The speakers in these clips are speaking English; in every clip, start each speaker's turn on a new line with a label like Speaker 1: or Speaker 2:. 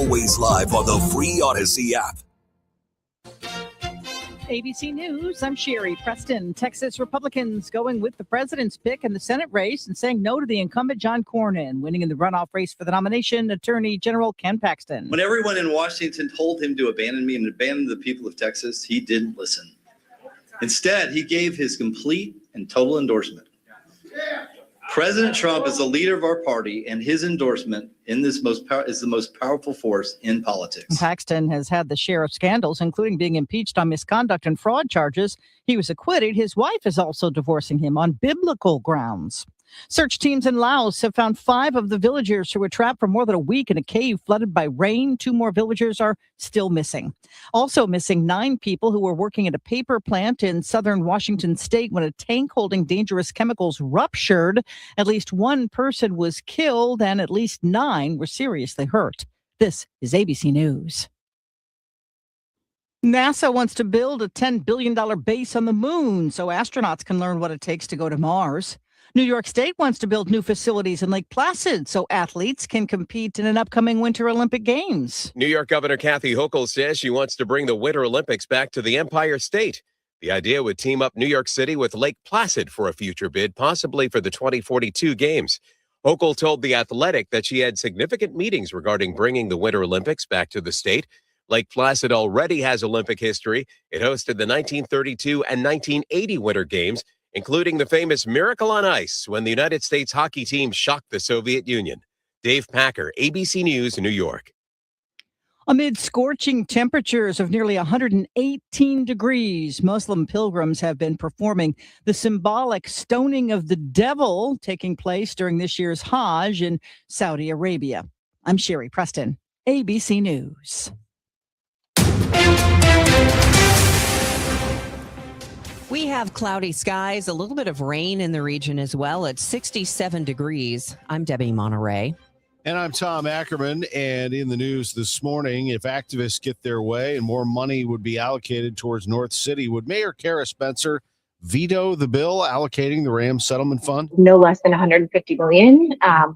Speaker 1: always live on the free Odyssey app.
Speaker 2: ABC News, I'm Sherry Preston. Texas Republicans going with the president's pick in the Senate race and saying no to the incumbent John Cornyn. Winning in the runoff race for the nomination, Attorney General Ken Paxton.
Speaker 3: When everyone in Washington told him to abandon me and abandon the people of Texas, he didn't listen. Instead, he gave his complete and total endorsement. President Trump is the leader of our party, and his endorsement in this is the most powerful force in politics.
Speaker 2: Paxton has had the share of scandals, including being impeached on misconduct and fraud charges. He was acquitted. His wife is also divorcing him on biblical grounds. Search teams in Laos have found 5 of the villagers who were trapped for more than a week in a cave flooded by rain. 2 more villagers are still missing. Also missing 9 people who were working at a paper plant in southern Washington state when a tank holding dangerous chemicals ruptured. At least 1 person was killed and at least 9 were seriously hurt. This is ABC News. NASA wants to build a $10 billion base on the moon so astronauts can learn what it takes to go to Mars. New York State wants to build new facilities in Lake Placid so athletes can compete in an upcoming Winter Olympic Games.
Speaker 4: New York Governor Kathy Hochul says she wants to bring the Winter Olympics back to the Empire State. The idea would team up New York City with Lake Placid for a future bid, possibly for the 2042 Games. Hochul told The Athletic that she had significant meetings regarding bringing the Winter Olympics back to the state. Lake Placid already has Olympic history. It hosted the 1932 and 1980 Winter Games, including the famous Miracle on Ice when the United States hockey team shocked the Soviet Union. Dave Packer, ABC News, New York.
Speaker 2: Amid scorching temperatures of nearly 118 degrees, Muslim pilgrims have been performing the symbolic stoning of the devil taking place during this year's Hajj in Saudi Arabia. I'm Sherry Preston, ABC News.
Speaker 5: We have cloudy skies, a little bit of rain in the region as well. It's 67 degrees. I'm Debbie Monterrey.
Speaker 6: And I'm Tom Ackerman. And in the news this morning, if activists get their way and more money would be allocated towards North City, would Mayor Kara Spencer veto the bill allocating the Rams Settlement Fund?
Speaker 7: No less than $150 million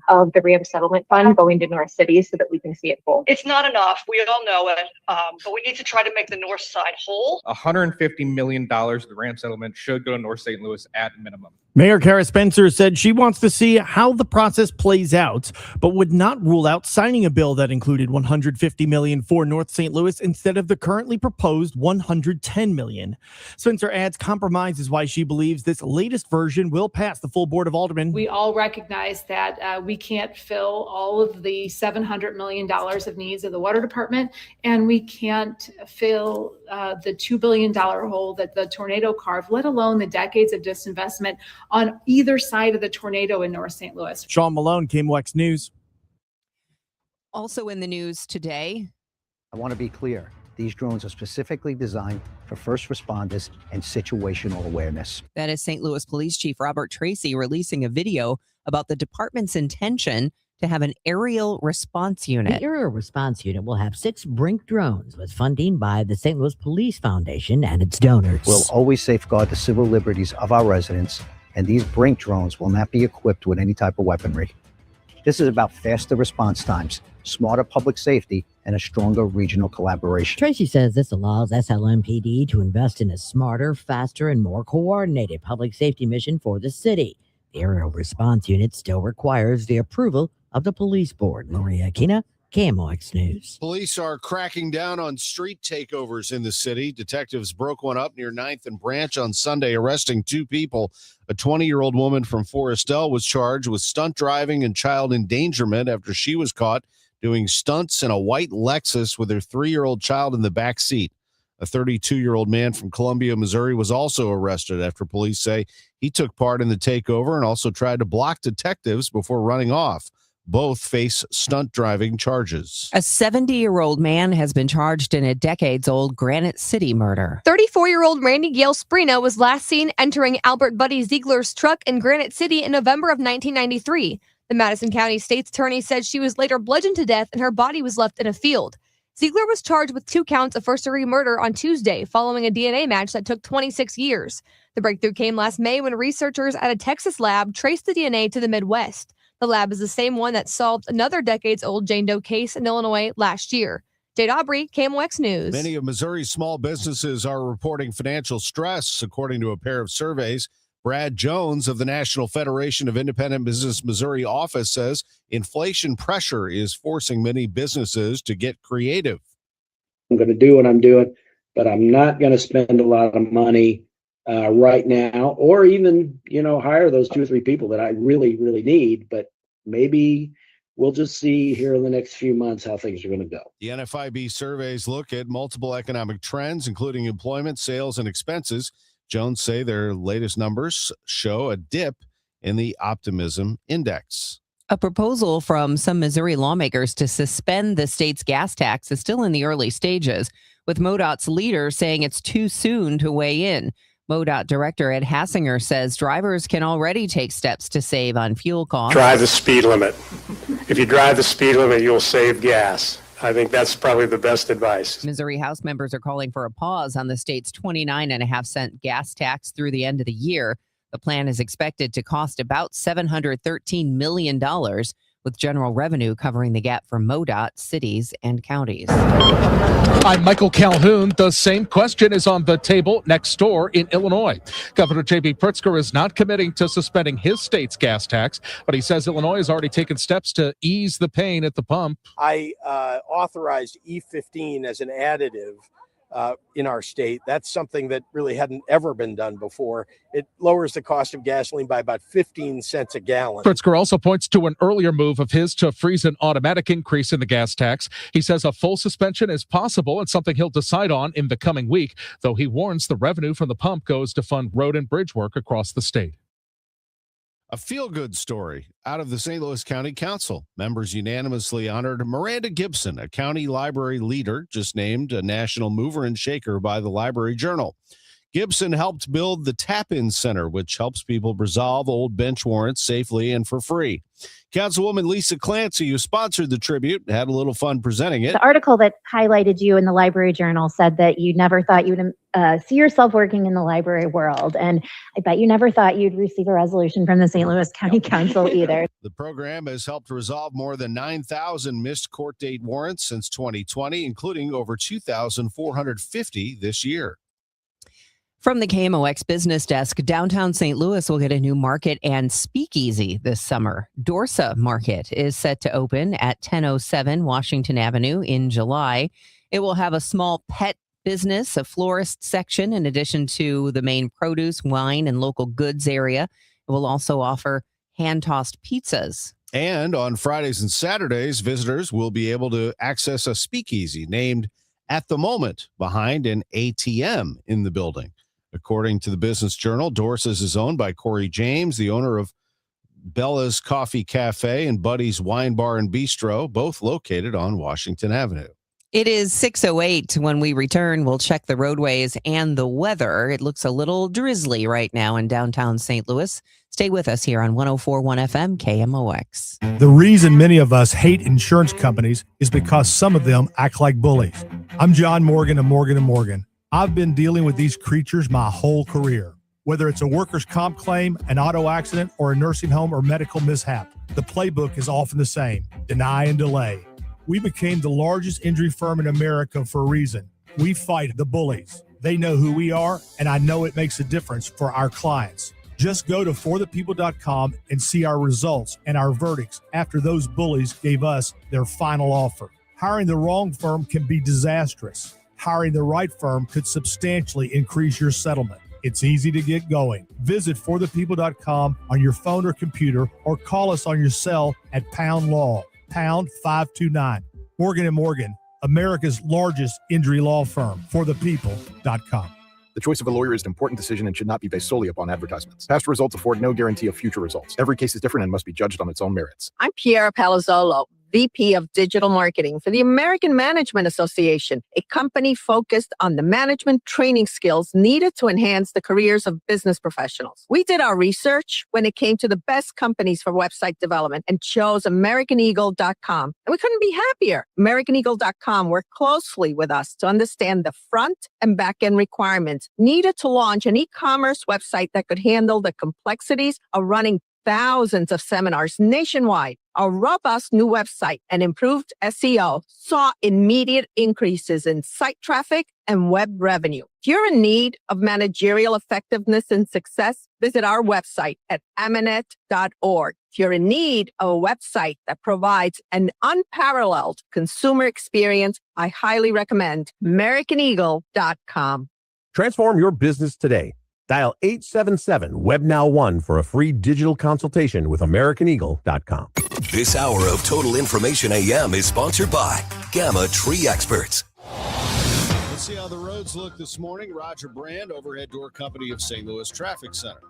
Speaker 7: of the Rams Settlement Fund going to North City so that we can see it full.
Speaker 8: It's not enough. We all know it, but we need to try to make the North Side whole.
Speaker 9: $150 million of the Rams settlement should go to North St. Louis at minimum.
Speaker 10: Mayor Kara Spencer said she wants to see how the process plays out, but would not rule out signing a bill that included $150 million for North St. Louis instead of the currently proposed $110 million. Spencer adds compromise is why she believes this latest version will pass the full Board of Aldermen.
Speaker 11: We all recognize that we can't fill all of the $700 million of needs of the water department, and we can't fill the $2 billion hole that the tornado carved, let alone the decades of disinvestment on either side of the tornado in North St. Louis.
Speaker 10: Sean Malone, KMOX News.
Speaker 5: Also in the news today.
Speaker 12: I want to be clear. These drones are specifically designed for first responders and situational awareness.
Speaker 5: That is St. Louis Police Chief Robert Tracy releasing a video about the department's intention to have an aerial response unit.
Speaker 13: The aerial response unit will have 6 Brink drones with funding by the St. Louis Police Foundation and its donors.
Speaker 12: We'll always safeguard the civil liberties of our residents, and these Brink drones will not be equipped with any type of weaponry. This is about faster response times, smarter public safety, and a stronger regional collaboration.
Speaker 13: Tracy says this allows SLMPD to invest in a smarter, faster, and more coordinated public safety mission for the city. The aerial response unit still requires the approval of the police board. Maria Aquina, KMOX News.
Speaker 6: Police are cracking down on street takeovers in the city. Detectives broke one up near 9th and Branch on Sunday, arresting 2 people. A 20-year-old woman from Forestel was charged with stunt driving and child endangerment after she was caught doing stunts in a white Lexus with her 3-year-old child in the back seat. A 32-year-old man from Columbia, Missouri was also arrested after police say he took part in the takeover and also tried to block detectives before running off. Both face stunt driving charges.
Speaker 5: A 70-year-old man has been charged in a decades-old Granite City murder.
Speaker 14: 34-year-old Randy Gale Sprino was last seen entering Albert Buddy Ziegler's truck in Granite City in November of 1993. The Madison County State's Attorney said she was later bludgeoned to death and her body was left in a field. Ziegler was charged with 2 counts of first-degree murder on Tuesday following a DNA match that took 26 years. The breakthrough came last May when researchers at a Texas lab traced the DNA to the Midwest. The lab is the same one that solved another decades-old Jane Doe case in Illinois last year. Jade Aubrey, KMOX News.
Speaker 6: Many of Missouri's small businesses are reporting financial stress, according to a pair of surveys. Brad Jones of the National Federation of Independent Business Missouri office says inflation pressure is forcing many businesses to get creative.
Speaker 15: I'm going to do what I'm doing, but I'm not going to spend a lot of money right now, or even, hire those 2 or 3 people that I really, really need. But maybe we'll just see here in the next few months how things are going to go.
Speaker 6: The NFIB surveys look at multiple economic trends, including employment, sales, and expenses. Jones say their latest numbers show a dip in the optimism index.
Speaker 5: A proposal from some Missouri lawmakers to suspend the state's gas tax is still in the early stages, with MoDOT's leader saying it's too soon to weigh in. MoDOT Director Ed Hassinger says drivers can already take steps to save on fuel costs.
Speaker 16: Drive the speed limit. If you drive the speed limit, you'll save gas. I think that's probably the best advice.
Speaker 5: Missouri House members are calling for a pause on the state's 29.5-cent gas tax through the end of the year. The plan is expected to cost about $713 million, with general revenue covering the gap for MoDOT, cities, and counties.
Speaker 17: I'm Michael Calhoun. The same question is on the table next door in Illinois. Governor J.B. Pritzker is not committing to suspending his state's gas tax, but he says Illinois has already taken steps to ease the pain at the pump.
Speaker 18: I authorized E15 as an additive in our state. That's something that really hadn't ever been done before. It lowers the cost of gasoline by about 15 cents a gallon.
Speaker 17: Pritzker also points to an earlier move of his to freeze an automatic increase in the gas tax. He says a full suspension is possible and something he'll decide on in the coming week, though he warns the revenue from the pump goes to fund road and bridge work across the state.
Speaker 6: A feel-good story out of the St. Louis County Council. Members unanimously honored Miranda Gibson, a county library leader, just named a national mover and shaker by the Library Journal. Gibson helped build the Tap-In Center, which helps people resolve old bench warrants safely and for free. Councilwoman Lisa Clancy, who sponsored the tribute, had a little fun presenting it.
Speaker 19: The article that highlighted you in the Library Journal said that you never thought you would see yourself working in the library world. And I bet you never thought you'd receive a resolution from the St. Louis County Council either.
Speaker 6: The program has helped resolve more than 9,000 missed court date warrants since 2020, including over 2,450 this year.
Speaker 5: From the KMOX Business Desk, downtown St. Louis will get a new market and speakeasy this summer. Dorsa Market is set to open at 1007 Washington Avenue in July. It will have a small pet business, a florist section, in addition to the main produce, wine, and local goods area. It will also offer hand-tossed pizzas.
Speaker 6: And on Fridays and Saturdays, visitors will be able to access a speakeasy named At the Moment behind an ATM in the building. According to the Business Journal, Dorsa's is owned by Corey James, the owner of Bella's Coffee Cafe and Buddy's Wine Bar and Bistro, both located on Washington Avenue.
Speaker 5: It is 6:08. When we return, we'll check the roadways and the weather. It looks a little drizzly right now in downtown St. Louis. Stay with us here on 104.1 FM KMOX.
Speaker 20: The reason many of us hate insurance companies is because some of them act like bullies. I'm John Morgan of Morgan & Morgan. I've been dealing with these creatures my whole career. Whether it's a workers' comp claim, an auto accident, or a nursing home or medical mishap, the playbook is often the same: deny and delay. We became the largest injury firm in America for a reason. We fight the bullies. They know who we are, and I know it makes a difference for our clients. Just go to forthepeople.com and see our results and our verdicts after those bullies gave us their final offer. Hiring the wrong firm can be disastrous. Hiring the right firm could substantially increase your settlement. It's easy to get going. Visit forthepeople.com on your phone or computer, or call us on your cell at Pound Law, pound 529. Morgan & Morgan, America's largest injury law firm. forthepeople.com.
Speaker 21: The choice of a lawyer is an important decision and should not be based solely upon advertisements. Past results afford no guarantee of future results. Every case is different and must be judged on its own merits.
Speaker 22: I'm Piera Palazzolo, VP of Digital Marketing for the American Management Association, a company focused on the management training skills needed to enhance the careers of business professionals. We did our research when it came to the best companies for website development and chose AmericanEagle.com. And we couldn't be happier. AmericanEagle.com worked closely with us to understand the front and back end requirements needed to launch an e-commerce website that could handle the complexities of running thousands of seminars nationwide, our robust new website and improved SEO saw immediate increases in site traffic and web revenue. If you're in need of managerial effectiveness and success, visit our website at amanet.org. If you're in need of a website that provides an unparalleled consumer experience, I highly recommend AmericanEagle.com.
Speaker 1: Transform your business today. Dial 877-WebNow1 for a free digital consultation with AmericanEagle.com.
Speaker 3: This hour of Total Information AM is sponsored by Gamma Tree Experts.
Speaker 6: Let's see how the roads look this morning. Roger Brand, Overhead Door Company of St. Louis Traffic Center.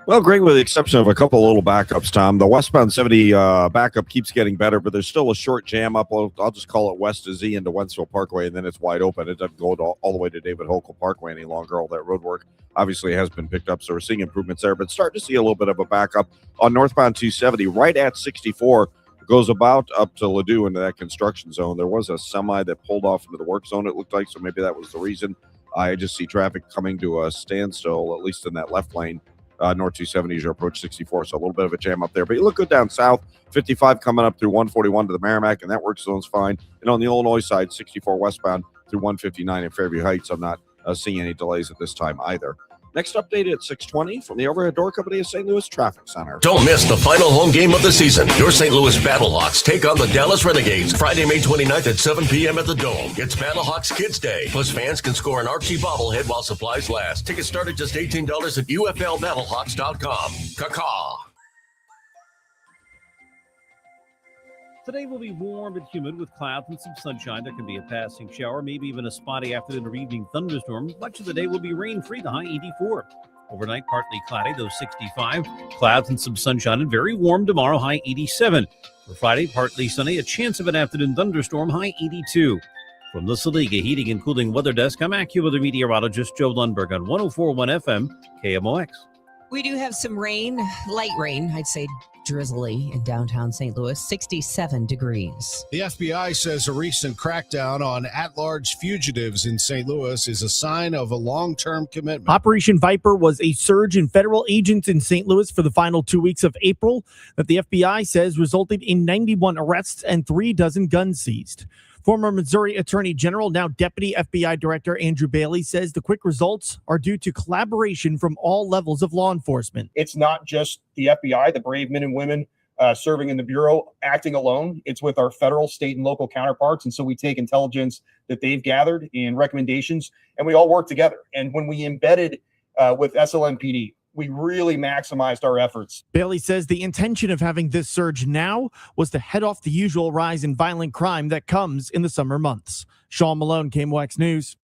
Speaker 23: Well, great, with the exception of a couple little backups, Tom. The westbound 70 backup keeps getting better, but there's still a short jam up. I'll just call it west of Z into Wentzville Parkway, and then it's wide open. It doesn't go all the way to David Hochul Parkway any longer. All that road work obviously has been picked up, so we're seeing improvements there, but starting to see a little bit of a backup on northbound 270 right at 64. It goes about up to Ladue into that construction zone. There was a semi that pulled off into the work zone, it looked like, so maybe that was the reason. I just see traffic coming to a standstill, at least in that left lane. North 270 as you approach 64, so a little bit of a jam up there. But you look good down south, 55 coming up through 141 to the Merrimack, and that work zone's fine. And on the Illinois side, 64 westbound through 159 in Fairview Heights. I'm not seeing any delays at this time either. Next update at 6:20 from the Overhead Door Company of St. Louis Traffic Center.
Speaker 3: Don't miss the final home game of the season. Your St. Louis Battlehawks take on the Dallas Renegades Friday, May 29th at 7 p.m. at the Dome. It's Battlehawks Kids Day. Plus, fans can score an Archie bobblehead while supplies last. Tickets start at just $18 at UFLBattlehawks.com. Caw-caw.
Speaker 24: Today will be warm and humid with clouds and some sunshine. There can be a passing shower, maybe even a spotty afternoon or evening thunderstorm. Much of the day will be rain-free, the high 84. Overnight, partly cloudy, though 65. Clouds and some sunshine and very warm tomorrow, high 87. For Friday, partly sunny, a chance of an afternoon thunderstorm, high 82. From the Saliga Heating and Cooling Weather Desk, I'm AccuWeather meteorologist Joe Lundberg on 104.1 FM, KMOX.
Speaker 5: We do have some rain, light rain, I'd say drizzly in downtown St. Louis, 67 degrees.
Speaker 6: The FBI says a recent crackdown on at-large fugitives in St. Louis is a sign of a long-term commitment.
Speaker 10: Operation Viper was a surge in federal agents in St. Louis for the final 2 weeks of April that the FBI says resulted in 91 arrests and 36 guns seized. Former Missouri Attorney General, now Deputy FBI Director Andrew Bailey, says the quick results are due to collaboration from all levels of law enforcement.
Speaker 25: It's not just the FBI, the brave men and women serving in the Bureau acting alone. It's with our federal, state, and local counterparts. And so we take intelligence that they've gathered and recommendations, and we all work together. And when we embedded with SLMPD, we really maximized our efforts.
Speaker 10: Bailey says the intention of having this surge now was to head off the usual rise in violent crime that comes in the summer months. Sean Malone, KMOX News.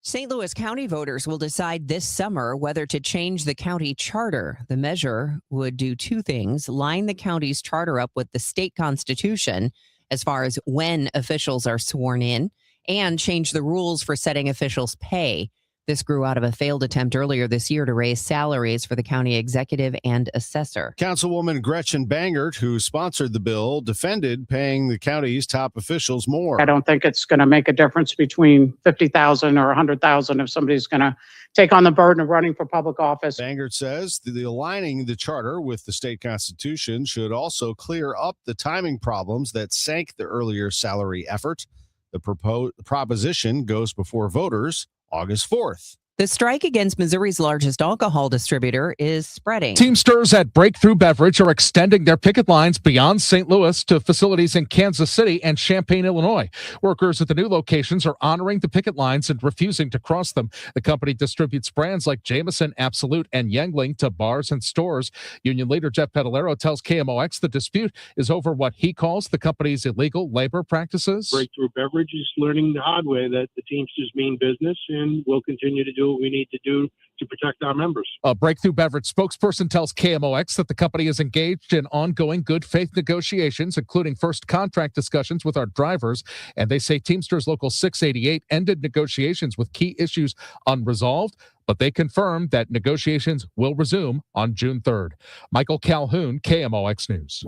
Speaker 5: St. Louis County voters will decide this summer whether to change the county charter. The measure would do two things: line the county's charter up with the state constitution as far as when officials are sworn in, and change the rules for setting officials' pay. This grew out of a failed attempt earlier this year to raise salaries for the county executive and assessor.
Speaker 6: Councilwoman Gretchen Bangert, who sponsored the bill, defended paying the county's top officials more.
Speaker 26: I don't think it's going to make a difference between $50,000 or $100,000 if somebody's going to take on the burden of running for public office.
Speaker 6: Bangert says the aligning the charter with the state constitution should also clear up the timing problems that sank the earlier salary effort. The proposition goes before voters August 4th.
Speaker 5: The strike against Missouri's largest alcohol distributor is spreading.
Speaker 17: Teamsters at Breakthrough Beverage are extending their picket lines beyond St. Louis to facilities in Kansas City and Champaign, Illinois. Workers at the new locations are honoring the picket lines and refusing to cross them. The company distributes brands like Jameson, Absolute, and Yuengling to bars and stores. Union leader Jeff Pedalero tells KMOX the dispute is over what he calls the company's illegal labor practices.
Speaker 27: Breakthrough Beverage is learning the hard way that the Teamsters mean business, and will continue to do what we need to do to protect our members.
Speaker 17: A Breakthrough Beverage spokesperson tells KMOX that the company is engaged in ongoing good faith negotiations, including first contract discussions with our drivers. And they say Teamsters Local 688 ended negotiations with key issues unresolved, but they confirmed that negotiations will resume on June 3rd. Michael Calhoun, KMOX News.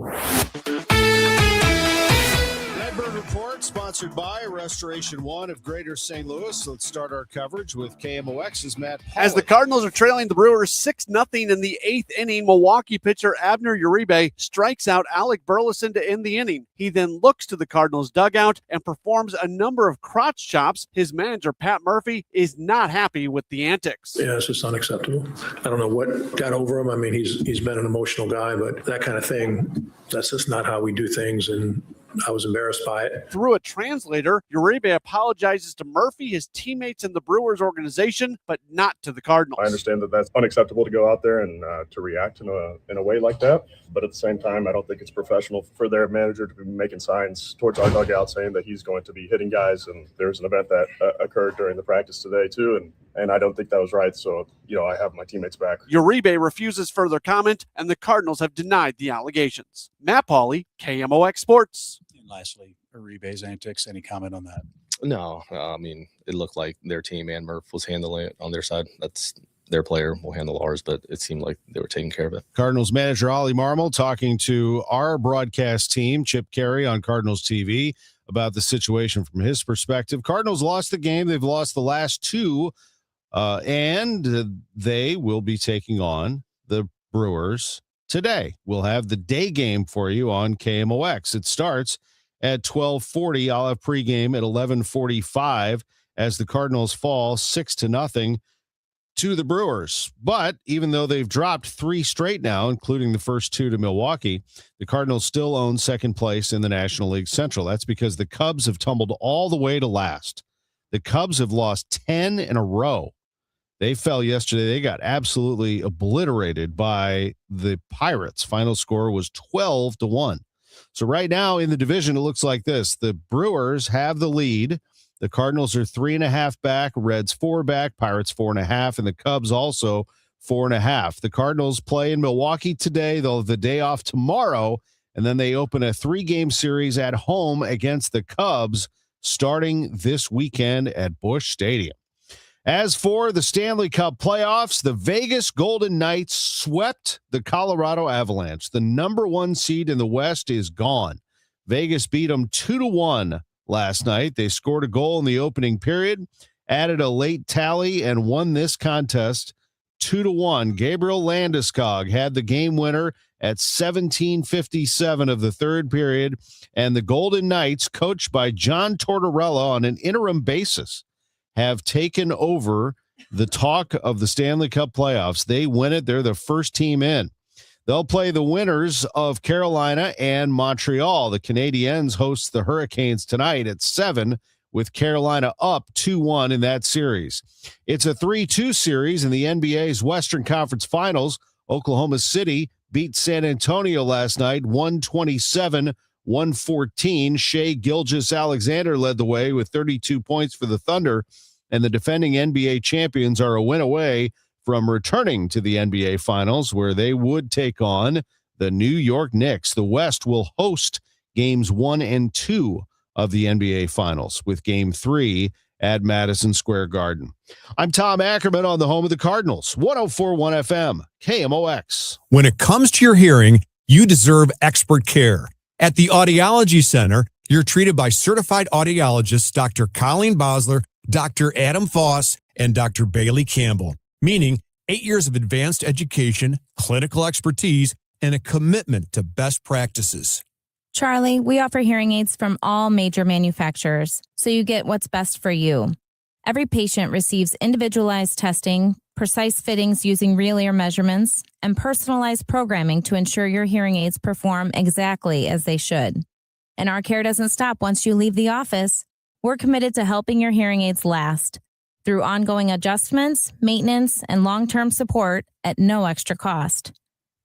Speaker 6: Redbird Report Report, sponsored by Restoration One of Greater St. Louis. Let's start our coverage with KMOX's Matt Pauley.
Speaker 2: As the Cardinals are trailing the Brewers 6-0 in the 8th inning, Milwaukee pitcher Abner Uribe strikes out Alec Burleson to end the inning. He then looks to the Cardinals dugout and performs a number of crotch chops. His manager, Pat Murphy, is not happy with the antics.
Speaker 4: Yeah, it's just unacceptable. I don't know what got over him. I mean, he's been an emotional guy, but that kind of thing, that's just not how we do things, and I was embarrassed by it.
Speaker 2: Through a translator, Uribe apologizes to Murphy, his teammates in the Brewers organization, but not to the Cardinals.
Speaker 7: I understand that that's unacceptable to go out there and to react in a way like that. But at the same time, I don't think it's professional for their manager to be making signs towards our dugout saying that he's going to be hitting guys. And there's an event that occurred during the practice today, too. And I don't think that was right. So, I have my teammates back.
Speaker 2: Uribe refuses further comment, and the Cardinals have denied the allegations. Matt Pauley, KMOX Sports.
Speaker 8: And lastly, Uribe's antics. Any comment on that?
Speaker 9: No, I mean, it looked like their team and Murph was handling it on their side. That's their player. Will handle ours, but it seemed like they were taking care of it.
Speaker 6: Cardinals manager Ollie Marmol talking to our broadcast team, Chip Carey on Cardinals TV, about the situation from his perspective. Cardinals lost the game. They've lost the last two, and they will be taking on the Brewers today. We'll have the day game for you on KMOX. It starts at 12:40. I'll have pregame at 11:45 as the Cardinals fall 6-0 to the Brewers. But even though they've dropped 3 straight now, including the first 2 to Milwaukee, the Cardinals still own second place in the National League Central. That's because the Cubs have tumbled all the way to last. The Cubs have lost 10 in a row. They fell yesterday. They got absolutely obliterated by the Pirates. Final score was 12-1. So right now in the division, it looks like this. The Brewers have the lead. The Cardinals are 3.5 back, Reds 4 back, Pirates 4.5, and the Cubs also 4.5. The Cardinals play in Milwaukee today. They'll have the day off tomorrow, and then they open a 3-game series at home against the Cubs starting this weekend at Busch Stadium. As for the Stanley Cup playoffs, the Vegas Golden Knights swept the Colorado Avalanche. The number 1 seed in the West is gone. Vegas beat them 2-1 last night. They scored a goal in the opening period, added a late tally, and won this contest 2-1. Gabriel Landeskog had the game winner at 17:57 of the third period, and the Golden Knights, coached by John Tortorella on an interim basis, have taken over the talk of the Stanley Cup playoffs. They win it. They're the first team in. They'll play the winners of Carolina and Montreal. The Canadiens host the Hurricanes tonight at 7, with Carolina up 2-1 in that series. It's a 3-2 series in the NBA's Western Conference Finals. Oklahoma City beat San Antonio last night, 127-114. Shai Gilgeous-Alexander led the way with 32 points for the Thunder, and the defending NBA champions are a win away from returning to the NBA Finals, where they would take on the New York Knicks. The West will host games 1 and 2 of the NBA Finals, with game 3 at Madison Square Garden. I'm Tom Ackerman on the home of the Cardinals, 104.1 FM, KMOX.
Speaker 11: When it comes to your hearing, you deserve expert care. At the Audiology Center, you're treated by certified audiologists Dr. Colleen Bosler, Dr. Adam Foss, and Dr. Bailey Campbell, meaning 8 years of advanced education, clinical expertise, and a commitment to best practices.
Speaker 12: Charlie, we offer hearing aids from all major manufacturers, so you get what's best for you. Every patient receives individualized testing, precise fittings using real ear measurements, and personalized programming to ensure your hearing aids perform exactly as they should. And our care doesn't stop once you leave the office. We're committed to helping your hearing aids last through ongoing adjustments, maintenance, and long-term support at no extra cost.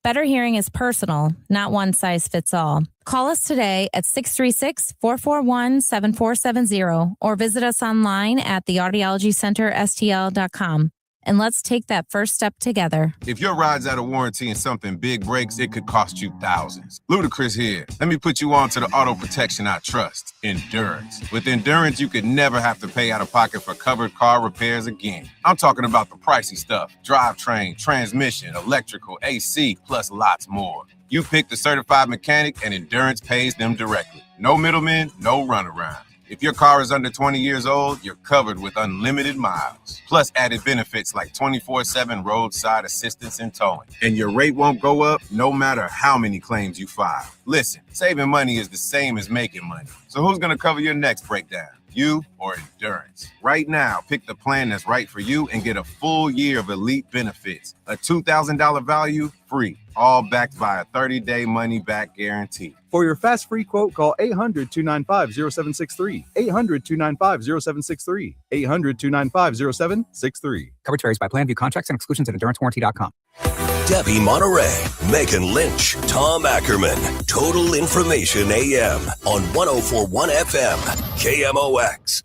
Speaker 12: Better hearing is personal, not one size fits all. Call us today at 636-441-7470 or visit us online at theaudiologycenterstl.com. And let's take that first step together.
Speaker 13: If your ride's out of warranty and something big breaks, it could cost you thousands. Ludacris here. Let me put you on to the auto protection I trust, Endurance. With Endurance, you could never have to pay out of pocket for covered car repairs again. I'm talking about the pricey stuff: drivetrain, transmission, electrical, AC, plus lots more. You pick the certified mechanic and Endurance pays them directly. No middlemen, no runaround. If your car is under 20 years old, you're covered with unlimited miles, plus added benefits like 24/7 roadside assistance and towing. And your rate won't go up no matter how many claims you file. Listen, saving money is the same as making money. So who's going to cover your next breakdown? You or Endurance? Right now, pick the plan that's right for you and get a full year of elite benefits. A $2,000 value, free. All backed by a 30-day money-back guarantee.
Speaker 14: For your fast free quote, call 800-295-0763. 800-295-0763. 800-295-0763.
Speaker 15: Coverage varies by plan. View contracts and exclusions at endurancewarranty.com.
Speaker 3: Debbie Monterrey, Megan Lynch, Tom Ackerman. Total Information AM on 104.1 FM, KMOX.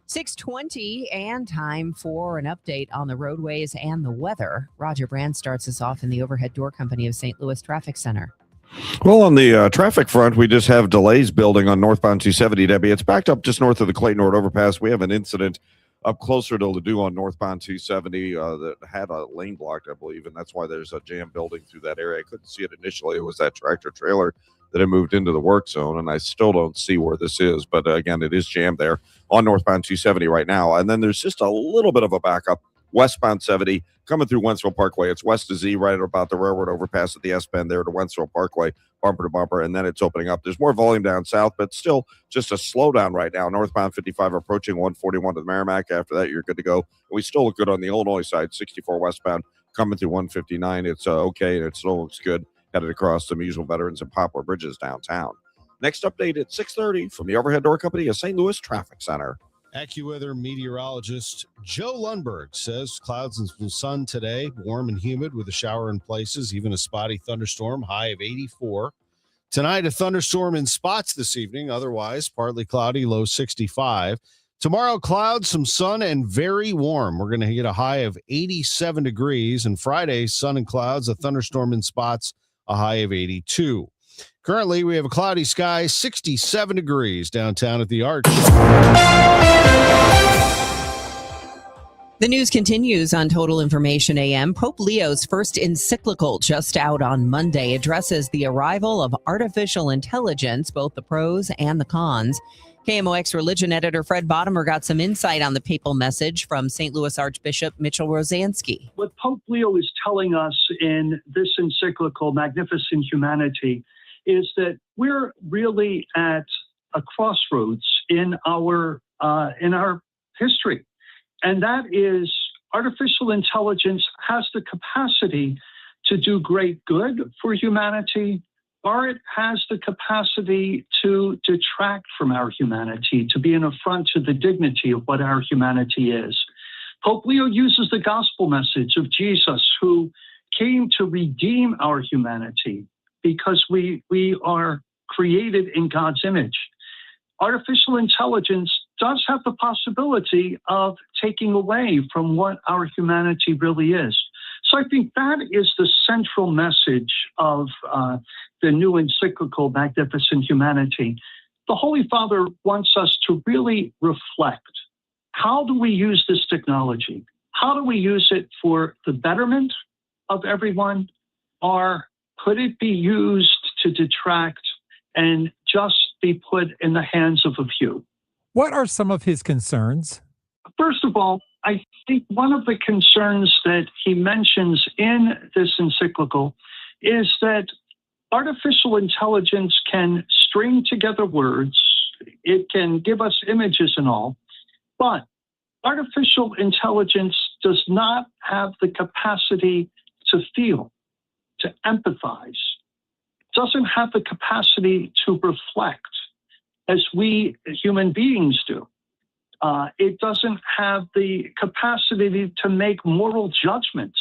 Speaker 5: 6:20 and time for an update on the roadways and the weather. Roger Brand starts us off in the Overhead Door Company of St. Louis Traffic Center.
Speaker 23: Well, on the traffic front, we just have delays building on northbound 270, Debbie. It's backed up just north of the Clayton Road overpass. We have an incident up closer to Ladue on northbound 270 that had a lane blocked, I believe, and that's why there's a jam building through that area. I couldn't see it initially. It was that tractor trailer that had moved into the work zone, and I still don't see where this is. But again, it is jammed there on northbound 270 right now. And then there's just a little bit of a backup westbound 70 coming through Wentzville Parkway. It's west of Z, right at about the railroad overpass at the S-Bend there to Wentzville Parkway, bumper to bumper, and then it's opening up. There's more volume down south, but still just a slowdown right now. Northbound 55 approaching 141 to the Merrimack. After that, you're good to go. And we still look good on the Illinois side, 64 westbound coming through 159. It's okay, and it still looks good headed across the Musial Veterans and Poplar Bridges downtown. Next update at 6:30 from the Overhead Door Company of St. Louis Traffic Center.
Speaker 6: AccuWeather meteorologist Joe Lundberg says clouds and some sun today, warm and humid with a shower in places, even a spotty thunderstorm, high of 84. Tonight, a thunderstorm in spots this evening, otherwise partly cloudy, low 65. Tomorrow, clouds, some sun, and very warm. We're going to get a high of 87 degrees. And Friday, sun and clouds, a thunderstorm in spots, a high of 82. Currently, we have a cloudy sky, 67 degrees downtown at the Arch.
Speaker 5: The news continues on Total Information AM. Pope Leo's first encyclical, just out on Monday, addresses the arrival of artificial intelligence, both the pros and the cons. KMOX religion editor Fred Bottomer got some insight on the papal message from St. Louis Archbishop Mitchell Rosansky.
Speaker 16: What Pope Leo is telling us in this encyclical, Magnificent Humanity, is that we're really at a crossroads in our history. And that is, artificial intelligence has the capacity to do great good for humanity, or it has the capacity to detract from our humanity, to be an affront to the dignity of what our humanity is. Pope Leo uses the gospel message of Jesus, who came to redeem our humanity because we are created in God's image. Artificial intelligence does have the possibility of taking away from what our humanity really is. So I think that is the central message of the new encyclical, Magnificent Humanity. The Holy Father wants us to really reflect. How do we use this technology? How do we use it for the betterment of everyone? Or could it be used to detract and just be put in the hands of a few?
Speaker 18: What are some of his concerns?
Speaker 16: First of all, I think one of the concerns that he mentions in this encyclical is that artificial intelligence can string together words. It can give us images and all, but artificial intelligence does not have the capacity to feel, to empathize, doesn't have the capacity to reflect as we human beings do. It doesn't have the capacity to make moral judgments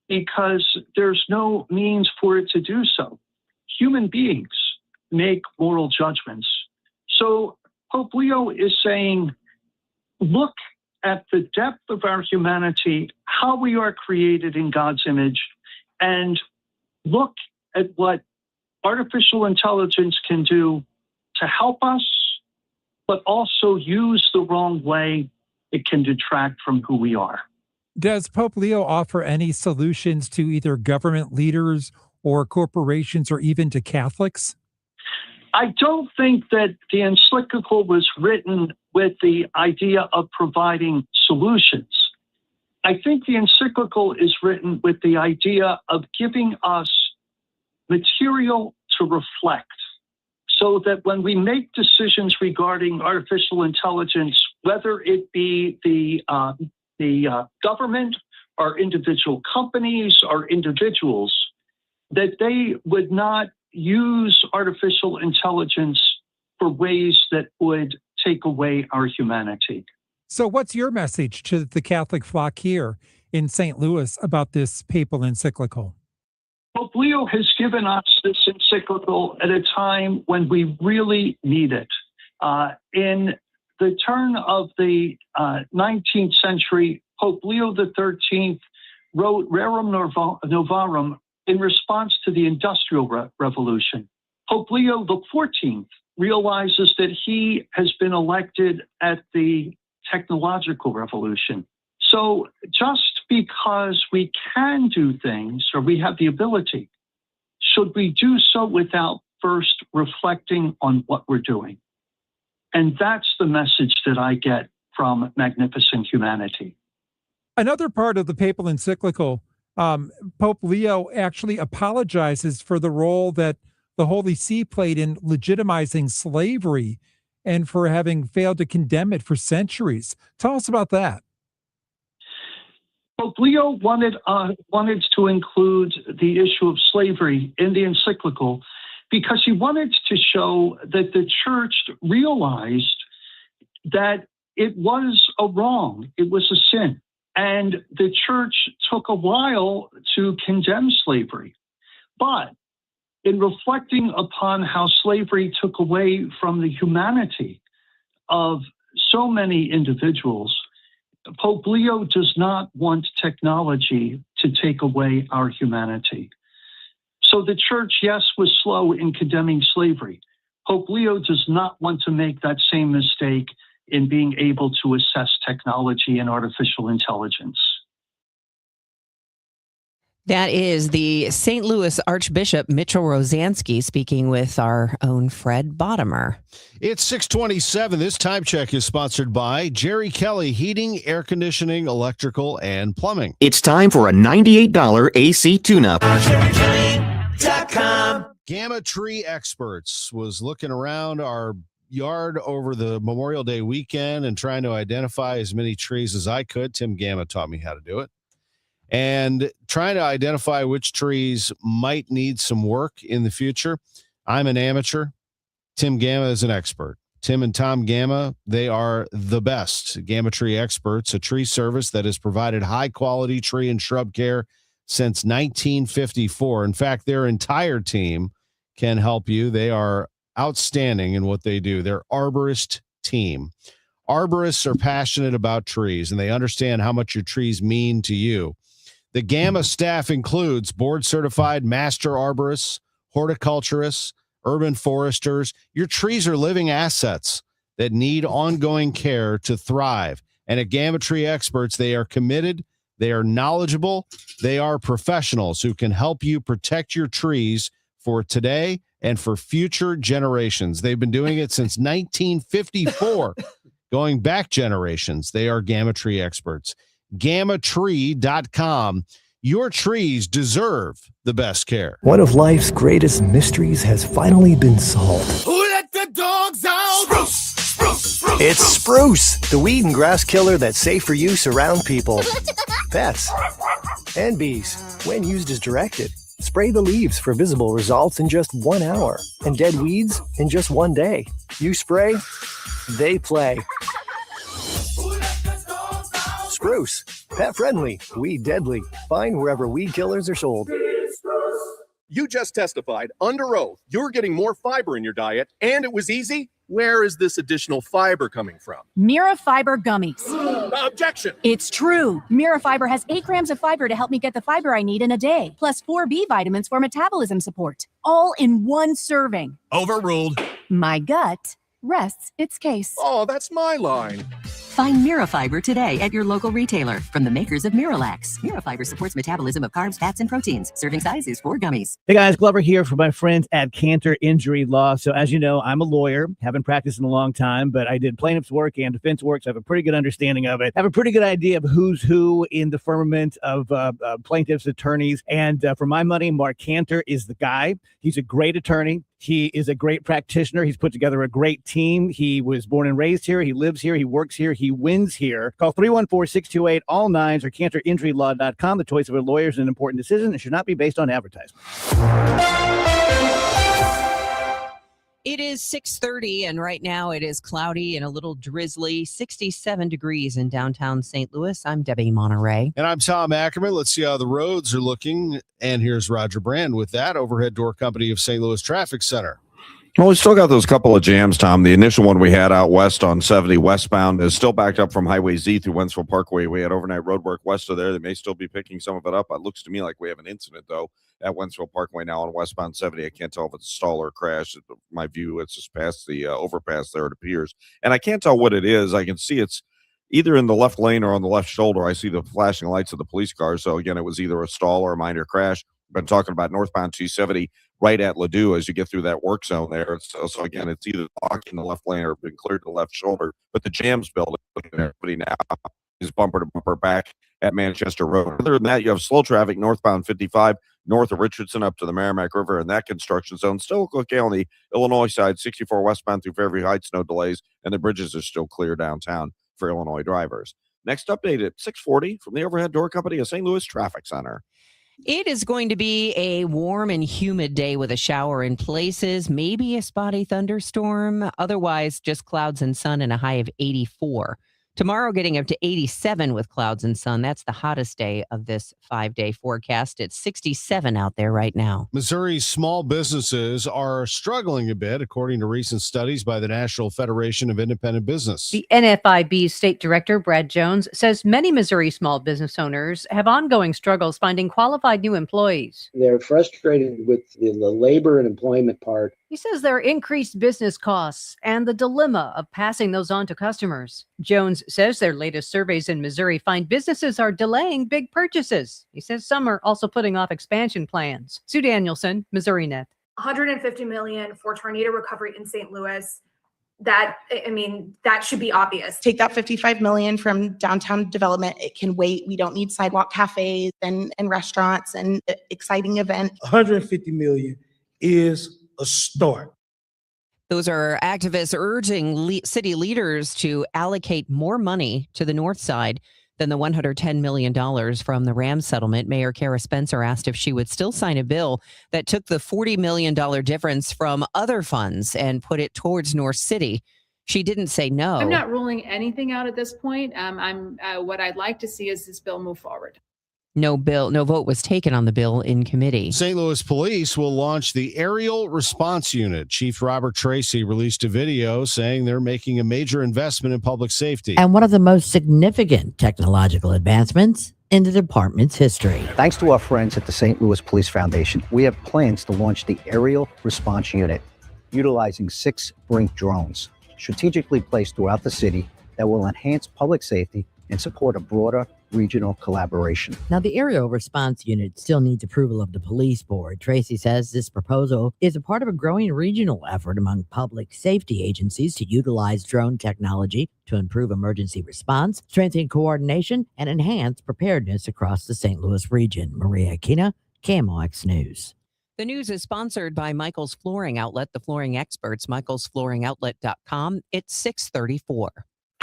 Speaker 16: because there's no means for it to do so. Human beings make moral judgments. So Pope Leo is saying, look at the depth of our humanity, how we are created in God's image, and look at what artificial intelligence can do to help us, but also use the wrong way, it can detract from who we are.
Speaker 18: Does Pope Leo offer any solutions to either government leaders or corporations or even to Catholics?
Speaker 16: I don't think that the encyclical was written with the idea of providing solutions. I think the encyclical is written with the idea of giving us material to reflect, so that when we make decisions regarding artificial intelligence, whether it be the government or individual companies or individuals, that they would not use artificial intelligence for ways that would take away our humanity.
Speaker 18: So what's your message to the Catholic flock here in St. Louis about this papal encyclical?
Speaker 16: Pope Leo has given us this encyclical at a time when we really need it. In the turn of the 19th century, Pope Leo XIII wrote Rerum Novarum in response to the Industrial Revolution. Pope Leo XIV realizes that he has been elected at the technological revolution. So just because we can do things, or we have the ability, should we do so without first reflecting on what we're doing? And that's the message that I get from Magnificent Humanity.
Speaker 18: Another part of the papal encyclical, Pope Leo actually apologizes for the role that the Holy See played in legitimizing slavery and for having failed to condemn it for centuries. Tell us about that.
Speaker 16: Pope Leo wanted to include the issue of slavery in the encyclical because he wanted to show that the church realized that it was a wrong, it was a sin. And the church took a while to condemn slavery. But in reflecting upon how slavery took away from the humanity of so many individuals, Pope Leo does not want technology to take away our humanity. So the church, yes, was slow in condemning slavery. Pope Leo does not want to make that same mistake in being able to assess technology and artificial intelligence.
Speaker 5: That is the St. Louis Archbishop Mitchell Rosansky speaking with our own Fred Bottomer.
Speaker 6: It's 6:27. This time check is sponsored by Jerry Kelly Heating, Air Conditioning, Electrical, and Plumbing.
Speaker 1: It's time for a $98 AC tune-up.
Speaker 6: Gamma Tree Experts was looking around our yard over the Memorial Day weekend and trying to identify as many trees as I could. Tim Gamma taught me how to do it. And trying to identify which trees might need some work in the future. I'm an amateur. Tim Gamma is an expert. Tim and Tom Gamma, they are the best. Gamma Tree Experts, a tree service that has provided high-quality tree and shrub care since 1954. In fact, their entire team can help you. They are outstanding in what they do. They're arborist team. Arborists are passionate about trees, and they understand how much your trees mean to you. The Gamma staff includes board-certified master arborists, horticulturists, urban foresters. Your trees are living assets that need ongoing care to thrive. And at Gamma Tree Experts, they are committed, they are knowledgeable, they are professionals who can help you protect your trees for today and for future generations. They've been doing it since 1954, going back generations. They are Gamma Tree Experts. GammaTree.com. Your trees deserve the best care.
Speaker 19: One of life's greatest mysteries has finally been solved.
Speaker 20: Who let the dogs out? Spruce, spruce, spruce.
Speaker 19: It's spruce, the weed and grass killer that's safe for use around people, pets, and bees when used as directed. Spray the leaves for visible results in just 1 hour and dead weeds in just 1 day. You spray, they play. Spruce, pet friendly, weed deadly. Find wherever weed killers are sold.
Speaker 21: You just testified under oath you're getting more fiber in your diet, and it was easy?
Speaker 10: Where is this additional fiber coming from?
Speaker 21: Mira Fiber Gummies.
Speaker 10: Objection!
Speaker 21: It's true. Mira Fiber has 8 grams of fiber to help me get the fiber I need in a day, plus 4 B vitamins for metabolism support, all in one serving.
Speaker 10: Overruled.
Speaker 21: My gut rests its case.
Speaker 10: Oh, that's my line.
Speaker 22: Find Mirafiber today at your local retailer from the makers of Miralax. Mirafiber supports metabolism of carbs, fats, and proteins. Serving size is 4 gummies.
Speaker 24: Hey guys, Glover here for my friends at Cantor Injury Law. So as you know, I'm a lawyer, haven't practiced in a long time, but I did plaintiff's work and defense work, so I have a pretty good understanding of it. I have a pretty good idea of who's who in the firmament of plaintiffs' attorneys. And for my money, Mark Cantor is the guy. He's a great attorney. He is a great practitioner. He's put together a great team. He was born and raised here. He lives here. He works here. He wins here. Call 314-628-ALL-9s or CantorInjuryLaw.com. The choice of a lawyer is an important decision and should not be based on advertisement.
Speaker 5: It is 6:30, and right now it is cloudy and a little drizzly, 67 degrees in downtown St. Louis. I'm Debbie Monterrey.
Speaker 6: And I'm Tom Ackerman. Let's see how the roads are looking. And here's Roger Brand with that Overhead Door Company of St. Louis Traffic Center.
Speaker 23: Well, we still got those couple of jams, Tom. The initial one we had out west on 70 westbound is still backed up from Highway Z through Wentzville Parkway. We had overnight road work west of there. They may still be picking some of it up. It looks to me like we have an incident, though, at Wentzville Parkway now on westbound 70. I can't tell if it's a stall or a crash. My view, it's just past the overpass there, it appears. And I can't tell what it is. I can see it's either in the left lane or on the left shoulder. I see the flashing lights of the police car. So, again, it was either a stall or a minor crash. Been talking about northbound 270 right at Ladue as you get through that work zone there. So again, it's either blocked in the left lane or been cleared to the left shoulder. But the jam's building. Everybody now is bumper to bumper back at Manchester Road. Other than that, you have slow traffic northbound 55 north of Richardson up to the Merrimack River in that construction zone. Still okay on the Illinois side, 64 westbound through Fairview Heights, no delays, and the bridges are still clear downtown for Illinois drivers. Next update at 6:40 from the Overhead Door Company of St. Louis Traffic Center.
Speaker 5: It is going to be a warm and humid day with a shower in places, maybe a spotty thunderstorm. Otherwise, just clouds and sun and a high of 84. Tomorrow getting up to 87 with clouds and sun. That's the hottest day of this 5-day forecast. It's 67 out there right now.
Speaker 6: Missouri's small businesses are struggling a bit, according to recent studies by the National Federation of Independent Business.
Speaker 25: The NFIB State Director, Brad Jones, says many Missouri small business owners have ongoing struggles finding qualified new employees.
Speaker 26: They're frustrated with the labor and employment part.
Speaker 25: He says there are increased business costs and the dilemma of passing those on to customers. Jones says their latest surveys in Missouri find businesses are delaying big purchases. He says some are also putting off expansion plans. Sue Danielson, Missouri Net.
Speaker 27: $150 million for tornado recovery in St. Louis. That should be obvious.
Speaker 28: Take that $55 million from downtown development. It can wait. We don't need sidewalk cafes and restaurants and exciting events.
Speaker 29: $150 million is a start.
Speaker 5: Those are activists urging city leaders to allocate more money to the north side than the $110 million from the Rams settlement. Mayor Kara Spencer asked if she would still sign a bill that took the $40 million difference from other funds and put it towards North City. She didn't say no.
Speaker 30: I'm not ruling anything out at this point. What I'd like to see is this bill move forward.
Speaker 5: No vote was taken on the bill in committee.
Speaker 6: St. Louis Police will launch the Aerial Response Unit. Chief Robert Tracy released a video saying they're making a major investment in public safety.
Speaker 31: And one of the most significant technological advancements in the department's history.
Speaker 32: Thanks to our friends at the St. Louis Police Foundation, we have plans to launch the Aerial Response Unit, utilizing 6 Brink drones, strategically placed throughout the city that will enhance public safety and support a broader regional collaboration.
Speaker 31: Now, the Aerial Response Unit still needs approval of the police board. Tracy says this proposal is a part of a growing regional effort among public safety agencies to utilize drone technology to improve emergency response, strengthen coordination, and enhance preparedness across the St. Louis region. Maria Aquina, KMOX News.
Speaker 5: The news is sponsored by Michael's Flooring Outlet, the flooring experts, michaelsflooringoutlet.com. It's 6:34.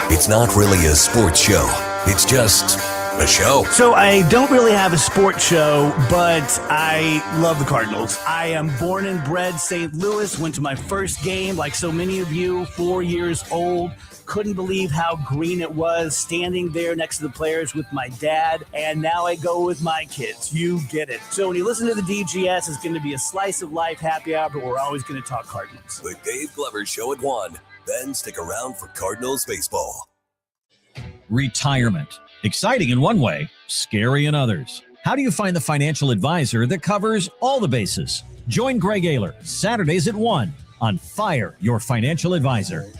Speaker 3: It's not really a sports show. It's just a show.
Speaker 33: So I don't really have a sports show, but I love the Cardinals. I am born and bred St. Louis, went to my first game like so many of you, 4 years old. Couldn't believe how green it was standing there next to the players with my dad. And now I go with my kids. You get it. So when you listen to the DGS, it's going to be a slice of life happy hour, but we're always going to talk Cardinals.
Speaker 3: The Dave Glover Show at 1.
Speaker 2: then stick around for Cardinals baseball.
Speaker 4: Retirement. Exciting in one way, scary in others. How do you find the financial advisor that covers all the bases? Join Greg Ayler Saturdays at 1 on Fire Your Financial Advisor.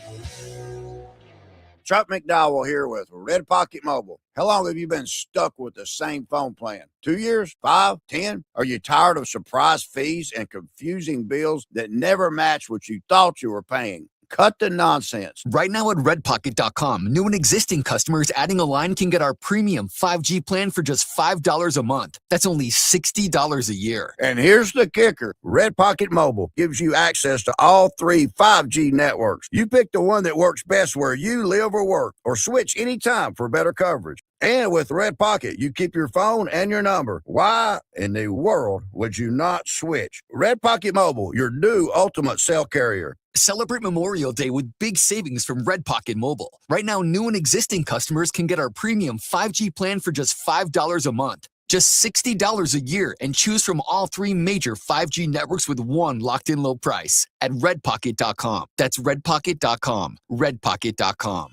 Speaker 7: Chuck McDowell here with Red Pocket Mobile. How long have you been stuck with the same phone plan? 2 years? 5? 10? Are you tired of surprise fees and confusing bills that never match what you thought you were paying? Cut the nonsense.
Speaker 8: Right now at redpocket.com, new and existing customers adding a line can get our premium 5G plan for just $5 a month. That's only $60 a year.
Speaker 7: And here's the kicker. Red Pocket Mobile gives you access to all 3 5G networks. You pick the one that works best where you live or work, or switch anytime for better coverage. And with Red Pocket, you keep your phone and your number. Why in the world would you not switch? Red Pocket Mobile, your new ultimate cell carrier.
Speaker 8: Celebrate Memorial Day with big savings from Red Pocket Mobile. Right now, new and existing customers can get our premium 5G plan for just $5 a month. Just $60 a year, and choose from all 3 major 5G networks with one locked-in low price at redpocket.com. That's redpocket.com. redpocket.com.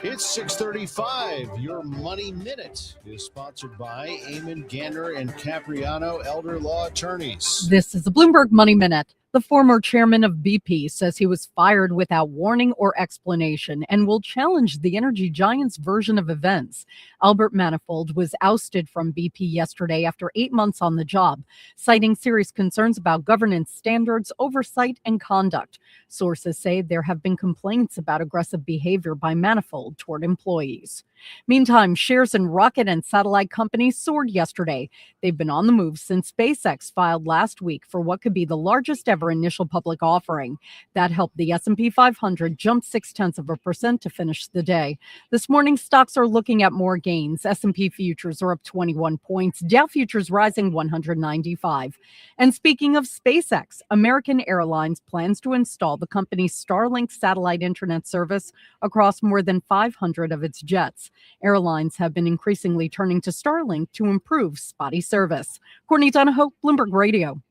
Speaker 6: It's 6:35. Your Money Minute is sponsored by Eamon Gander and Capriano Elder Law Attorneys.
Speaker 9: This is the Bloomberg Money Minute. The former chairman of BP says he was fired without warning or explanation and will challenge the energy giant's version of events. Albert Manifold was ousted from BP yesterday after 8 months on the job, citing serious concerns about governance standards, oversight, and conduct. Sources say there have been complaints about aggressive behavior by Manifold toward employees. Meantime, shares in rocket and satellite companies soared yesterday. They've been on the move since SpaceX filed last week for what could be the largest ever initial public offering. That helped the S&P 500 jump 0.6% to finish the day. This morning, stocks are looking at more gains. S&P futures are up 21 points. Dow futures rising 195. And speaking of SpaceX, American Airlines plans to install the company's Starlink satellite internet service across more than 500 of its jets. Airlines have been increasingly turning to Starlink to improve spotty service. Courtney Donahoe, Bloomberg Radio.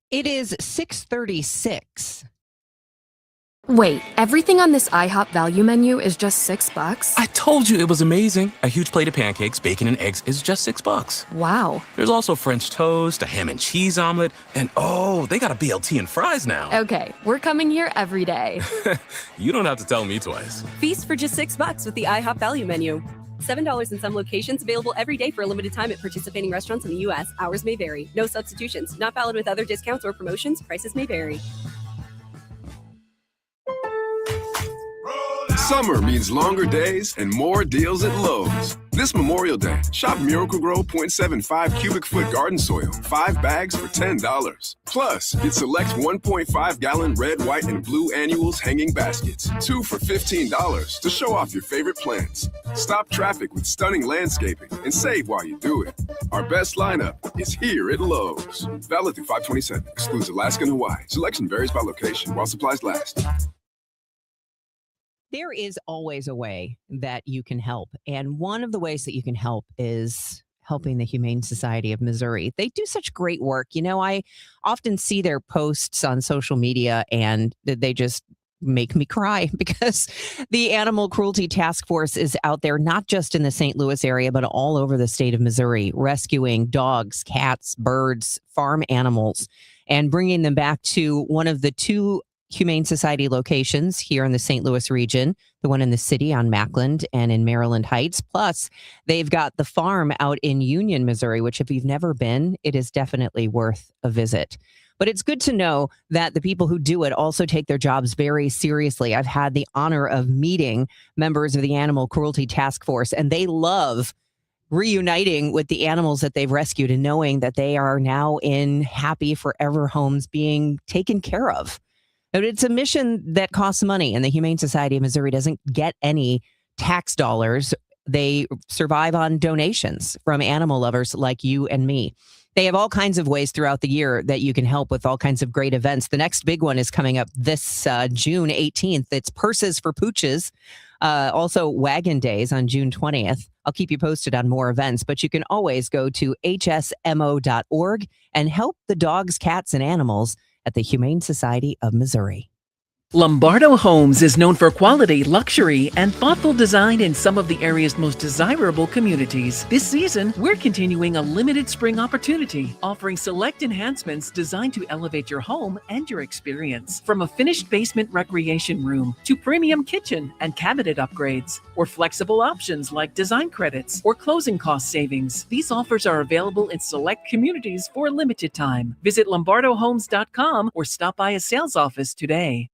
Speaker 5: It is 6:36.
Speaker 11: Wait, everything on this IHOP value menu is just $6?
Speaker 12: I told you it was amazing. A huge plate of pancakes, bacon, and eggs is just $6.
Speaker 11: Wow.
Speaker 12: There's also French toast, a ham and cheese omelet, and oh, they got a BLT and fries now.
Speaker 11: Okay, we're coming here every day.
Speaker 12: You don't have to tell me twice.
Speaker 13: Feast for just $6 with the IHOP value menu. $7 in some locations, available every day for a limited time at participating restaurants in the U.S. Hours may vary. No substitutions. Not valid with other discounts or promotions. Prices may vary.
Speaker 14: Summer means longer days and more deals at Lowe's. This Memorial Day, shop Miracle-Gro 0.75 cubic foot garden soil, 5 bags for $10. Plus, get select 1.5-gallon red, white, and blue annuals hanging baskets, 2 for $15 to show off your favorite plants. Stop traffic with stunning landscaping and save while you do it. Our best lineup is here at Lowe's. Valid through 5/27, excludes Alaska and Hawaii. Selection varies by location while supplies last.
Speaker 5: There is always a way that you can help. And one of the ways that you can help is helping the Humane Society of Missouri. They do such great work. You know, I often see their posts on social media and they just make me cry because the Animal Cruelty Task Force is out there, not just in the St. Louis area, but all over the state of Missouri, rescuing dogs, cats, birds, farm animals, and bringing them back to one of the 2 Humane Society locations here in the St. Louis region, the one in the city on Mackland and in Maryland Heights. Plus, they've got the farm out in Union, Missouri, which if you've never been, it is definitely worth a visit. But it's good to know that the people who do it also take their jobs very seriously. I've had the honor of meeting members of the Animal Cruelty Task Force, and they love reuniting with the animals that they've rescued and knowing that they are now in happy forever homes being taken care of. But it's a mission that costs money, and the Humane Society of Missouri doesn't get any tax dollars. They survive on donations from animal lovers like you and me. They have all kinds of ways throughout the year that you can help with all kinds of great events. The next big one is coming up this June 18th. It's Purses for Pooches. Also, Wagon Days on June 20th. I'll keep you posted on more events, but you can always go to hsmo.org and help the dogs, cats, and animals at the Humane Society of Missouri.
Speaker 1: Lombardo Homes is known for quality, luxury, and thoughtful design in some of the area's most desirable communities. This season, we're continuing a limited spring opportunity, offering select enhancements designed to elevate your home and your experience. From a finished basement recreation room to premium kitchen and cabinet upgrades, or flexible options like design credits or closing cost savings. These offers are available in select communities for a limited time. Visit lombardohomes.com or stop by a sales office today.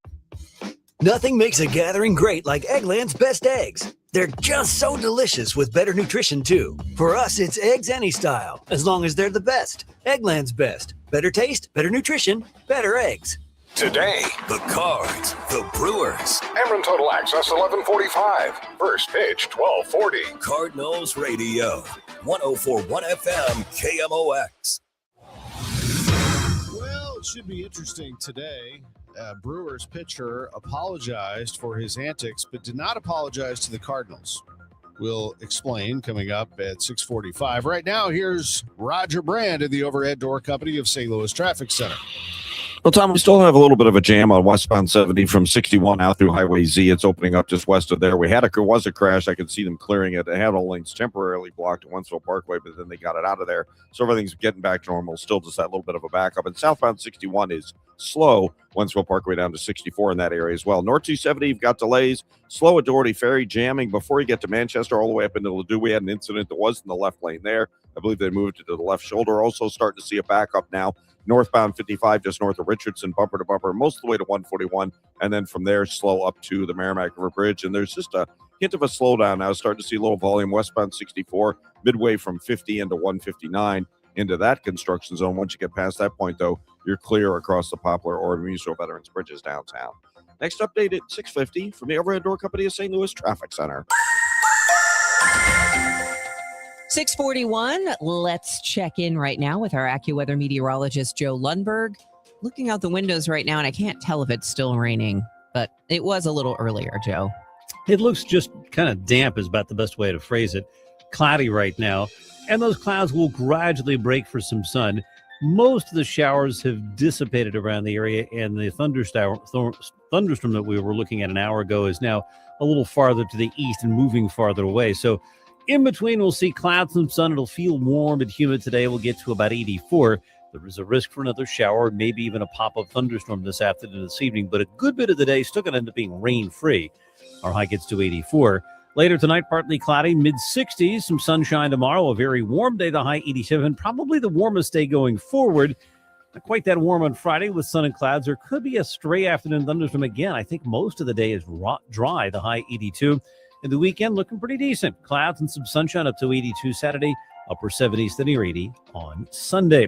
Speaker 10: Nothing makes a gathering great like Eggland's Best Eggs. They're just so delicious with better nutrition, too. For us, it's eggs any style, as long as they're the best. Eggland's Best. Better taste, better nutrition, better eggs.
Speaker 2: Today, the Cards, the Brewers.
Speaker 15: Ameren Total Access 1145. First pitch 1240.
Speaker 2: Cardinals Radio. 104.1 FM KMOX.
Speaker 6: Well, it should be interesting today. Brewers pitcher apologized for his antics, but did not apologize to the Cardinals. We'll explain coming up at 6:45. Right now, here's Roger Brand in the Overhead Door Company of St. Louis Traffic Center.
Speaker 16: Well, Tom, we still have a little bit of a jam on westbound 70 from 61 out through Highway Z. It's opening up just west of there. Was a crash. I could see them clearing it. They had all lanes temporarily blocked at Wentzville Parkway, but then they got it out of there. So everything's getting back to normal. Still just that little bit of a backup. And southbound 61 is slow. Wentzville Parkway down to 64 in that area as well. North 270, you've got delays. Slow at Doherty Ferry, jamming before you get to Manchester all the way up into Ladue. We had an incident that was in the left lane there. I believe they moved it to the left shoulder. Also starting to see a backup now. Northbound 55, just north of Richardson, bumper to bumper, most of the way to 141. And then from there, slow up to the Merrimack River Bridge. And there's just a hint of a slowdown now. Starting to see a little volume westbound 64, midway from 50 into 159 into that construction zone. Once you get past that point, though, you're clear across the Poplar or Mutual Veterans Bridges downtown. Next update at 6:50 from the Overhead Door Company of St. Louis Traffic Center.
Speaker 5: 6:41. Let's check in right now with our AccuWeather meteorologist, Joe Lundberg. Looking out the windows right now, and I can't tell if it's still raining, but it was a little earlier, Joe.
Speaker 17: It looks just kind of damp is about the best way to phrase it. Cloudy right now, and those clouds will gradually break for some sun. Most of the showers have dissipated around the area, and the thunderstorm that we were looking at an hour ago is now a little farther to the east and moving farther away. So in between, we'll see clouds and sun. It'll feel warm and humid today. We'll get to about 84. There is a risk for another shower, maybe even a pop-up thunderstorm this afternoon and this evening, but a good bit of the day is still going to end up being rain-free. Our high gets to 84. Later tonight, partly cloudy, mid-60s, some sunshine tomorrow, a very warm day, the high 87, probably the warmest day going forward. Not quite that warm on Friday with sun and clouds. There could be a stray afternoon thunderstorm again. I think most of the day is dry, the high 82. And the weekend looking pretty decent. Clouds and some sunshine up to 82 Saturday, upper 70s to near 80 on Sunday.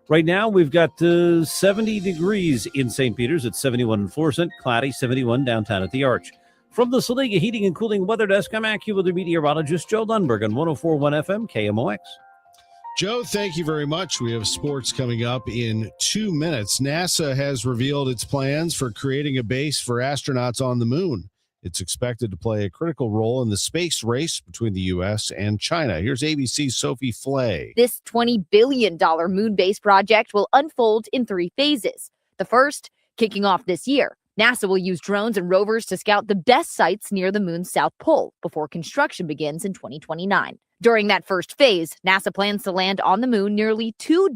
Speaker 17: Right now, we've got 70 degrees in St. Peter's at 71 in Florissant, cloudy 71 downtown at the Arch. From the Saliga Heating and Cooling Weather Desk, I'm AccuWeather meteorologist Joe Lundberg on 104.1 FM KMOX.
Speaker 6: Joe, thank you very much. We have sports coming up in 2 minutes. NASA has revealed its plans for creating a base for astronauts on the moon. It's expected to play a critical role in the space race between the U.S. and China. Here's ABC's Sophie Flay.
Speaker 18: This $20 billion moon base project will unfold in 3 phases. The first, kicking off this year. NASA will use drones and rovers to scout the best sites near the moon's south pole before construction begins in 2029. During that first phase, NASA plans to land on the moon nearly 24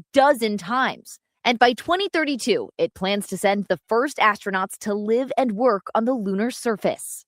Speaker 18: times. And by 2032, it plans to send the first astronauts to live and work on the lunar surface.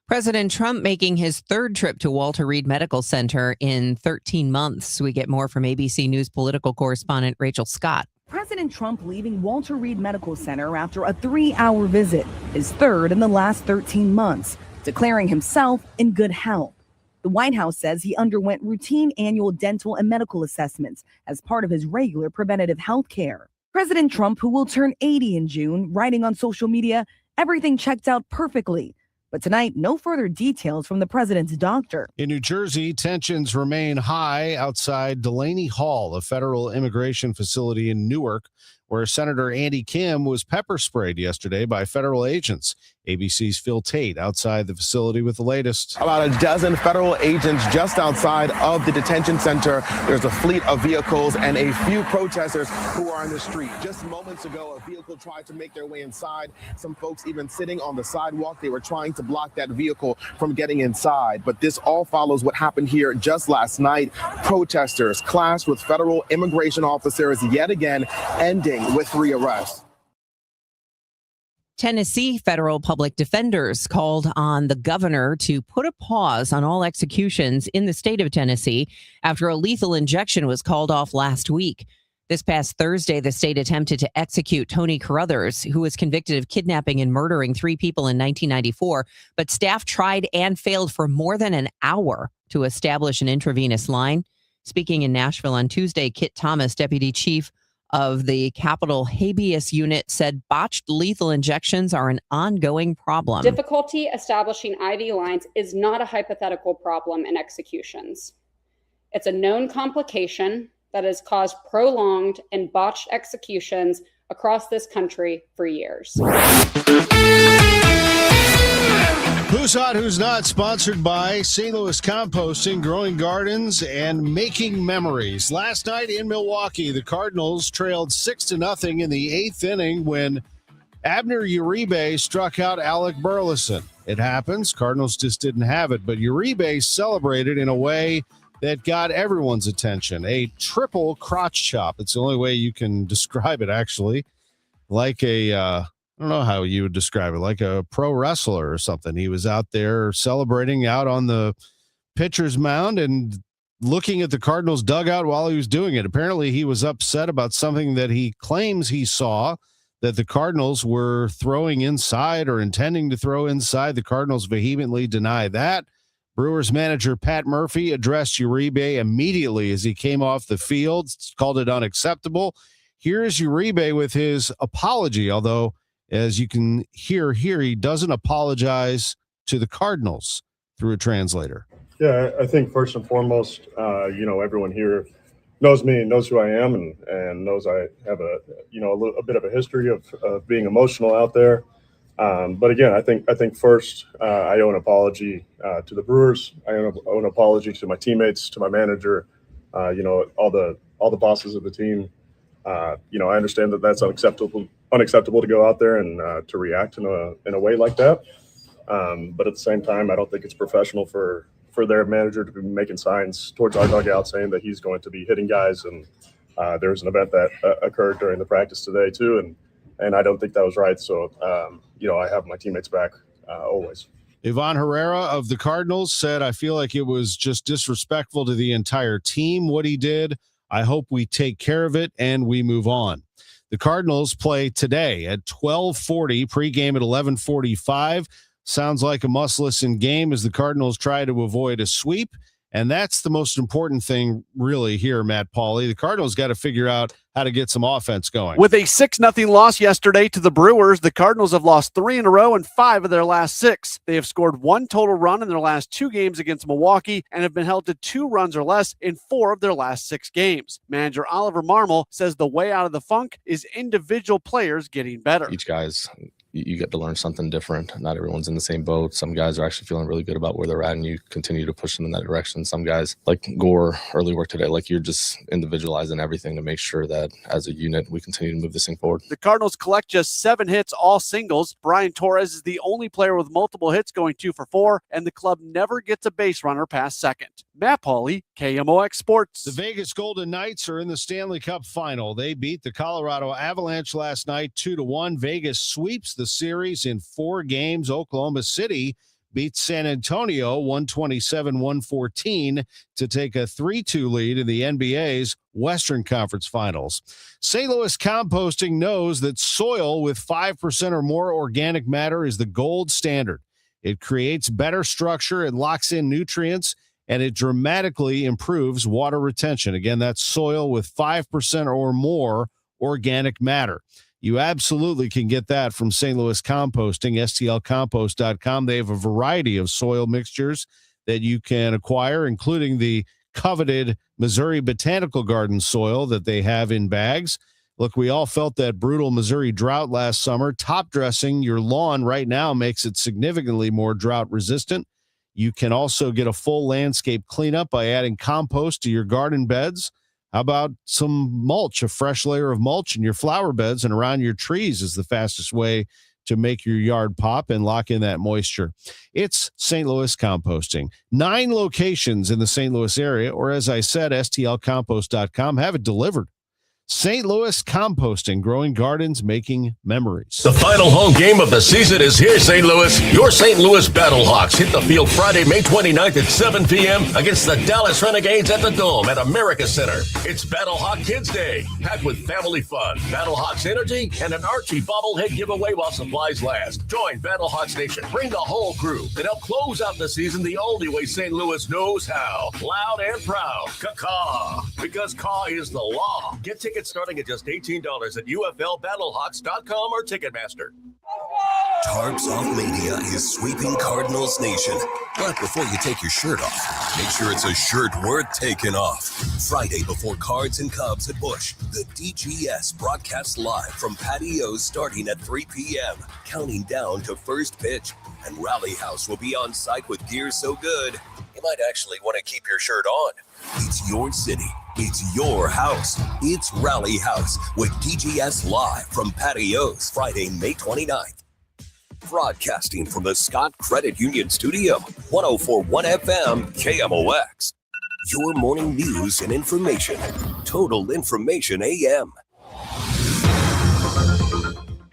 Speaker 5: President Trump making his 3rd trip to Walter Reed Medical Center in 13 months. We get more from ABC News political correspondent Rachel Scott.
Speaker 19: President Trump leaving Walter Reed Medical Center after a 3-hour visit, his 3rd in the last 13 months, declaring himself in good health. The White House says he underwent routine annual dental and medical assessments as part of his regular preventative health care. President Trump, who will turn 80 in June, writing on social media, everything checked out perfectly. But tonight, no further details from the president's doctor.
Speaker 6: In New Jersey, tensions remain high outside Delaney Hall, a federal immigration facility in Newark, where Senator Andy Kim was pepper sprayed yesterday by federal agents. ABC's Phil Tate outside the facility with the latest.
Speaker 20: About a dozen federal agents just outside of the detention center. There's a fleet of vehicles and a few protesters who are on the street. Just moments ago, a vehicle tried to make their way inside. Some folks even sitting on the sidewalk. They were trying to block that vehicle from getting inside. But this all follows what happened here just last night. Protesters clashed with federal immigration officers yet again, ending with 3 arrests.
Speaker 5: Tennessee federal public defenders called on the governor to put a pause on all executions in the state of Tennessee after a lethal injection was called off last week. This past Thursday, the state attempted to execute Tony Carruthers, who was convicted of kidnapping and murdering 3 people in 1994, but staff tried and failed for more than an hour to establish an intravenous line. Speaking in Nashville on Tuesday, Kit Thomas, deputy chief of the Capitol Habeas Unit, said botched lethal injections are an ongoing problem.
Speaker 21: Difficulty establishing IV lines is not a hypothetical problem in executions. It's a known complication that has caused prolonged and botched executions across this country for years.
Speaker 6: Who's Hot, Who's Not, sponsored by St. Louis Composting, Growing Gardens, and Making Memories. Last night in Milwaukee, the Cardinals trailed 6-0 in the 8th inning when Abner Uribe struck out Alec Burleson. It happens. Cardinals just didn't have it, but Uribe celebrated in a way that got everyone's attention. A triple crotch chop. It's the only way you can describe it, actually. Like I don't know how you would describe it, like a pro wrestler or something. He was out there celebrating out on the pitcher's mound and looking at the Cardinals dugout while he was doing it. Apparently, he was upset about something that he claims he saw that the Cardinals were throwing inside or intending to throw inside. The Cardinals vehemently deny that. Brewers manager Pat Murphy addressed Uribe immediately as he came off the field, called it unacceptable. Here is Uribe with his apology, although as you can hear here, he doesn't apologize to the Cardinals through a translator.
Speaker 22: Yeah, I think first and foremost, everyone here knows me and knows who I am and knows I have a bit of a history of being emotional out there. But again, I think first I owe an apology to the Brewers. I owe an apology to my teammates, to my manager, all the bosses of the team. I understand that that's unacceptable to go out there and to react in a way like that. But at the same time, I don't think it's professional for their manager to be making signs towards our dugout saying that he's going to be hitting guys. And there was an event that occurred during the practice today too, and I don't think that was right. So I have my teammates back always.
Speaker 6: Ivan Herrera of the Cardinals said, "I feel like it was just disrespectful to the entire team what he did. I hope we take care of it and we move on." The Cardinals play today at 12:40, pregame at 11:45. Sounds like a must-listen game as the Cardinals try to avoid a sweep. And that's the most important thing really here, Matt Pauley. The Cardinals got to figure out how to get some offense going.
Speaker 23: With a 6-0 loss yesterday to the Brewers, the Cardinals have lost 3 in a row and 5 of their last 6. They have scored 1 total run in their last 2 games against Milwaukee and have been held to 2 runs or less in 4 of their last 6 games. Manager Oliver Marmol says the way out of the funk is individual players getting better.
Speaker 24: Each guy's you get to learn something different. Not everyone's in the same boat. Some guys are actually feeling really good about where they're at, and you continue to push them in that direction. Some guys, like Gore, early work today, like you're just individualizing everything to make sure that as a unit, we continue to move this thing forward.
Speaker 23: The Cardinals collect just 7 hits, all singles. Brian Torres is the only player with multiple hits, going 2 for 4, and the club never gets a base runner past second. Matt Pauley, KMOX Sports.
Speaker 6: The Vegas Golden Knights are in the Stanley Cup final. They beat the Colorado Avalanche last night 2-1. Vegas sweeps the series in 4 games. Oklahoma City beats San Antonio 127-114 to take a 3-2 lead in the NBA's Western Conference Finals. St. Louis Composting knows that soil with 5% or more organic matter is the gold standard. It creates better structure, it locks in nutrients, and it dramatically improves water retention. Again, that's soil with 5% or more organic matter. You absolutely can get that from St. Louis Composting, stlcompost.com. They have a variety of soil mixtures that you can acquire, including the coveted Missouri Botanical Garden soil that they have in bags. Look, we all felt that brutal Missouri drought last summer. Top dressing your lawn right now makes it significantly more drought resistant. You can also get a full landscape cleanup by adding compost to your garden beds. How about some mulch? A fresh layer of mulch in your flower beds and around your trees is the fastest way to make your yard pop and lock in that moisture. It's St. Louis Composting. 9 locations in the St. Louis area, or as I said, stlcompost.com. Have it delivered. St. Louis Composting, growing gardens, making memories.
Speaker 3: The final home game of the season is here, St. Louis. Your St. Louis Battlehawks hit the field Friday, May 29th at 7 p.m. against the Dallas Renegades at the Dome at America Center. It's Battlehawk Kids Day, packed with family fun, Battlehawks energy, and an Archie bobblehead giveaway while supplies last. Join Battlehawks Nation. Bring the whole crew and help close out the season the only way St. Louis knows how. Loud and proud. Caw-caw. Because caw is the law. Get tickets starting at just $18 at UFLBattlehawks.com or Ticketmaster.
Speaker 2: Tarps Off Media is sweeping Cardinals Nation. But before you take your shirt off, make sure it's a shirt worth taking off. Friday before Cards and Cubs at Busch, the DGS broadcasts live from patios starting at 3 p.m., counting down to first pitch. And Rally House will be on site with gear so good, you might actually want to keep your shirt on. It's your city. It's your house. It's Rally House with DGS live from patios Friday, May 29th. Broadcasting from the Scott Credit Union Studio, 104.1 FM, KMOX. Your morning news and information. Total Information AM.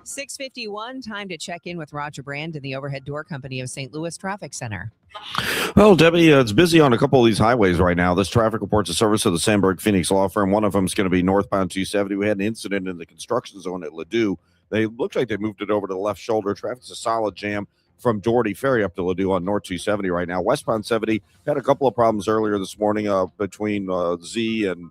Speaker 5: 6:51, time to check in with Roger Brand in the Overhead Door Company of St. Louis Traffic Center.
Speaker 16: Well, Debbie, it's busy on a couple of these highways right now. This traffic report's a service of the Sandberg Phoenix Law Firm. One of them is going to be northbound 270. We had an incident in the construction zone at Ladue. They looked like they moved it over to the left shoulder. Traffic's a solid jam from Doherty Ferry up to Ladue on North 270 right now. Westbound 70 had a couple of problems earlier this morning between Z and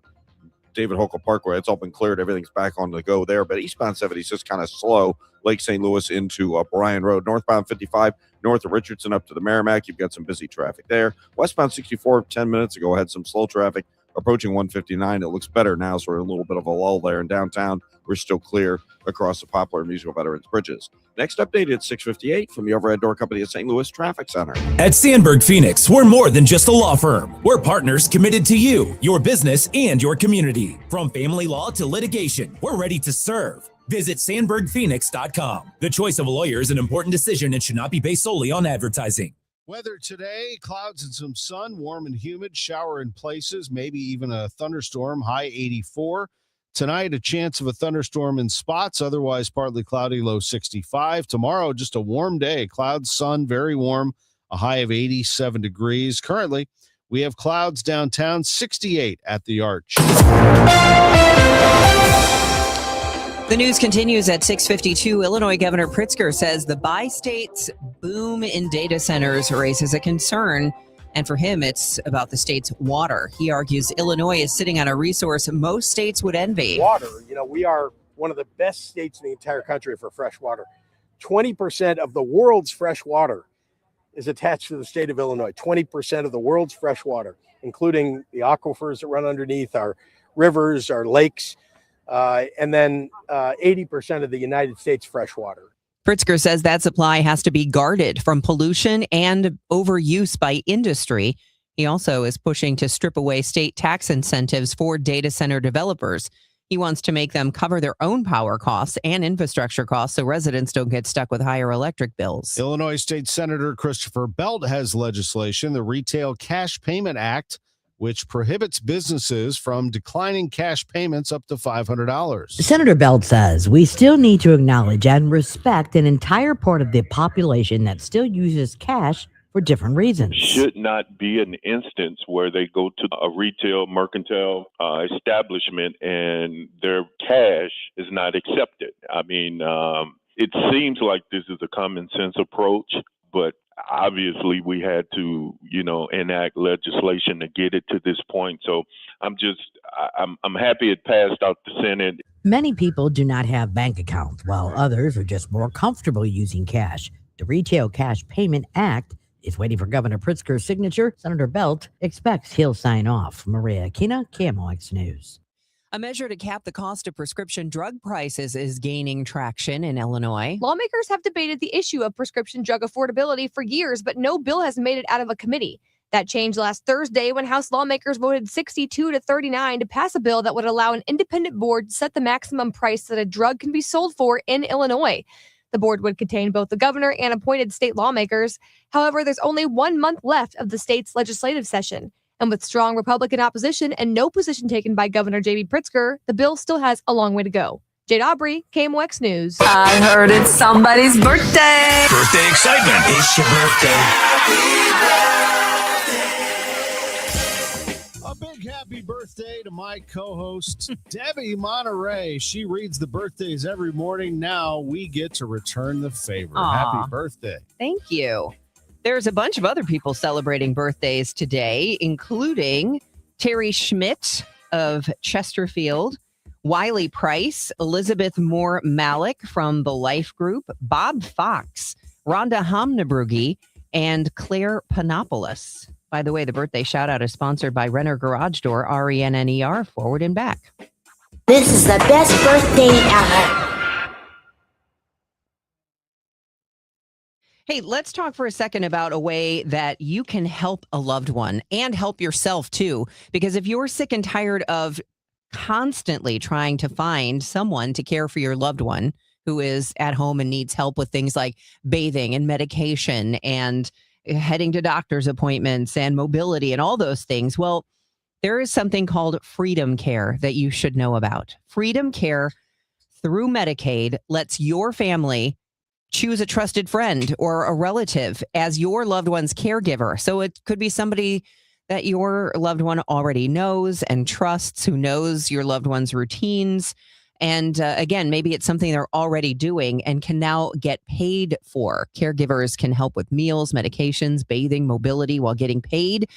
Speaker 16: David Hokel Parkway. It's all been cleared. Everything's back on the go there. But eastbound 70 is just kind of slow. Lake St. Louis into Bryan Road. Northbound 55, north of Richardson up to the Merrimack. You've got some busy traffic there. Westbound 64, 10 minutes ago, had some slow traffic approaching 159. It looks better now, so we're in a little bit of a lull there. In downtown, we're still clear across the Poplar and Musical Veterans Bridges. Next update at 6:58 from the Overhead Door Company at St. Louis Traffic Center.
Speaker 4: At Sandberg Phoenix, we're more than just a law firm. We're partners committed to you, your business, and your community. From family law to litigation, we're ready to serve. Visit sandbergphoenix.com. The choice of a lawyer is an important decision and should not be based solely on advertising.
Speaker 6: Weather today, clouds and some sun, warm and humid, shower in places, maybe even a thunderstorm, high 84. Tonight, a chance of a thunderstorm in spots, otherwise partly cloudy, low 65. Tomorrow, just a warm day, clouds, sun, very warm, a high of 87 degrees. Currently, we have clouds downtown, 68 at the Arch.
Speaker 5: The news continues at 6:52. Illinois Governor Pritzker says the bi-state's boom in data centers raises a concern. And for him, it's about the state's water. He argues Illinois is sitting on a resource most states would envy.
Speaker 7: Water, we are one of the best states in the entire country for fresh water. 20% of the world's fresh water is attached to the state of Illinois. 20% of the world's fresh water, including the aquifers that run underneath our rivers, our lakes, and then 80% of the United States fresh water.
Speaker 5: Pritzker says that supply has to be guarded from pollution and overuse by industry. He also is pushing to strip away state tax incentives for data center developers. He wants to make them cover their own power costs and infrastructure costs so residents don't get stuck with higher electric bills.
Speaker 6: Illinois State Senator Christopher Belt has legislation, the Retail Cash Payment Act, which prohibits businesses from declining cash payments up to $500.
Speaker 8: Senator Belt says we still need to acknowledge and respect an entire part of the population that still uses cash for different reasons.
Speaker 25: Should not be an instance where they go to a retail mercantile establishment and their cash is not accepted. I mean, it seems like this is a common sense approach, but obviously we had to, enact legislation to get it to this point. So I'm happy it passed out the Senate.
Speaker 8: Many people do not have bank accounts, while others are just more comfortable using cash. The Retail Cash Payment Act is waiting for Governor Pritzker's signature. Senator Belt expects he'll sign off. Maria Aquina, KMOX News.
Speaker 5: A measure to cap the cost of prescription drug prices is gaining traction in Illinois.
Speaker 9: Lawmakers have debated the issue of prescription drug affordability for years, but no bill has made it out of a committee. That changed last Thursday when House lawmakers voted 62-39 to pass a bill that would allow an independent board to set the maximum price that a drug can be sold for in Illinois. The board would contain both the governor and appointed state lawmakers. However, there's only 1 month left of the state's legislative session. And with strong Republican opposition and no position taken by Governor J.B. Pritzker, the bill still has a long way to go. Jade Aubrey, KMOX News.
Speaker 11: I heard it's somebody's birthday.
Speaker 4: Birthday excitement.
Speaker 11: It's your birthday.
Speaker 6: A big happy birthday to my co-host, Debbie Monterrey. She reads the birthdays every morning. Now we get to return the favor.
Speaker 5: Aw.
Speaker 6: Happy birthday.
Speaker 5: Thank you. There's a bunch of other people celebrating birthdays today, including Terry Schmidt of Chesterfield, Wiley Price, Elizabeth Moore Malik from the Life Group, Bob Fox, Rhonda Homnebrugi, and Claire Panopoulos. By the way, the birthday shout out is sponsored by Renner Garage Door, RENNER, forward and back.
Speaker 12: This is the best birthday ever.
Speaker 5: Hey, let's talk for a second about a way that you can help a loved one and help yourself too. Because if you're sick and tired of constantly trying to find someone to care for your loved one who is at home and needs help with things like bathing and medication and heading to doctor's appointments and mobility and all those things, well, there is something called Freedom Care that you should know about. Freedom Care through Medicaid lets your family choose a trusted friend or a relative as your loved one's caregiver. So it could be somebody that your loved one already knows and trusts, who knows your loved one's routines. And again, maybe it's something they're already doing and can now get paid for. Caregivers can help with meals, medications, bathing, mobility while getting paid.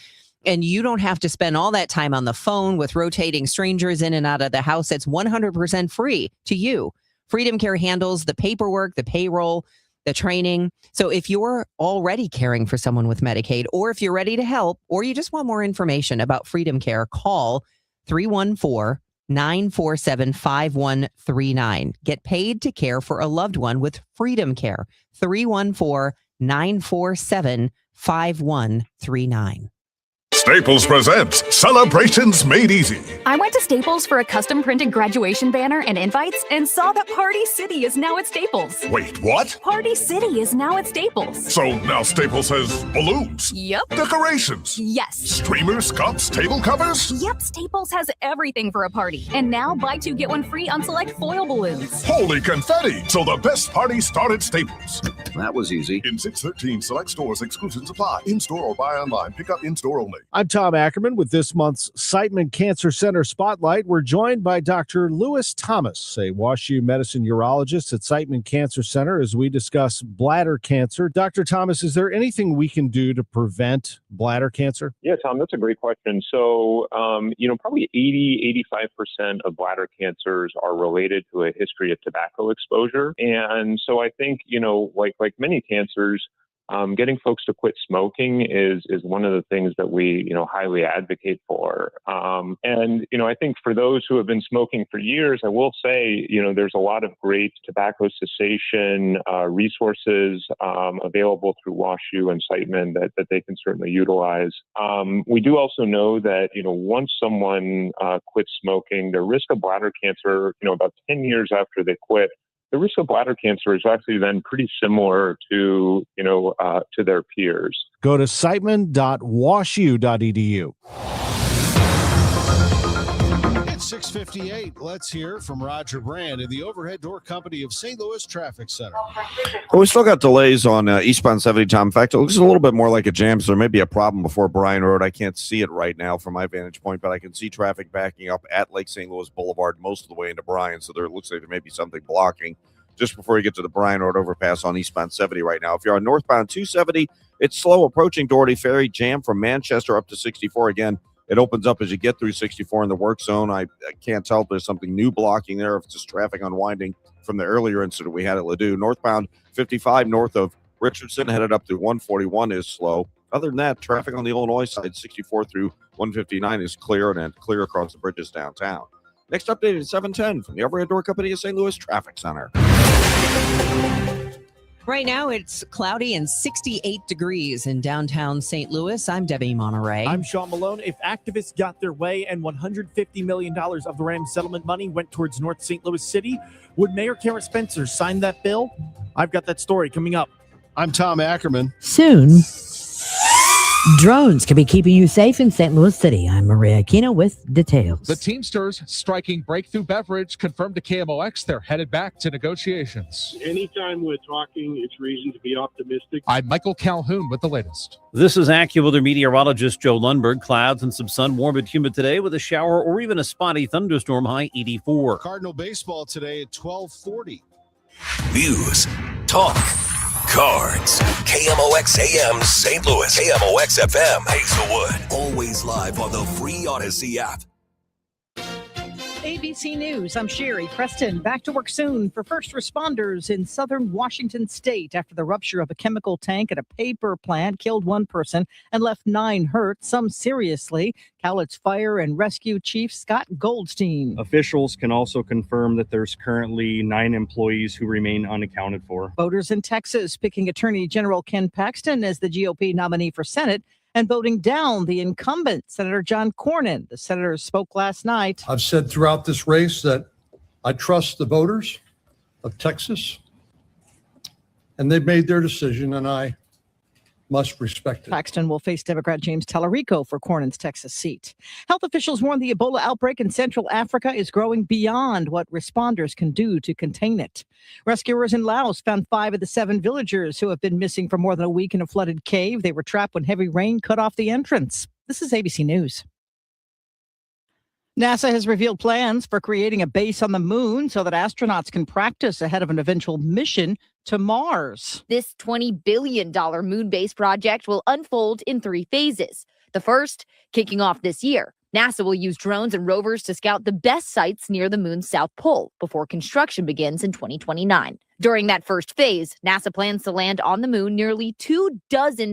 Speaker 5: And you don't have to spend all that time on the phone with rotating strangers in and out of the house. It's 100% free to you. Freedom Care handles the paperwork, the payroll, the training. So if you're already caring for someone with Medicaid, or if you're ready to help, or you just want more information about Freedom Care, call 314-947-5139. Get paid to care for a loved one with Freedom Care. 314-947-5139.
Speaker 15: Staples presents Celebrations Made Easy.
Speaker 13: I went to Staples for a custom printed graduation banner and invites and saw that Party City is now at Staples.
Speaker 15: Wait, what?
Speaker 13: Party City is now at Staples.
Speaker 15: So now Staples has balloons,
Speaker 13: Yep.
Speaker 15: decorations,
Speaker 13: Yes.
Speaker 15: streamers, cups, table covers.
Speaker 13: Yep, Staples has everything for a party. And now buy two, get one free on select foil balloons.
Speaker 15: Holy confetti! So the best party started at Staples.
Speaker 14: That was easy.
Speaker 15: In 613 select stores, exclusions apply. In-store or buy online. Pick up in-store only.
Speaker 6: I'm Tom Ackerman with this month's Siteman Cancer Center Spotlight. We're joined by Dr. Lewis Thomas, a WashU medicine urologist at Siteman Cancer Center, as we discuss bladder cancer. Dr. Thomas, is there anything we can do to prevent bladder cancer?
Speaker 26: Yeah, Tom, that's a great question. So, probably 80-85% of bladder cancers are related to a history of tobacco exposure. And so I think, like many cancers, getting folks to quit smoking is one of the things that we, highly advocate for. I think for those who have been smoking for years, I will say, there's a lot of great tobacco cessation resources available through WashU and Siteman that they can certainly utilize. We do also know that, once someone quits smoking, the risk of bladder cancer, about 10 years after they quit, the risk of bladder cancer is actually then pretty similar to their peers.
Speaker 6: Go to siteman.washu.edu. It's 6:58. Let's hear from Roger Brand in the Overhead Door Company of St. Louis Traffic Center.
Speaker 16: Well, we still got delays on eastbound 70, Tom. In fact, it looks a little bit more like a jam, so there may be a problem before Bryan Road. I can't see it right now from my vantage point, but I can see traffic backing up at Lake St. Louis Boulevard most of the way into Bryan, so there looks like there may be something blocking just before you get to the Bryan Road overpass on eastbound 70 right now. If you're on northbound 270, it's slow approaching Doherty Ferry. Jam from Manchester up to 64. Again, it opens up as you get through 64 in the work zone. I can't tell if there's something new blocking there, if it's just traffic unwinding from the earlier incident we had at Ladue. Northbound 55 north of Richardson headed up to 141 is slow. Other than that, traffic on the Illinois side, 64 through 159 is clear, and clear across the bridges downtown. Next update at 7:10 from the Overhead Door Company of St. Louis Traffic Center.
Speaker 5: Right now, it's cloudy and 68 degrees in downtown St. Louis. I'm Debbie Monterrey.
Speaker 1: I'm Sean Malone. If activists got their way and $150 million of the Rams settlement money went towards North St. Louis City, would Mayor Kara Spencer sign that bill? I've got that story coming up.
Speaker 6: I'm Tom Ackerman.
Speaker 8: Soon, drones could be keeping you safe in St. Louis City. I'm Maria Aquino with details.
Speaker 10: The Teamsters striking Breakthrough Beverage confirmed to KMOX they're headed back to negotiations.
Speaker 14: Anytime we're talking, it's reason to be optimistic.
Speaker 10: I'm Michael Calhoun with the latest.
Speaker 17: This is AccuWeather meteorologist Joe Lundberg. Clouds and some sun, warm and humid today with a shower or even a spotty thunderstorm, high 84.
Speaker 6: Cardinal baseball today at 12:40.
Speaker 2: News, talk, cards. KMOX AM St. Louis. KMOX FM Hazelwood. Always live on the free Odyssey app.
Speaker 18: ABC News, I'm Sherry Preston. Back to work soon for first responders in southern Washington state after the rupture of a chemical tank at a paper plant killed one person and left 9 hurt, some seriously. Cowlitz Fire and Rescue Chief Scott Goldstein.
Speaker 19: Officials can also confirm that there's currently 9 employees who remain unaccounted for.
Speaker 18: Voters in Texas picking Attorney General Ken Paxton as the GOP nominee for Senate and voting down the incumbent, Senator John Cornyn. The senator spoke last night.
Speaker 27: I've said throughout this race that I trust the voters of Texas, and they've made their decision, and I must respect it.
Speaker 18: Paxton will face Democrat James Tallarico for Cornyn's Texas seat. Health officials warn the Ebola outbreak in Central Africa is growing beyond what responders can do to contain it. Rescuers in Laos found 5 of the 7 villagers who have been missing for more than a week in a flooded cave. They were trapped when heavy rain cut off the entrance. This is ABC News. NASA has revealed plans for creating a base on the moon so that astronauts can practice ahead of an eventual mission to Mars.
Speaker 9: This $20 billion moon base project will unfold in 3 phases. The first, kicking off this year. NASA will use drones and rovers to scout the best sites near the moon's south pole before construction begins in 2029. During that first phase, NASA plans to land on the moon nearly 24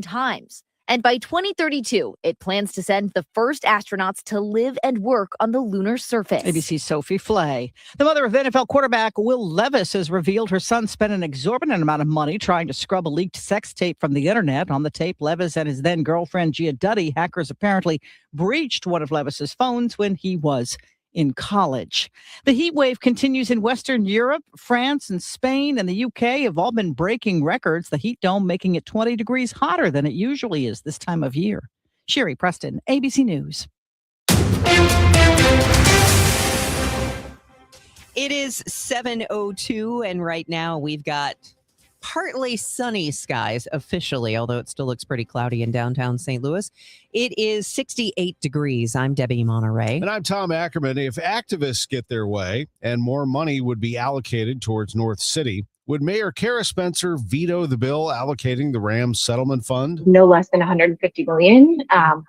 Speaker 9: times. And by 2032, it plans to send the first astronauts to live and work on the lunar surface.
Speaker 18: ABC's Sophie Flay. The mother of NFL quarterback Will Levis has revealed her son spent an exorbitant amount of money trying to scrub a leaked sex tape from the internet. On the tape, Levis and his then-girlfriend Gia Duddy, hackers apparently breached one of Levis's phones when he was in college. The heat wave continues in Western Europe. France and Spain and the UK have all been breaking records, the heat dome making it 20 degrees hotter than it usually is this time of year. Sherry Preston, ABC News.
Speaker 5: It is 7:02, and right now we've got partly sunny skies officially, although it still looks pretty cloudy in downtown St. Louis. It is 68 degrees. I'm Debbie Monterrey.
Speaker 6: And I'm Tom Ackerman. If activists get their way and more money would be allocated towards North City, would Mayor Kara Spencer veto the bill allocating the Rams settlement fund?
Speaker 28: No less than $150 million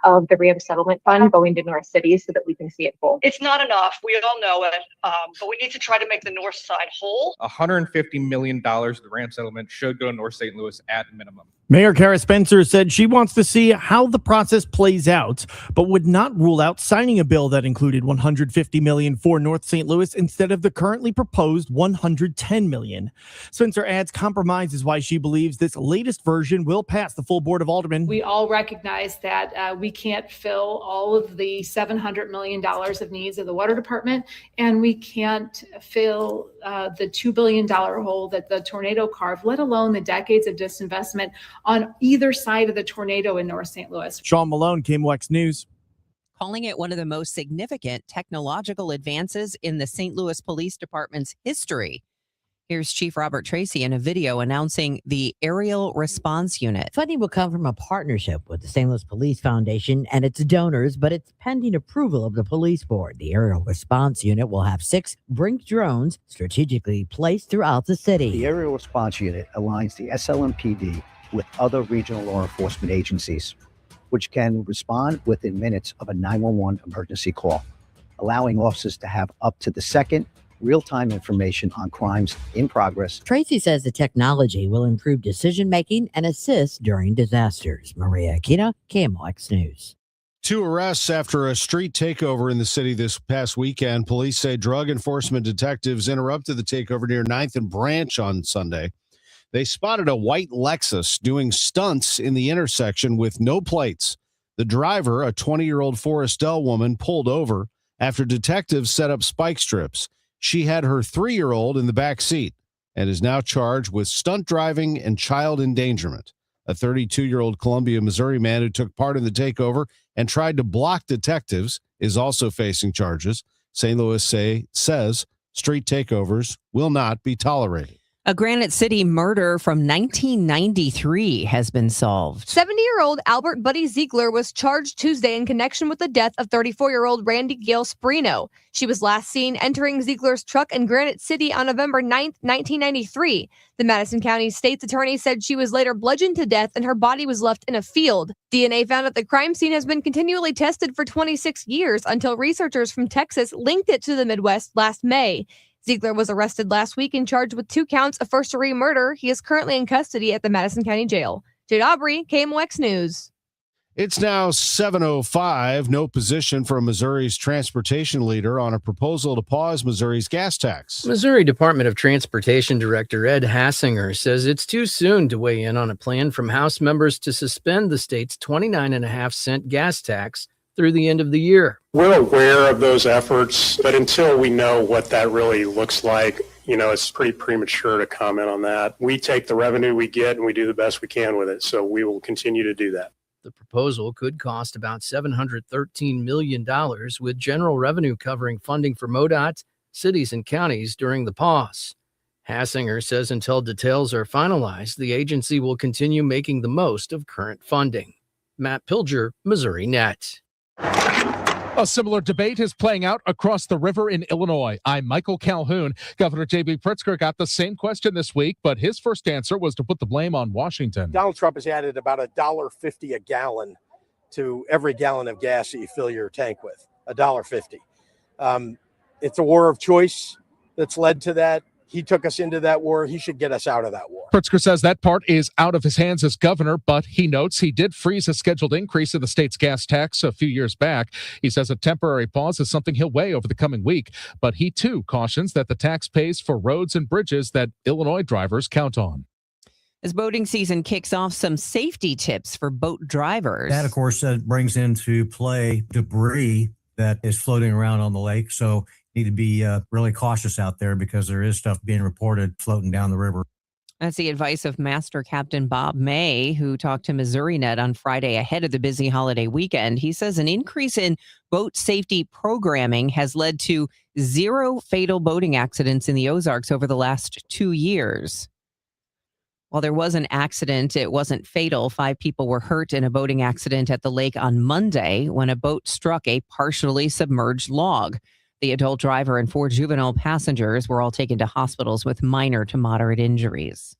Speaker 28: of the Rams settlement fund going to North City so that we can see it full.
Speaker 29: It's not enough. We all know it, but we need to try to make the North Side whole.
Speaker 30: $150 million of the Rams settlement should go to North St. Louis at minimum.
Speaker 1: Mayor Kara Spencer said she wants to see how the process plays out, but would not rule out signing a bill that included $150 million for North St. Louis instead of the currently proposed $110 million. Spencer adds compromise is why she believes this latest version will pass the full Board of Aldermen.
Speaker 31: We all recognize that we can't fill all of the $700 million of needs of the water department, and we can't fill the $2 billion hole that the tornado carved, let alone the decades of disinvestment on either side of the tornado in North St. Louis.
Speaker 1: Sean Malone, KMOX News.
Speaker 5: Calling it one of the most significant technological advances in the St. Louis Police Department's history. Here's Chief Robert Tracy in a video announcing the Aerial Response Unit.
Speaker 8: Funding will come from a partnership with the St. Louis Police Foundation and its donors, but it's pending approval of the police board. The Aerial Response Unit will have 6 Brink drones strategically placed throughout the city.
Speaker 3: The Aerial Response Unit aligns the SLMPD with other regional law enforcement agencies, which can respond within minutes of a 911 emergency call, allowing officers to have up to the second real-time information on crimes in progress.
Speaker 8: Tracy says the technology will improve decision-making and assist during disasters. Maria Aquino, KMOX News.
Speaker 6: 2 arrests after a street takeover in the city this past weekend. Police say drug enforcement detectives interrupted the takeover near 9th and Branch on Sunday. They spotted a white Lexus doing stunts in the intersection with no plates. The driver, a 20-year-old Forrestal woman, pulled over after detectives set up spike strips. She had her 3-year-old in the back seat and is now charged with stunt driving and child endangerment. A 32-year-old Columbia, Missouri man who took part in the takeover and tried to block detectives is also facing charges. St. Louis says street takeovers will not be tolerated.
Speaker 5: A Granite City murder from 1993 has been solved.
Speaker 9: 70-year-old Albert Buddy Ziegler was charged Tuesday in connection with the death of 34-year-old Randy Gail Sprino. She was last seen entering Ziegler's truck in Granite City on November 9th, 1993. The Madison County State's attorney said she was later bludgeoned to death and her body was left in a field. DNA found at the crime scene has been continually tested for 26 years until researchers from Texas linked it to the Midwest last May. Ziegler was arrested last week and charged with 2 counts of first-degree murder. He is currently in custody at the Madison County Jail. Jade Aubrey, KMOX News.
Speaker 6: It's now 7:05. No position from Missouri's transportation leader on a proposal to pause Missouri's gas tax.
Speaker 4: Missouri Department of Transportation Director Ed Hassinger says it's too soon to weigh in on a plan from House members to suspend the state's 29.5-cent gas tax through the end of the year.
Speaker 7: We're aware of those efforts, but until we know what that really looks like, it's pretty premature to comment on that. We take the revenue we get and we do the best we can with it. So we will continue to do that.
Speaker 4: The proposal could cost about $713 million, with general revenue covering funding for MoDOT, cities, and counties during the pause. Hassinger says until details are finalized, the agency will continue making the most of current funding. Matt Pilger, Missouri Net.
Speaker 10: A similar debate is playing out across the river in Illinois. I'm Michael Calhoun. Governor J.B. Pritzker got the same question this week, but his first answer was to put the blame on Washington.
Speaker 11: Donald Trump has added about $1.50 a gallon to every gallon of gas that you fill your tank with, $1.50. It's a war of choice that's led to that. He took us into that war. He should get us out of that war.
Speaker 10: Pritzker says that part is out of his hands as governor, but he notes he did freeze a scheduled increase in the state's gas tax a few years back. He says a temporary pause is something he'll weigh over the coming week, but he too cautions that the tax pays for roads and bridges that Illinois drivers count on.
Speaker 5: As boating season kicks off, some safety tips for boat drivers.
Speaker 12: That, of course, brings into play debris that is floating around on the lake. So need to be really cautious out there because there is stuff being reported floating down the river.
Speaker 5: That's the advice of Master Captain Bob May, who talked to Missouri Net on Friday ahead of the busy holiday weekend. He says an increase in boat safety programming has led to 0 fatal boating accidents in the Ozarks over the last 2 years. While there was an accident, it wasn't fatal. 5 people were hurt in a boating accident at the lake on Monday when a boat struck a partially submerged log. The adult driver and 4 juvenile passengers were all taken to hospitals with minor to moderate injuries.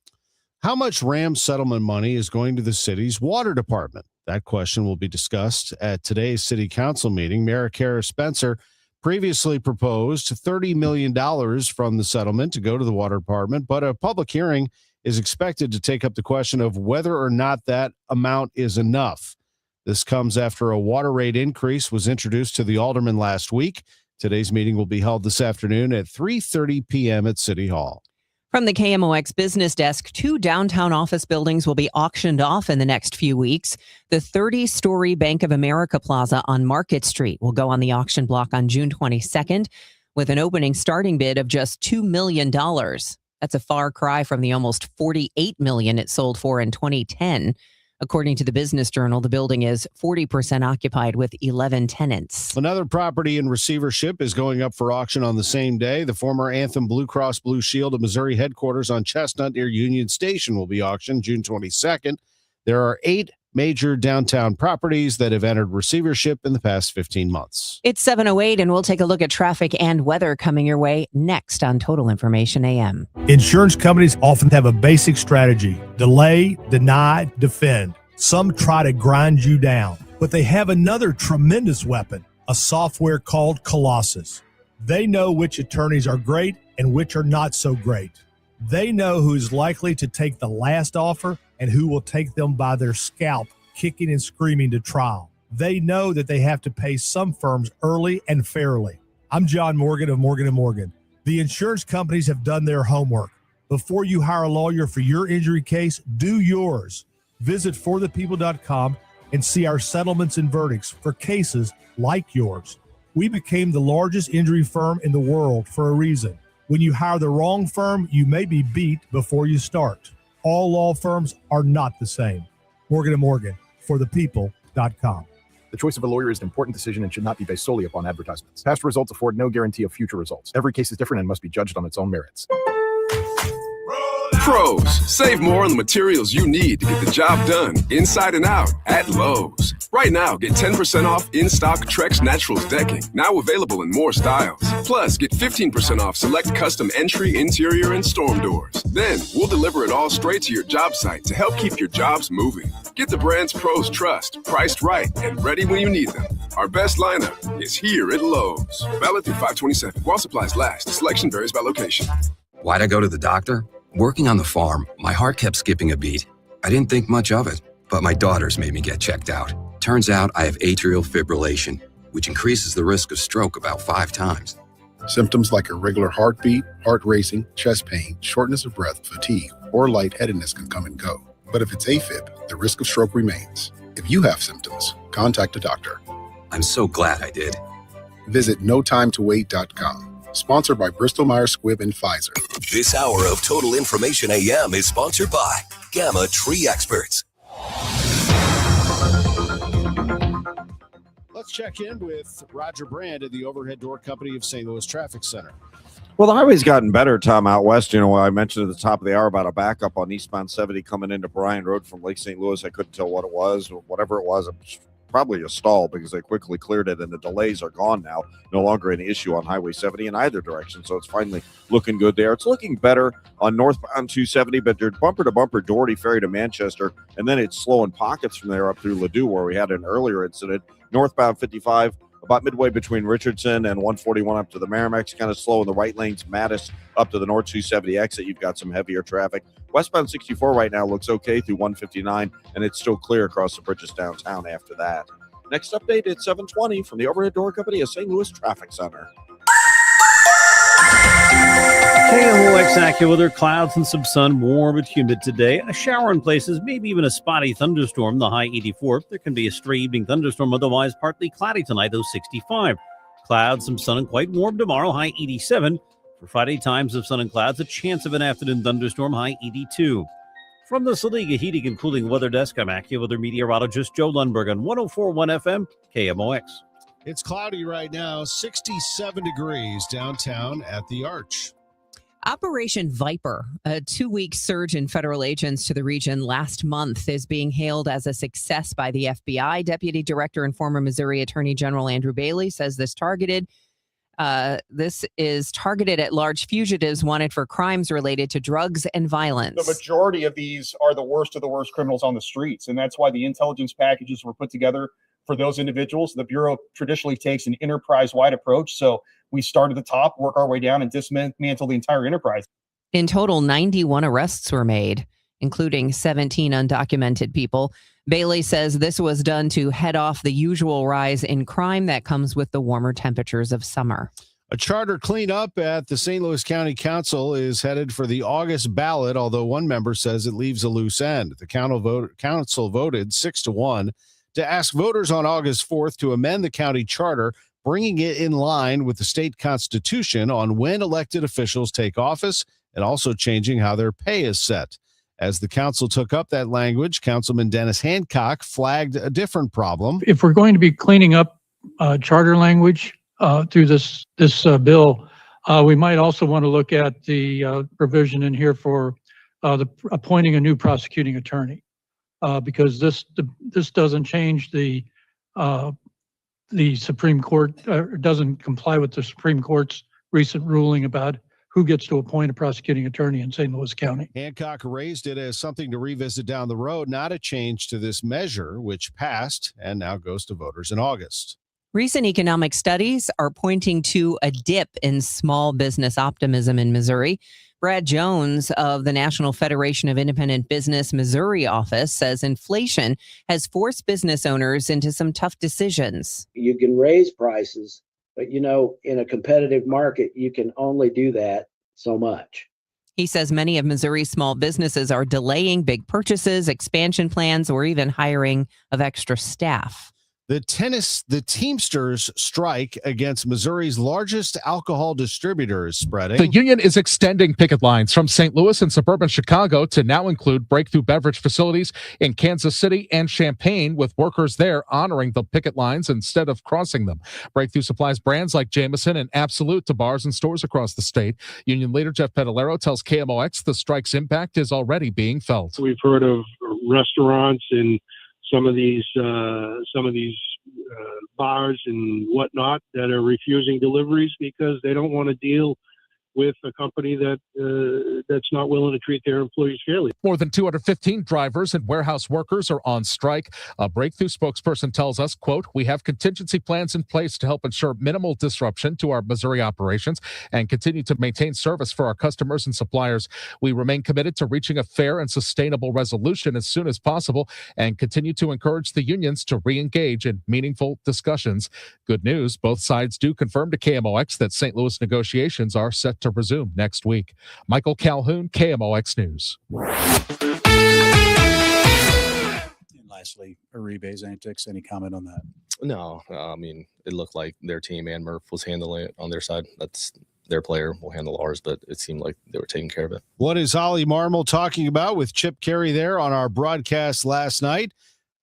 Speaker 6: How much RAM settlement money is going to the city's water department? That question will be discussed at today's city council meeting. Mayor Kara Spencer previously proposed $30 million from the settlement to go to the water department, but a public hearing is expected to take up the question of whether or not that amount is enough. This comes after a water rate increase was introduced to the aldermen last week. Today's meeting will be held this afternoon at 3:30 p.m. at City Hall.
Speaker 5: From the KMOX business desk, 2 downtown office buildings will be auctioned off in the next few weeks. The 30-story Bank of America Plaza on Market Street will go on the auction block on June 22nd with an opening starting bid of just $2 million. That's a far cry from the almost $48 million it sold for in 2010. According to the Business Journal, the building is 40% occupied with 11 tenants.
Speaker 6: Another property in receivership is going up for auction on the same day. The former Anthem Blue Cross Blue Shield of Missouri headquarters on Chestnut near Union Station will be auctioned June 22nd. There are 8 major downtown properties that have entered receivership in the past 15 months.
Speaker 5: It's 7:08, and we'll take a look at traffic and weather coming your way next on Total Information AM.
Speaker 13: Insurance companies often have a basic strategy: delay, deny, defend. Some try to grind you down, but they have another tremendous weapon, a software called Colossus. They know which attorneys are great and which are not so great. They know who is likely to take the last offer and who will take them by their scalp, kicking and screaming to trial. They know that they have to pay some firms early and fairly. I'm John Morgan of Morgan & Morgan. The insurance companies have done their homework. Before you hire a lawyer for your injury case, do yours. Visit forthepeople.com and see our settlements and verdicts for cases like yours. We became the largest injury firm in the world for a reason. When you hire the wrong firm, you may be beat before you start. All law firms are not the same. Morgan & Morgan, forthepeople.com.
Speaker 14: The choice of a lawyer is an important decision and should not be based solely upon advertisements. Past results afford no guarantee of future results. Every case is different and must be judged on its own merits.
Speaker 15: Pros, save more on the materials you need to get the job done inside and out at Lowe's. Right now, get 10% off in-stock Trex Naturals decking, now available in more styles. Plus, get 15% off select custom entry, interior, and storm doors. Then, we'll deliver it all straight to your job site to help keep your jobs moving. Get the brands pros trust, priced right, and ready when you need them. Our best lineup is here at Lowe's. Valid through 5/27. While supplies last. Selection varies by location.
Speaker 16: Why'd I go to the doctor? Working on the farm, my heart kept skipping a beat. I didn't think much of it, but my daughters made me get checked out. Turns out I have atrial fibrillation, which increases the risk of stroke about 5 times.
Speaker 20: Symptoms like irregular heartbeat, heart racing, chest pain, shortness of breath, fatigue, or lightheadedness can come and go. But if it's AFib, the risk of stroke remains. If you have symptoms, contact a doctor.
Speaker 16: I'm so glad I did.
Speaker 20: Visit notimetowait.com. Sponsored by Bristol-Myers Squibb and Pfizer.
Speaker 2: This hour of Total Information AM is sponsored by Gamma Tree Experts.
Speaker 6: Let's check in with Roger Brand at the Overhead Door Company of St. Louis Traffic Center.
Speaker 21: Well, the highway's gotten better, Tom, out west. You know, I mentioned at the top of the hour about a backup on eastbound 70 coming into Bryan Road from Lake St. Louis. I couldn't tell what it was, or whatever it was. Probably a stall because they quickly cleared it and the delays are gone now. No longer an issue on Highway 70 in either direction. So it's finally looking good there. It's looking better on northbound 270, but they're bumper to bumper Doherty Ferry to Manchester. And then it's slow in pockets from there up through Ladue where we had an earlier incident. Northbound 55, about midway between Richardson and 141 up to the Merrimack's kind of slow in the right lanes. Mattis up to the North 270 exit. You've got some heavier traffic. Westbound 64 right now looks okay through 159, and it's still clear across the bridges downtown after that. Next update at 7:20 from the Overhead Door Company of St. Louis Traffic Center.
Speaker 17: KMOX AccuWeather, clouds and some sun, warm but humid today. A shower in places, maybe even a spotty thunderstorm, the high 84. There can be a stray evening thunderstorm, otherwise partly cloudy tonight, though 65. Clouds, some sun, and quite warm tomorrow, high 87. For Friday, times of sun and clouds, a chance of an afternoon thunderstorm, high 82. From the Saliga Heating and Cooling Weather Desk, I'm AccuWeather meteorologist Joe Lundberg on 104.1 FM, KMOX.
Speaker 6: It's cloudy right now, 67 degrees downtown at the Arch.
Speaker 5: Operation Viper, a 2-week surge in federal agents to the region last month, is being hailed as a success by the FBI. Deputy Director and former Missouri Attorney General Andrew Bailey says this is targeted at large fugitives wanted for crimes related to drugs and violence.
Speaker 27: The majority of these are the worst of the worst criminals on the streets, and that's why the intelligence packages were put together for those individuals. The Bureau traditionally takes an enterprise-wide approach, so we start at the top, work our way down, and dismantle the entire enterprise.
Speaker 5: In total, 91 arrests were made, including 17 undocumented people. Bailey says this was done to head off the usual rise in crime that comes with the warmer temperatures of summer.
Speaker 6: A charter cleanup at the St. Louis County Council is headed for the August ballot, although one member says it leaves a loose end. The council voted 6-1 to ask voters on August 4th to amend the county charter, bringing it in line with the state constitution on when elected officials take office and also changing how their pay is set. As the council took up that language, Councilman Dennis Hancock flagged a different problem.
Speaker 18: If we're going to be cleaning up charter language through this bill, we might also want to look at the provision in here for appointing a new prosecuting attorney, because this doesn't change the Supreme Court, doesn't comply with the Supreme Court's recent ruling about who gets to appoint a prosecuting attorney in St. Louis County.
Speaker 6: Hancock raised it as something to revisit down the road, not a change to this measure, which passed and now goes to voters in August.
Speaker 5: Recent economic studies are pointing to a dip in small business optimism in Missouri. Brad Jones of the National Federation of Independent Business Missouri office says inflation has forced business owners into some tough decisions.
Speaker 19: You can raise prices, but in a competitive market, you can only do that so much.
Speaker 5: He says many of Missouri's small businesses are delaying big purchases, expansion plans, or even hiring of extra staff.
Speaker 6: The Teamsters strike against Missouri's largest alcohol distributor is spreading.
Speaker 10: The union is extending picket lines from St. Louis and suburban Chicago to now include Breakthrough Beverage facilities in Kansas City and Champaign, with workers there honoring the picket lines instead of crossing them. Breakthrough supplies brands like Jameson and Absolute to bars and stores across the state. Union leader Jeff Pedalero tells KMOX the strike's impact is already being felt.
Speaker 22: We've heard of restaurants and some of these bars and whatnot that are refusing deliveries because they don't want to deal with a company that's not willing to treat their employees fairly.
Speaker 10: More than 215 drivers and warehouse workers are on strike. A Breakthrough spokesperson tells us, quote, "We have contingency plans in place to help ensure minimal disruption to our Missouri operations and continue to maintain service for our customers and suppliers. We remain committed to reaching a fair and sustainable resolution as soon as possible and continue to encourage the unions to re-engage in meaningful discussions." Good news, both sides do confirm to KMOX that St. Louis negotiations are set to resume next week. Michael Calhoun, KMOX News.
Speaker 23: And lastly, Uribe's antics. Any comment on that?
Speaker 24: No, I mean, it looked like their team and Murph was handling it on their side. That's their player. Will handle ours, but it seemed like they were taking care of it.
Speaker 6: What is Ollie Marmol talking about with Chip Carey there on our broadcast last night?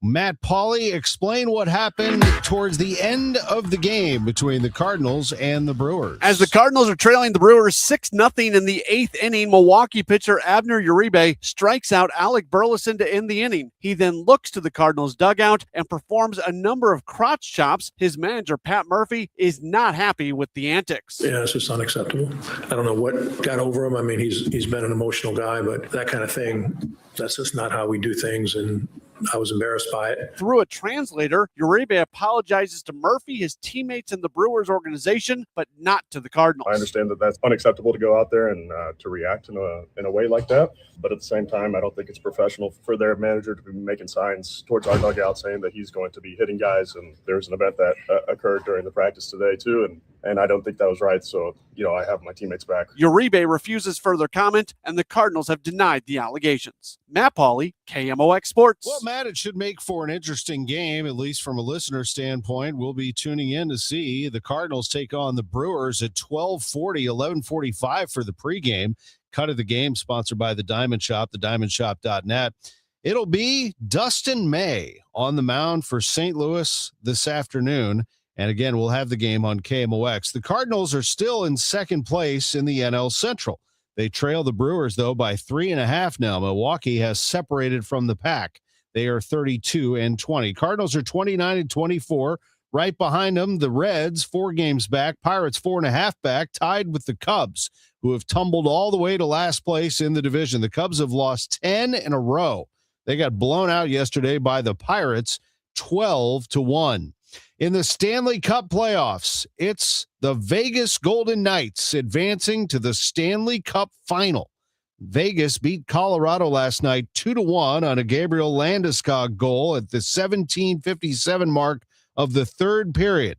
Speaker 6: Matt Pauley, explain what happened towards the end of the game between the Cardinals and the Brewers.
Speaker 25: As the Cardinals are trailing the Brewers 6-0 in the 8th inning, Milwaukee pitcher Abner Uribe strikes out Alec Burleson to end the inning. He then looks to the Cardinals dugout and performs a number of crotch chops. His manager, Pat Murphy, is not happy with the antics.
Speaker 26: Yeah, it's just unacceptable. I don't know what got over him. I mean, he's been an emotional guy, but that kind of thing, that's just not how we do things, and I was embarrassed by it.
Speaker 25: Through a translator, Uribe apologizes to Murphy, his teammates, and the Brewers organization, but not to the Cardinals.
Speaker 28: I understand that that's unacceptable to go out there and to react in a way like that. But at the same time, I don't think it's professional for their manager to be making signs towards our dugout saying that he's going to be hitting guys. And there's an event that occurred during the practice today, too. And I don't think that was right. So, I have my teammates back.
Speaker 25: Uribe refuses further comment, and the Cardinals have denied the allegations. Matt Pauley, KMOX Sports.
Speaker 6: Well, Matt, it should make for an interesting game, at least from a listener standpoint. We'll be tuning in to see the Cardinals take on the Brewers at 12:40, 11:45 for the pregame. Cut of the game sponsored by the Diamond Shop, thediamondshop.net. It'll be Dustin May on the mound for St. Louis this afternoon. And again, we'll have the game on KMOX. The Cardinals are still in second place in the NL Central. They trail the Brewers, though, by 3.5 now. Milwaukee has separated from the pack. They are 32-20. Cardinals are 29-24. Right behind them, the Reds, 4 games back. Pirates, 4.5 back, tied with the Cubs, who have tumbled all the way to last place in the division. The Cubs have lost 10 in a row. They got blown out yesterday by the Pirates, 12-1. In the Stanley Cup playoffs, it's the Vegas Golden Knights advancing to the Stanley Cup final. Vegas beat Colorado last night 2-1 on a Gabriel Landeskog goal at the 17:57 mark of the third period.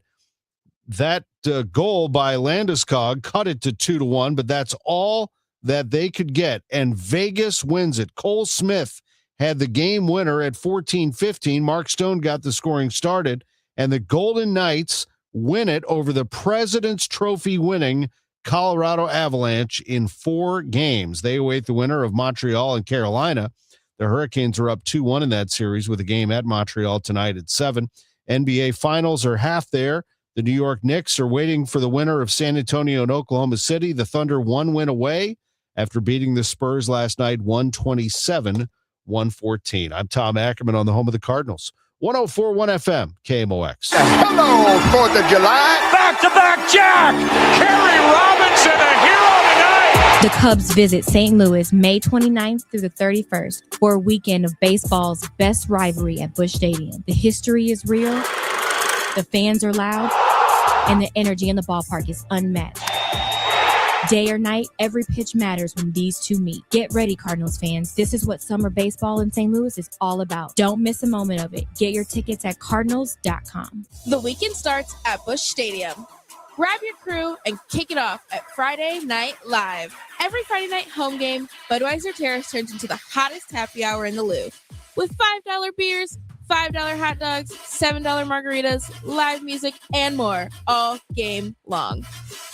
Speaker 6: That goal by Landeskog cut it to 2-1, but that's all that they could get, and Vegas wins it. Cole Smith had the game winner at 14:15. Mark Stone got the scoring started, and the Golden Knights win it over the President's Trophy winning Colorado Avalanche in 4 games. They await the winner of Montreal and Carolina. The Hurricanes are up 2-1 in that series with a game at Montreal tonight at 7. NBA Finals are half there. The New York Knicks are waiting for the winner of San Antonio and Oklahoma City. The Thunder 1 win away after beating the Spurs last night 127-114. I'm Tom Ackerman on the home of the Cardinals. 104.1 FM, KMOX.
Speaker 1: Hello, 4th of July.
Speaker 3: Back-to-back Jack! Kerry Robinson, a hero tonight!
Speaker 4: The Cubs visit St. Louis May 29th through the 31st for a weekend of baseball's best rivalry at Busch Stadium. The history is real, the fans are loud, and the energy in the ballpark is unmatched. Day or night, every pitch matters when these two meet. Get ready, Cardinals fans. This is what summer baseball in St. Louis is all about. Don't miss a moment of it. Get your tickets at cardinals.com.
Speaker 7: The weekend starts at Busch Stadium. Grab your crew and kick it off at Friday Night Live. Every Friday night home game, Budweiser Terrace turns into the hottest happy hour in the Lou. With $5 beers, $5 hot dogs, $7 margaritas, live music, and more all game long.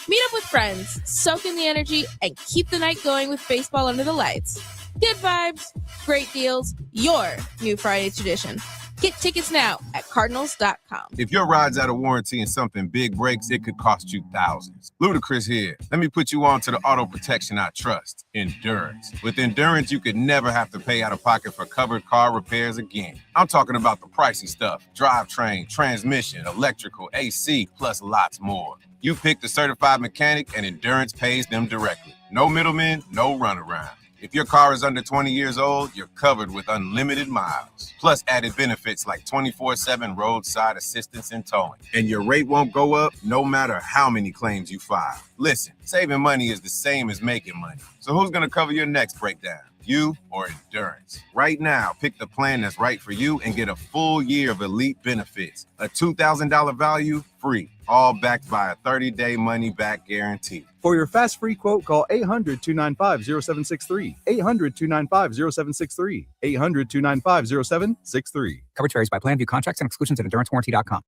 Speaker 7: Meet up with friends, soak in the energy, and keep the night going with baseball under the lights. Good vibes, great deals, your new Friday tradition. Get tickets now at cardinals.com.
Speaker 8: If your ride's out of warranty and something big breaks, it could cost you thousands. Ludacris here. Let me put you on to the auto protection I trust, Endurance. With Endurance, you could never have to pay out of pocket for covered car repairs again. I'm talking about the pricey stuff, drivetrain, transmission, electrical, AC, plus lots more. You pick the certified mechanic and Endurance pays them directly. No middlemen, no runaround. If your car is under 20 years old, you're covered with unlimited miles. Plus added benefits like 24/7 roadside assistance and towing. And your rate won't go up no matter how many claims you file. Listen, saving money is the same as making money. So who's going to cover your next breakdown? You or Endurance? Right now, pick the plan that's right for you and get a full year of elite benefits. A $2,000 value, free. All backed by a 30-day money-back guarantee.
Speaker 9: For your fast free quote, call 800-295-0763. 800-295-0763. 800-295-0763.
Speaker 11: Coverage varies by plan. View contracts and exclusions at endurancewarranty.com.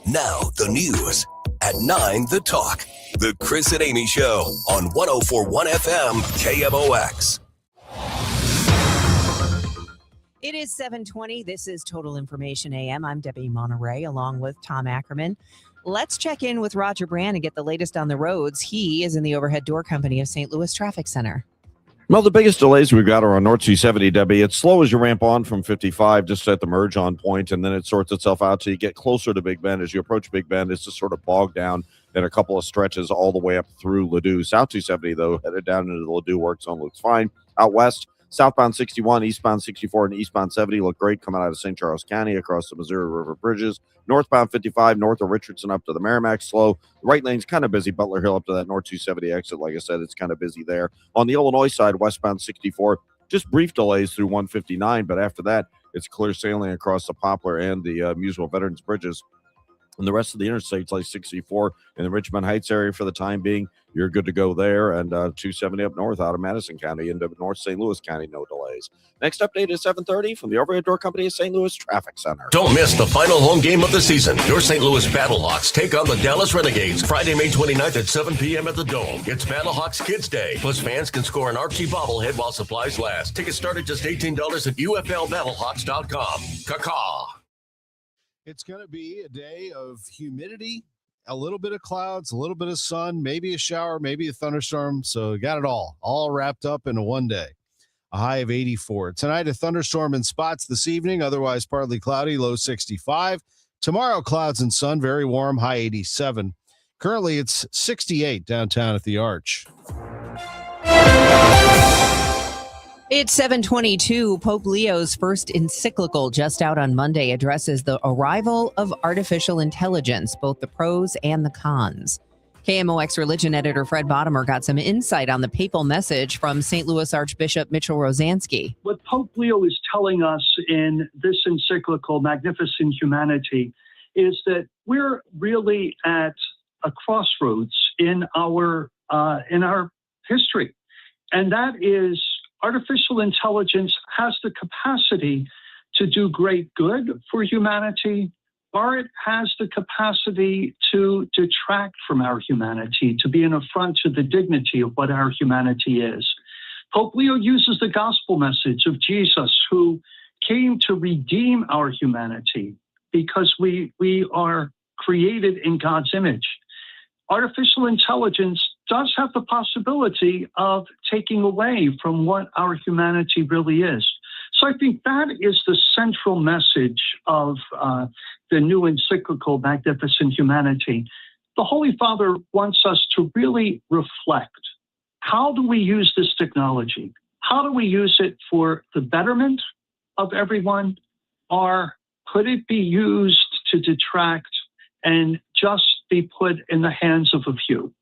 Speaker 2: Now the news at 9, The Talk. The Chris and Amy Show on 104.1 FM KMOX.
Speaker 5: It is 7:20. This is Total Information AM. I'm Debbie Monterrey along with Tom Ackerman. Let's check in with Roger Brand and get the latest on the roads. He is in the Overhead Door Company of St. Louis Traffic Center.
Speaker 21: Well, the biggest delays we've got are on North 270, Debbie. It's slow as you ramp on from 55 just at the merge on point, and then it sorts itself out till you get closer to Big Bend. As you approach Big Bend, it's just sort of bogged down in a couple of stretches all the way up through Ladue. South 270, though, headed down into the Ladue work zone, looks fine. Out west, southbound 61, eastbound 64, and eastbound 70 look great coming out of St. Charles County across the Missouri River bridges. Northbound 55, north of Richardson up to the Merrimack, slow. The right lane's kind of busy. Butler Hill up to that North 270 exit. Like I said, it's kind of busy there. On the Illinois side, westbound 64, just brief delays through 159, but after that, it's clear sailing across the Poplar and the Muswell Veterans Bridges. And the rest of the interstates, like 64 in the Richmond Heights area for the time being, you're good to go there. And 270 up north out of Madison County into North St. Louis County, no delays. Next update is 7:30 from the Overhead Door Company of St. Louis Traffic Center.
Speaker 12: Don't miss the final home game of the season. Your St. Louis Battlehawks take on the Dallas Renegades Friday, May 29th at 7 p.m. at the Dome. It's Battlehawks Kids Day. Plus, fans can score an Archie bobblehead while supplies last. Tickets start at just $18 at UFLBattlehawks.com. Caw-caw.
Speaker 6: It's going to be a day of humidity, a little bit of clouds, a little bit of sun, maybe a shower, maybe a thunderstorm. So got it all wrapped up into one day. A high of 84. Tonight, a thunderstorm in spots this evening, otherwise partly cloudy, low 65. Tomorrow, clouds and sun, very warm, high 87. Currently, it's 68 downtown at the Arch.
Speaker 5: It's 7:22. Pope Leo's first encyclical, just out on Monday, addresses the arrival of artificial intelligence, both the pros and the cons. KMOX religion editor Fred Bottomer got some insight on the papal message from St. Louis Archbishop Mitchell Rosansky.
Speaker 29: What Pope Leo is telling us in this encyclical, Magnificent Humanity, is that we're really at a crossroads in our history, and that is artificial intelligence has the capacity to do great good for humanity, art has the capacity to detract from our humanity, to be an affront to the dignity of what our humanity is. Pope Leo uses the gospel message of Jesus, who came to redeem our humanity because we are created in God's image. Artificial intelligence does have the possibility of taking away from what our humanity really is. So I think that is the central message of the new encyclical, Magnificent Humanity. The Holy Father wants us to really reflect. How do we use this technology? How do we use it for the betterment of everyone? Or could it be used to detract and just be put in the hands of a few?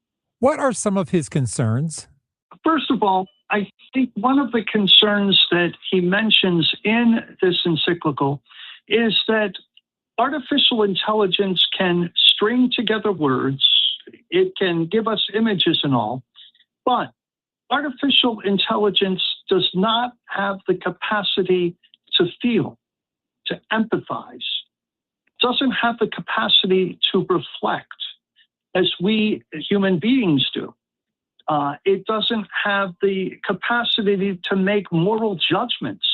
Speaker 13: What are some of his concerns?
Speaker 29: First of all, I think one of the concerns that he mentions in this encyclical is that artificial intelligence can string together words. It can give us images and all, but artificial intelligence does not have the capacity to feel, to empathize, doesn't have the capacity to reflect as we human beings do. It doesn't have the capacity to make moral judgments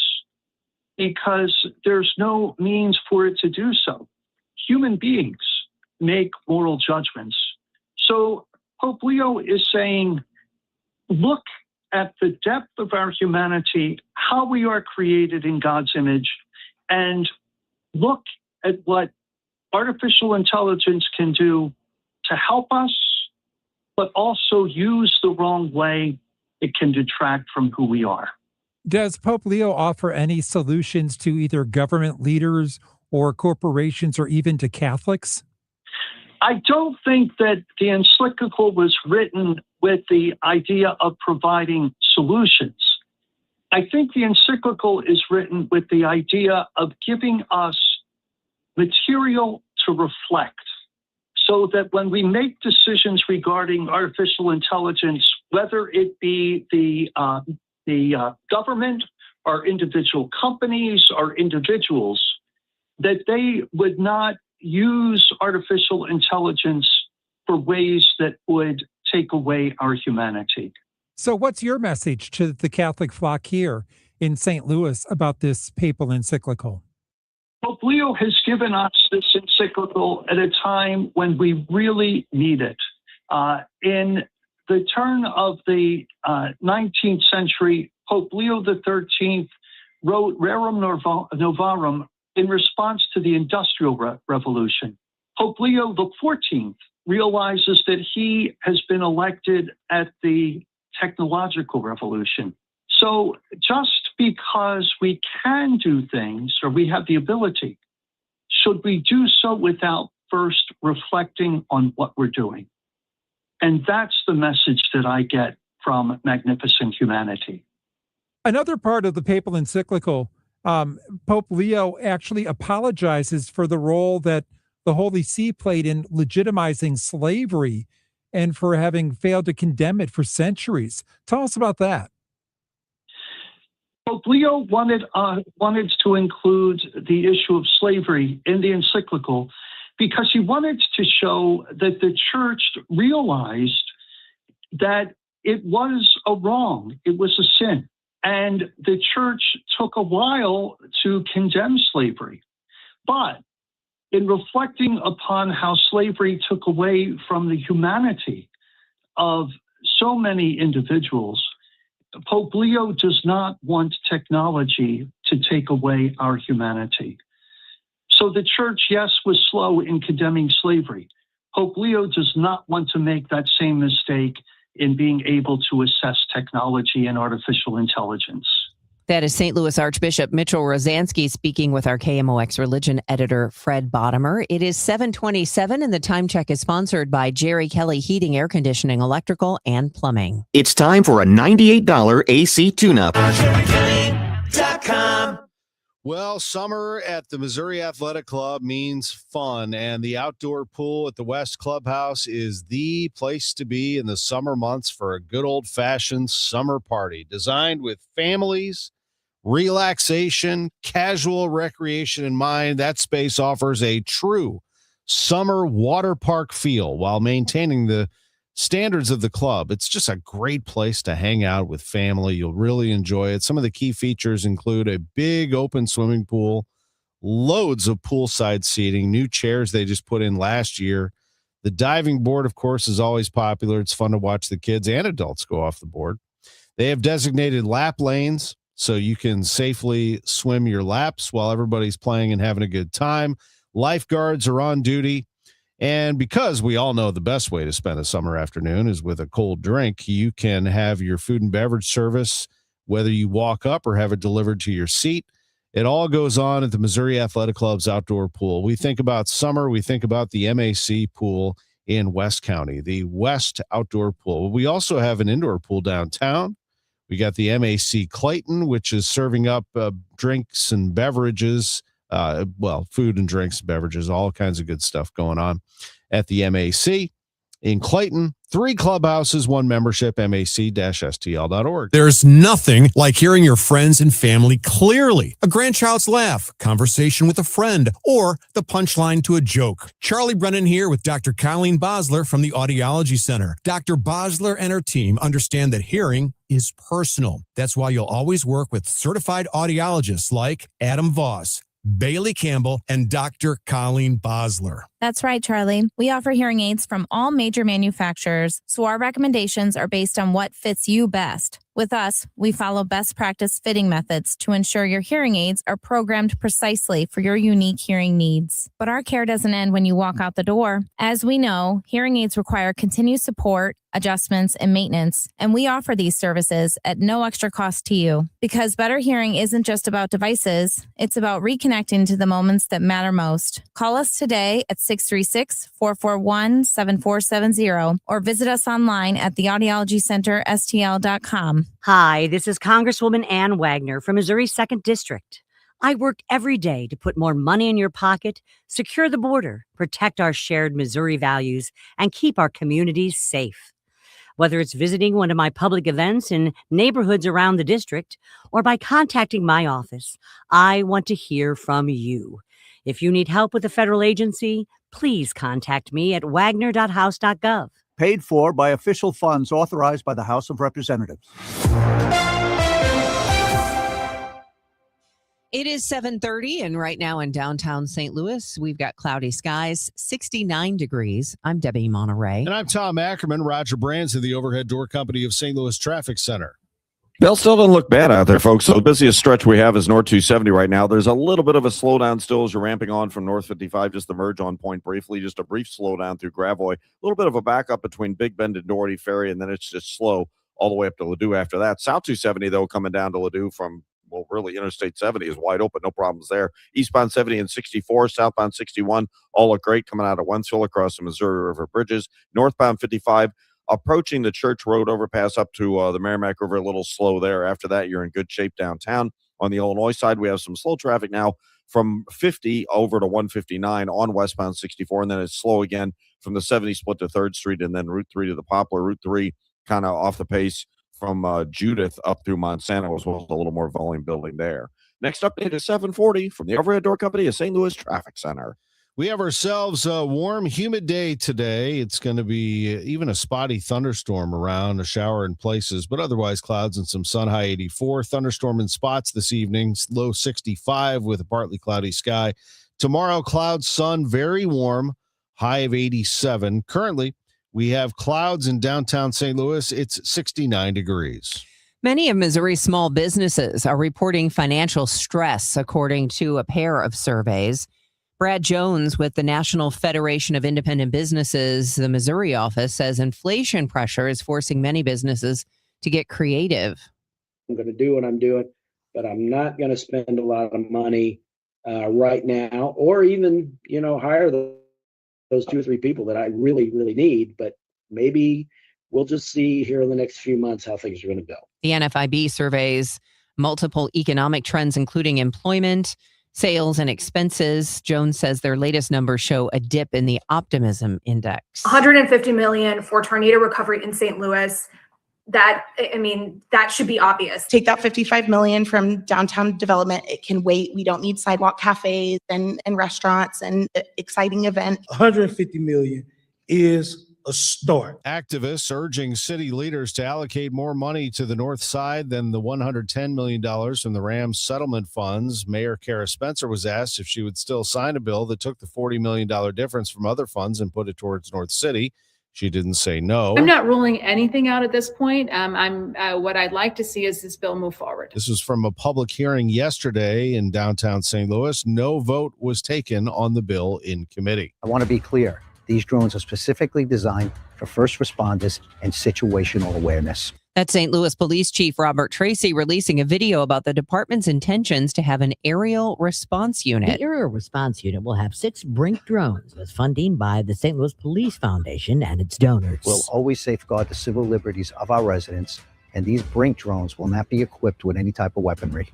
Speaker 29: because there's no means for it to do so. Human beings make moral judgments. So Pope Leo is saying, look at the depth of our humanity, how we are created in God's image, and look at what artificial intelligence can do to help us, but also use the wrong way, it can detract from who we are.
Speaker 13: Does Pope Leo offer any solutions to either government leaders or corporations or even to Catholics?
Speaker 29: I don't think that the encyclical was written with the idea of providing solutions. I think the encyclical is written with the idea of giving us material to reflect, so that when we make decisions regarding artificial intelligence, whether it be the government or individual companies or individuals, that they would not use artificial intelligence for ways that would take away our humanity.
Speaker 13: So what's your message to the Catholic flock here in St. Louis about this papal encyclical?
Speaker 29: Pope Leo has given us this encyclical at a time when we really need it. In the turn of the 19th century, Pope Leo XIII wrote Rerum Novarum in response to the Industrial Revolution. Pope Leo XIV realizes that he has been elected at the technological revolution. So just because we can do things, or we have the ability, should we do so without first reflecting on what we're doing? And that's the message that I get from Magnificent Humanity.
Speaker 13: Another part of the papal encyclical, Pope Leo actually apologizes for the role that the Holy See played in legitimizing slavery and for having failed to condemn it for centuries. Tell us about that.
Speaker 29: Pope Leo wanted to include the issue of slavery in the encyclical because he wanted to show that the church realized that it was a wrong, it was a sin. And the church took a while to condemn slavery. But in reflecting upon how slavery took away from the humanity of so many individuals, Pope Leo does not want technology to take away our humanity. So the church, yes, was slow in condemning slavery. Pope Leo does not want to make that same mistake in being able to assess technology and artificial intelligence.
Speaker 5: That is St. Louis Archbishop Mitchell Rosansky speaking with our KMOX religion editor, Fred Bottomer. It is 7:27, and the time check is sponsored by Jerry Kelly Heating, Air Conditioning, Electrical, and Plumbing.
Speaker 14: It's time for a $98 AC tune-up.
Speaker 6: Well, summer at the Missouri Athletic Club means fun, and the outdoor pool at the West Clubhouse is the place to be in the summer months for a good old-fashioned summer party. Designed with families, relaxation, casual recreation in mind, that space offers a true summer water park feel while maintaining the standards of the club. It's just a great place to hang out with family. You'll really enjoy it. Some of the key features include a big open swimming pool, loads of poolside seating, new chairs they just put in last year. The diving board, of course, is always popular. It's fun to watch the kids and adults go off the board. They have designated lap lanes so you can safely swim your laps while everybody's playing and having a good time. Lifeguards are on duty. And because we all know the best way to spend a summer afternoon is with a cold drink, you can have your food and beverage service, whether you walk up or have it delivered to your seat. It all goes on at the Missouri Athletic Club's outdoor pool. We think about summer, we think about the MAC pool in West County, the West Outdoor Pool. We also have an indoor pool downtown. We got the MAC Clayton, which is serving up drinks and beverages. Food and drinks, beverages, all kinds of good stuff going on at the MAC in Clayton. 3 clubhouses, 1 membership, mac-stl.org.
Speaker 10: There's nothing like hearing your friends and family clearly. A grandchild's laugh, conversation with a friend, or the punchline to a joke. Charlie Brennan here with Dr. Colleen Bosler from the Audiology Center. Dr. Bosler and her team understand that hearing is personal. That's why you'll always work with certified audiologists like Adam Voss, Bailey Campbell, and Dr. Colleen Bosler.
Speaker 15: That's right, Charlie. We offer hearing aids from all major manufacturers, so our recommendations are based on what fits you best. With us, we follow best practice fitting methods to ensure your hearing aids are programmed precisely for your unique hearing needs. But our care doesn't end when you walk out the door. As we know, hearing aids require continued support, adjustments, and maintenance, and we offer these services at no extra cost to you. Because better hearing isn't just about devices, it's about reconnecting to the moments that matter most. Call us today at 636-441-7470 or visit us online at theaudiologycenterstl.com.
Speaker 16: Hi, this is Congresswoman Ann Wagner from Missouri's 2nd District. I work every day to put more money in your pocket, secure the border, protect our shared Missouri values, and keep our communities safe. Whether it's visiting one of my public events in neighborhoods around the district or by contacting my office, I want to hear from you. If you need help with a federal agency, please contact me at wagner.house.gov.
Speaker 17: Paid for by official funds authorized by the House of Representatives.
Speaker 5: It is 7:30, and right now in downtown St. Louis, we've got cloudy skies, 69 degrees. I'm Debbie Monterrey.
Speaker 6: And I'm Tom Ackerman. Roger Brands of the Overhead Door Company of St. Louis Traffic Center.
Speaker 21: Bell still doesn't look bad out there, folks. So the busiest stretch we have is North 270 right now. There's a little bit of a slowdown still as you're ramping on from North 55, just the merge on point briefly, just a brief slowdown through Gravois. A little bit of a backup between Big Bend and Doherty Ferry, and then it's just slow all the way up to Ladue after that. South 270, though, coming down to Ladue from, well, really Interstate 70 is wide open. No problems there. Eastbound 70 and 64, southbound 61, all look great coming out of Wentzville across the Missouri River bridges. Northbound 55, approaching the Church Road overpass up to the Merrimack River, a little slow there. After that, you're in good shape downtown. On the Illinois side, we have some slow traffic now from 50 over to 159 on westbound 64, and then it's slow again from the 70 split to 3rd Street, and then Route 3 to the Poplar. Route 3 kind of off the pace from Judith up through Monsanto, as well as a little more volume building there. Next update is 740 from the Overhead Door Company of St. Louis Traffic Center.
Speaker 6: We have ourselves a warm, humid day today. It's going to be even a spotty thunderstorm around, a shower in places, but otherwise clouds and some sun, high 84. Thunderstorm in spots this evening, low 65 with a partly cloudy sky. Tomorrow, clouds, sun, very warm, high of 87. Currently, we have clouds in downtown St. Louis. It's 69 degrees.
Speaker 5: Many of Missouri's small businesses are reporting financial stress, according to a pair of surveys. Brad Jones with the National Federation of Independent Businesses, the Missouri office, says inflation pressure is forcing many businesses to get creative.
Speaker 18: I'm going to do what I'm doing, but I'm not going to spend a lot of money right now, or even, hire those 2 or 3 people that I really, really need. But maybe we'll just see here in the next few months how things are going to go.
Speaker 5: The NFIB surveys multiple economic trends, including employment, sales, and expenses. Jones says their latest numbers show a dip in the optimism index.
Speaker 19: $150 million for tornado recovery in St. Louis. that should be obvious.
Speaker 20: Take that $55 million from downtown development. It can wait. We don't need sidewalk cafes and restaurants and exciting events.
Speaker 22: $150 million is a start.
Speaker 6: Activists urging city leaders to allocate more money to the north side than the $110 million from the Rams settlement funds. Mayor Kara Spencer was asked if she would still sign a bill that took the $40 million difference from other funds and put it towards North City. She didn't say no.
Speaker 23: I'm not ruling anything out at this point. What I'd like to see is this bill move forward.
Speaker 6: This was from a public hearing yesterday in downtown St. Louis. No vote was taken on the bill in committee.
Speaker 17: I want to be clear. These drones are specifically designed for first responders and situational awareness.
Speaker 5: That's St. Louis Police Chief Robert Tracy releasing a video about the department's intentions to have an aerial response unit.
Speaker 24: The aerial response unit will have 6 Brink drones with funding by the St. Louis Police Foundation and its donors.
Speaker 17: We'll always safeguard the civil liberties of our residents, and these Brink drones will not be equipped with any type of weaponry.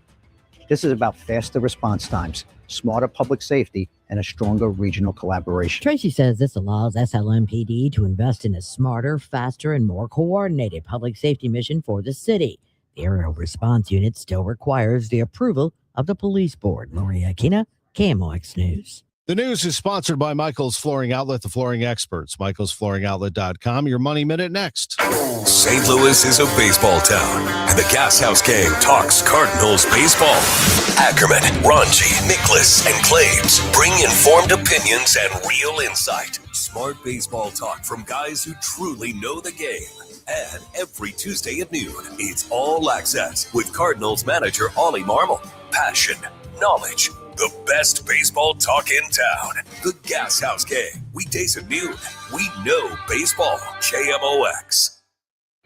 Speaker 17: This is about faster response times, smarter public safety, and a stronger regional collaboration.
Speaker 24: Tracy says this allows SLMPD to invest in a smarter, faster, and more coordinated public safety mission for the city. The aerial response unit still requires the approval of the police board. Maria Aquina, KMOX News.
Speaker 6: The news is sponsored by Michael's Flooring Outlet, the flooring experts. michaelsflooringoutlet.com. Your Money Minute next.
Speaker 2: St. Louis is a baseball town, and the Gas House Gang talks Cardinals baseball. Ackerman, Ranji, Nicholas, and Claves bring informed opinions and real insight. Smart baseball talk from guys who truly know the game. And every Tuesday at noon, it's All Access with Cardinals manager Ollie Marmol. Passion, knowledge, the best baseball talk in town. The Gas House Gang. Weekdays at noon. We know baseball. KMOX.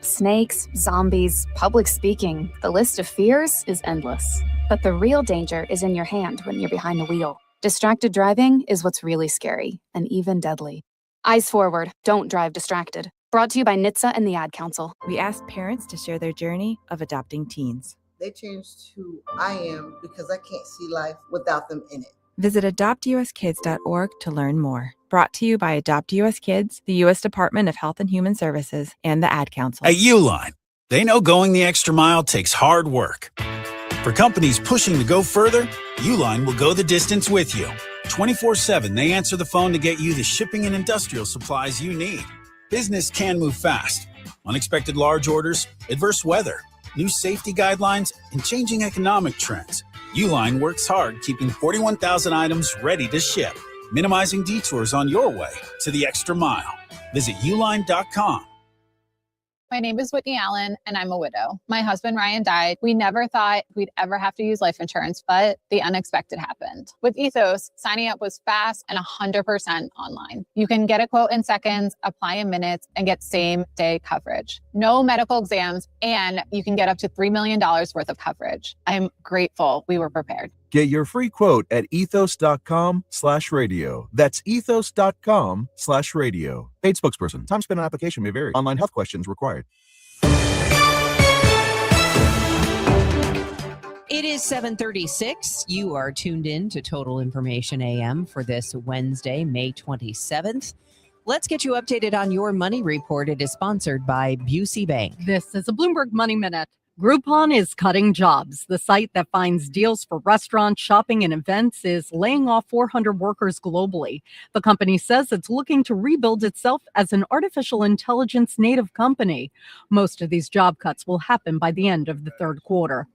Speaker 25: Snakes, zombies, public speaking. The list of fears is endless. But the real danger is in your hand when you're behind the wheel. Distracted driving is what's really scary and even deadly. Eyes forward. Don't drive distracted. Brought to you by NHTSA and the Ad Council.
Speaker 26: We asked parents to share their journey of adopting teens.
Speaker 29: They changed who I am because I can't see life without them in it.
Speaker 26: Visit adoptuskids.org to learn more. Brought to you by Adopt US Kids, the U.S. Department of Health and Human Services, and the Ad Council.
Speaker 27: At Uline, they know going the extra mile takes hard work. For companies pushing to go further, Uline will go the distance with you. 24/7, they answer the phone to get you the shipping and industrial supplies you need. Business can move fast. Unexpected large orders, adverse weather, new safety guidelines, and changing economic trends. Uline works hard keeping 41,000 items ready to ship, minimizing detours on your way to the extra mile. Visit uline.com.
Speaker 28: My name is Whitney Allen, and I'm a widow. My husband, Ryan, died. We never thought we'd ever have to use life insurance, but the unexpected happened. With Ethos, signing up was fast and 100% online. You can get a quote in seconds, apply in minutes, and get same-day coverage. No medical exams, and you can get up to $3 million worth of coverage. I'm grateful we were prepared.
Speaker 9: Get your free quote at ethos.com/radio. That's ethos.com/radio. Paid spokesperson. Time spent on application may vary. Online health questions required.
Speaker 5: It is 7:36. You are tuned in to Total Information AM for this Wednesday, May 27th. Let's get you updated on your money report. It is sponsored by Busey Bank.
Speaker 30: This is a Bloomberg Money Minute. Groupon is cutting jobs. The site that finds deals for restaurants, shopping, and events is laying off 400 workers globally. The company says it's looking to rebuild itself as an artificial intelligence native company. Most of these job cuts will happen by the end of the third quarter.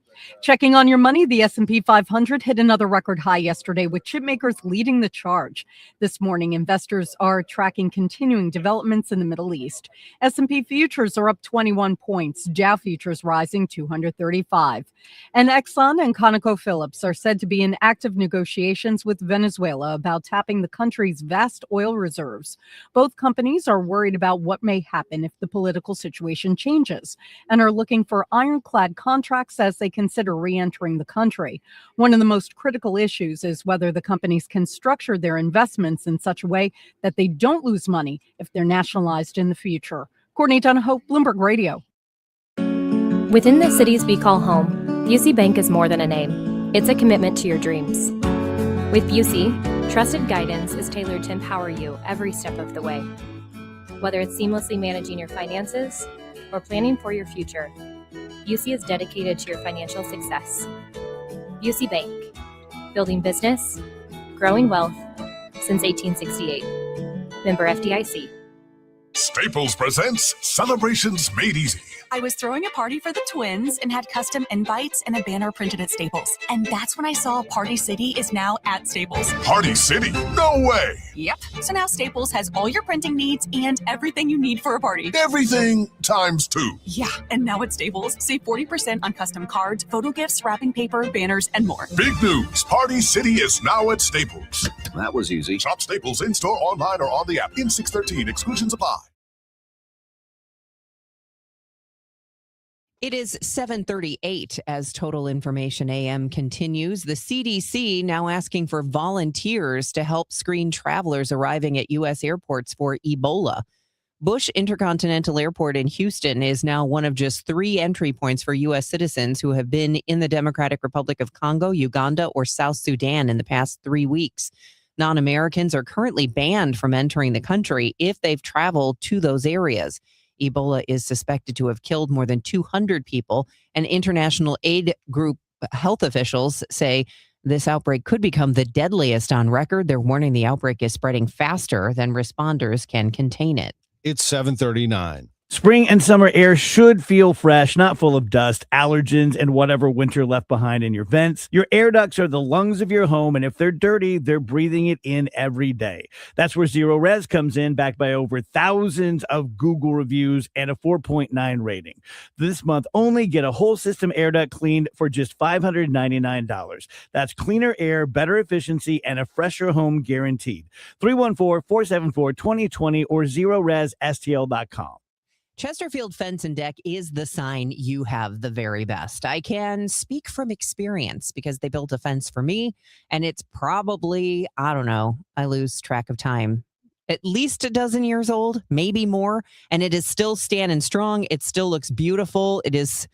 Speaker 30: Checking on your money, the S&P 500 hit another record high yesterday with chip makers leading the charge. This morning, investors are tracking continuing developments in the Middle East. S&P futures are up 21 points, Dow futures rising 235. And Exxon and ConocoPhillips are said to be in active negotiations with Venezuela about tapping the country's vast oil reserves. Both companies are worried about what may happen if the political situation changes and are looking for ironclad contracts as they consider re-entering the country. One of the most critical issues is whether the companies can structure their investments in such a way that they don't lose money if they're nationalized in the future. Courtney Donahoe, Bloomberg Radio.
Speaker 4: Within the cities we call home, Busey Bank is more than a name. It's a commitment to your dreams. With Busey, trusted guidance is tailored to empower you every step of the way. Whether it's seamlessly managing your finances
Speaker 1: or planning for your future, Busey is dedicated to your financial success. Busey Bank, building business, growing wealth since 1868. Member FDIC.
Speaker 3: Staples presents Celebrations Made Easy.
Speaker 7: I was throwing a party for the twins and had custom invites and a banner printed at Staples. And that's when I saw Party City is now at Staples.
Speaker 3: Party City? No way!
Speaker 7: Yep. So now Staples has all your printing needs and everything you need for a party.
Speaker 3: Everything times 2.
Speaker 7: Yeah, and now at Staples, save 40% on custom cards, photo gifts, wrapping paper, banners, and more.
Speaker 3: Big news! Party City is now at Staples.
Speaker 21: That was easy.
Speaker 3: Shop Staples in-store, online, or on the app. In 613, exclusions apply.
Speaker 5: It is 7:38 as Total Information AM continues. The CDC now asking for volunteers to help screen travelers arriving at U.S. airports for Ebola. Bush Intercontinental Airport in Houston is now one of just 3 entry points for U.S. citizens who have been in the Democratic Republic of Congo, Uganda, or South Sudan in the past 3 weeks. Non-Americans are currently banned from entering the country if they've traveled to those areas. Ebola is suspected to have killed more than 200 people, and international aid group health officials say this outbreak could become the deadliest on record. They're warning the outbreak is spreading faster than responders can contain it.
Speaker 6: It's 7:39.
Speaker 8: Spring and summer air should feel fresh, not full of dust, allergens, and whatever winter left behind in your vents. Your air ducts are the lungs of your home, and if they're dirty, they're breathing it in every day. That's where Zero Res comes in, backed by over thousands of Google reviews and a 4.9 rating. This month, only get a whole system air duct cleaned for just $599. That's cleaner air, better efficiency, and a fresher home guaranteed. 314-474-2020 or ZeroResSTL.com.
Speaker 5: Chesterfield Fence and Deck is the sign you have the very best. I can speak from experience because they built a fence for me, and it's probably, I don't know, I lose track of time, at least a dozen years old, maybe more, and it is still standing strong. It still looks beautiful. It is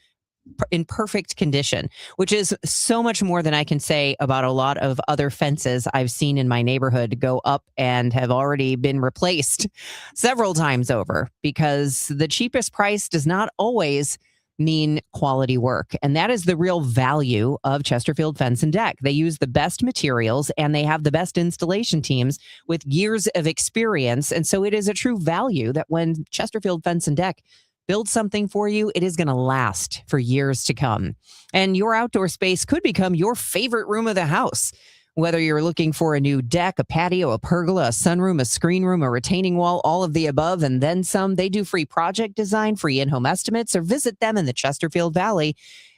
Speaker 5: in perfect condition, which is so much more than I can say about a lot of other fences I've seen in my neighborhood go up and have already been replaced several times over, because the cheapest price does not always mean quality work. And that is the real value of Chesterfield Fence and Deck. They use the best materials and they have the best installation teams with years of experience. And so it is a true value that when Chesterfield Fence and Deck build something for you, it is going to last for years to come. And your outdoor space could become your favorite room of the house. Whether you're looking for a new deck, a patio, a pergola, a sunroom, a screen room, a retaining wall, all of the above, and then some, they do free project design, free in-home estimates, or visit them in the Chesterfield Valley.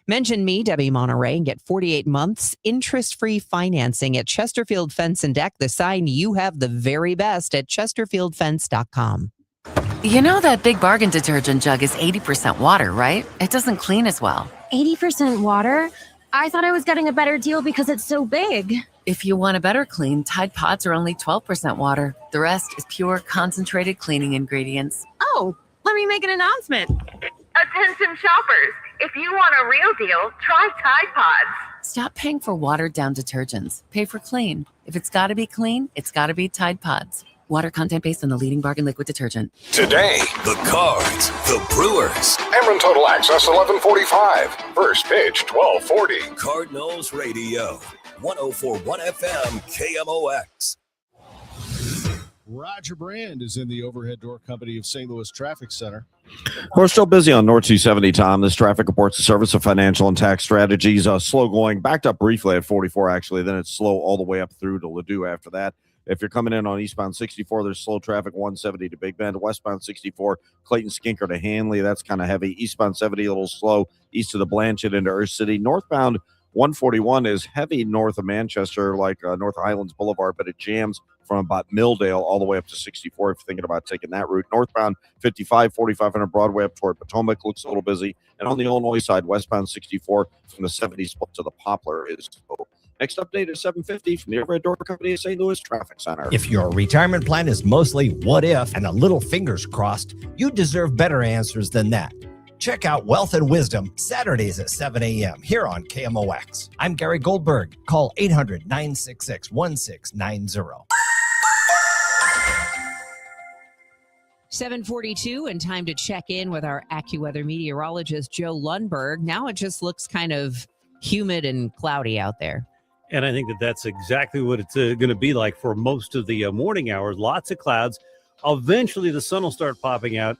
Speaker 5: Mention me, Debbie Monterrey, and get 48 months interest-free financing at Chesterfield Fence and Deck, the sign you have the very best at chesterfieldfence.com.
Speaker 10: You know that Big Bargain detergent jug is 80% water, right? It doesn't clean as well.
Speaker 1: 80% water? I thought I was getting a better deal because it's so big.
Speaker 10: If you want a better clean, Tide Pods are only 12% water. The rest is pure, concentrated cleaning ingredients.
Speaker 1: Oh, let me make an announcement.
Speaker 11: Attention shoppers, if you want a real deal, try Tide Pods.
Speaker 10: Stop paying for watered-down detergents. Pay for clean. If it's got to be clean, it's got to be Tide Pods. Water content based on the leading bargain liquid detergent.
Speaker 2: Today, the Cards, the Brewers.
Speaker 12: Ameren Total Access 1145. First pitch 1240.
Speaker 2: Cardinals Radio. 104.1 FM KMOX.
Speaker 6: Roger Brand is in the overhead door company of St. Louis Traffic Center.
Speaker 21: We're still busy on North 270, Tom. This traffic reports the Service of Financial and Tax Strategies. Slow going, backed up briefly at 44, actually. Then it's slow all the way up through to Ladue after that. If you're coming in on eastbound 64, there's slow traffic 170 to Big Bend. Westbound 64, Clayton Skinker to Hanley. That's kind of heavy. Eastbound 70, a little slow. East of the Blanchett into Earth City. Northbound 141 is heavy north of Manchester, like North Highlands Boulevard, but it jams from about Milldale all the way up to 64 if you're thinking about taking that route. Northbound 55, 4500 Broadway up toward Potomac looks a little busy. And on the Illinois side, westbound 64 from the 70s to the Poplar is slow. Next update is 7:50 from the Overhead Door Company of St. Louis Traffic Center.
Speaker 13: If your retirement plan is mostly what if and a little fingers crossed, you deserve better answers than that. Check out Wealth and Wisdom Saturdays at 7 a.m. here on KMOX. I'm Gary Goldberg. Call 800-966-1690.
Speaker 5: 7:42 and time to check in with our AccuWeather meteorologist, Joe Lundberg. Now it just looks kind of humid and cloudy out there.
Speaker 14: And I think that's exactly what it's going to be like for most of the morning hours. Lots of clouds. Eventually, the sun will start popping out,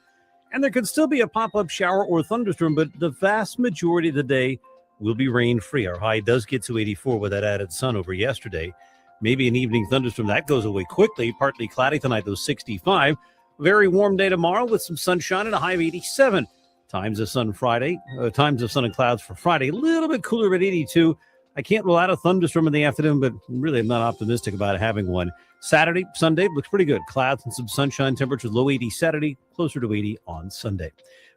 Speaker 14: and there could still be a pop-up shower or thunderstorm, but the vast majority of the day will be rain-free. Our high does get to 84 with that added sun over yesterday. Maybe an evening thunderstorm. That goes away quickly. Partly cloudy tonight, though, 65. Very warm day tomorrow with some sunshine and a high of 87. Times of sun Friday. Times of sun and clouds for Friday. A little bit cooler at 82. I can't rule out a thunderstorm in the afternoon, but really I'm not optimistic about having one. Saturday, Sunday looks pretty good. Clouds and some sunshine. Temperatures low 80 Saturday, closer to 80 on Sunday.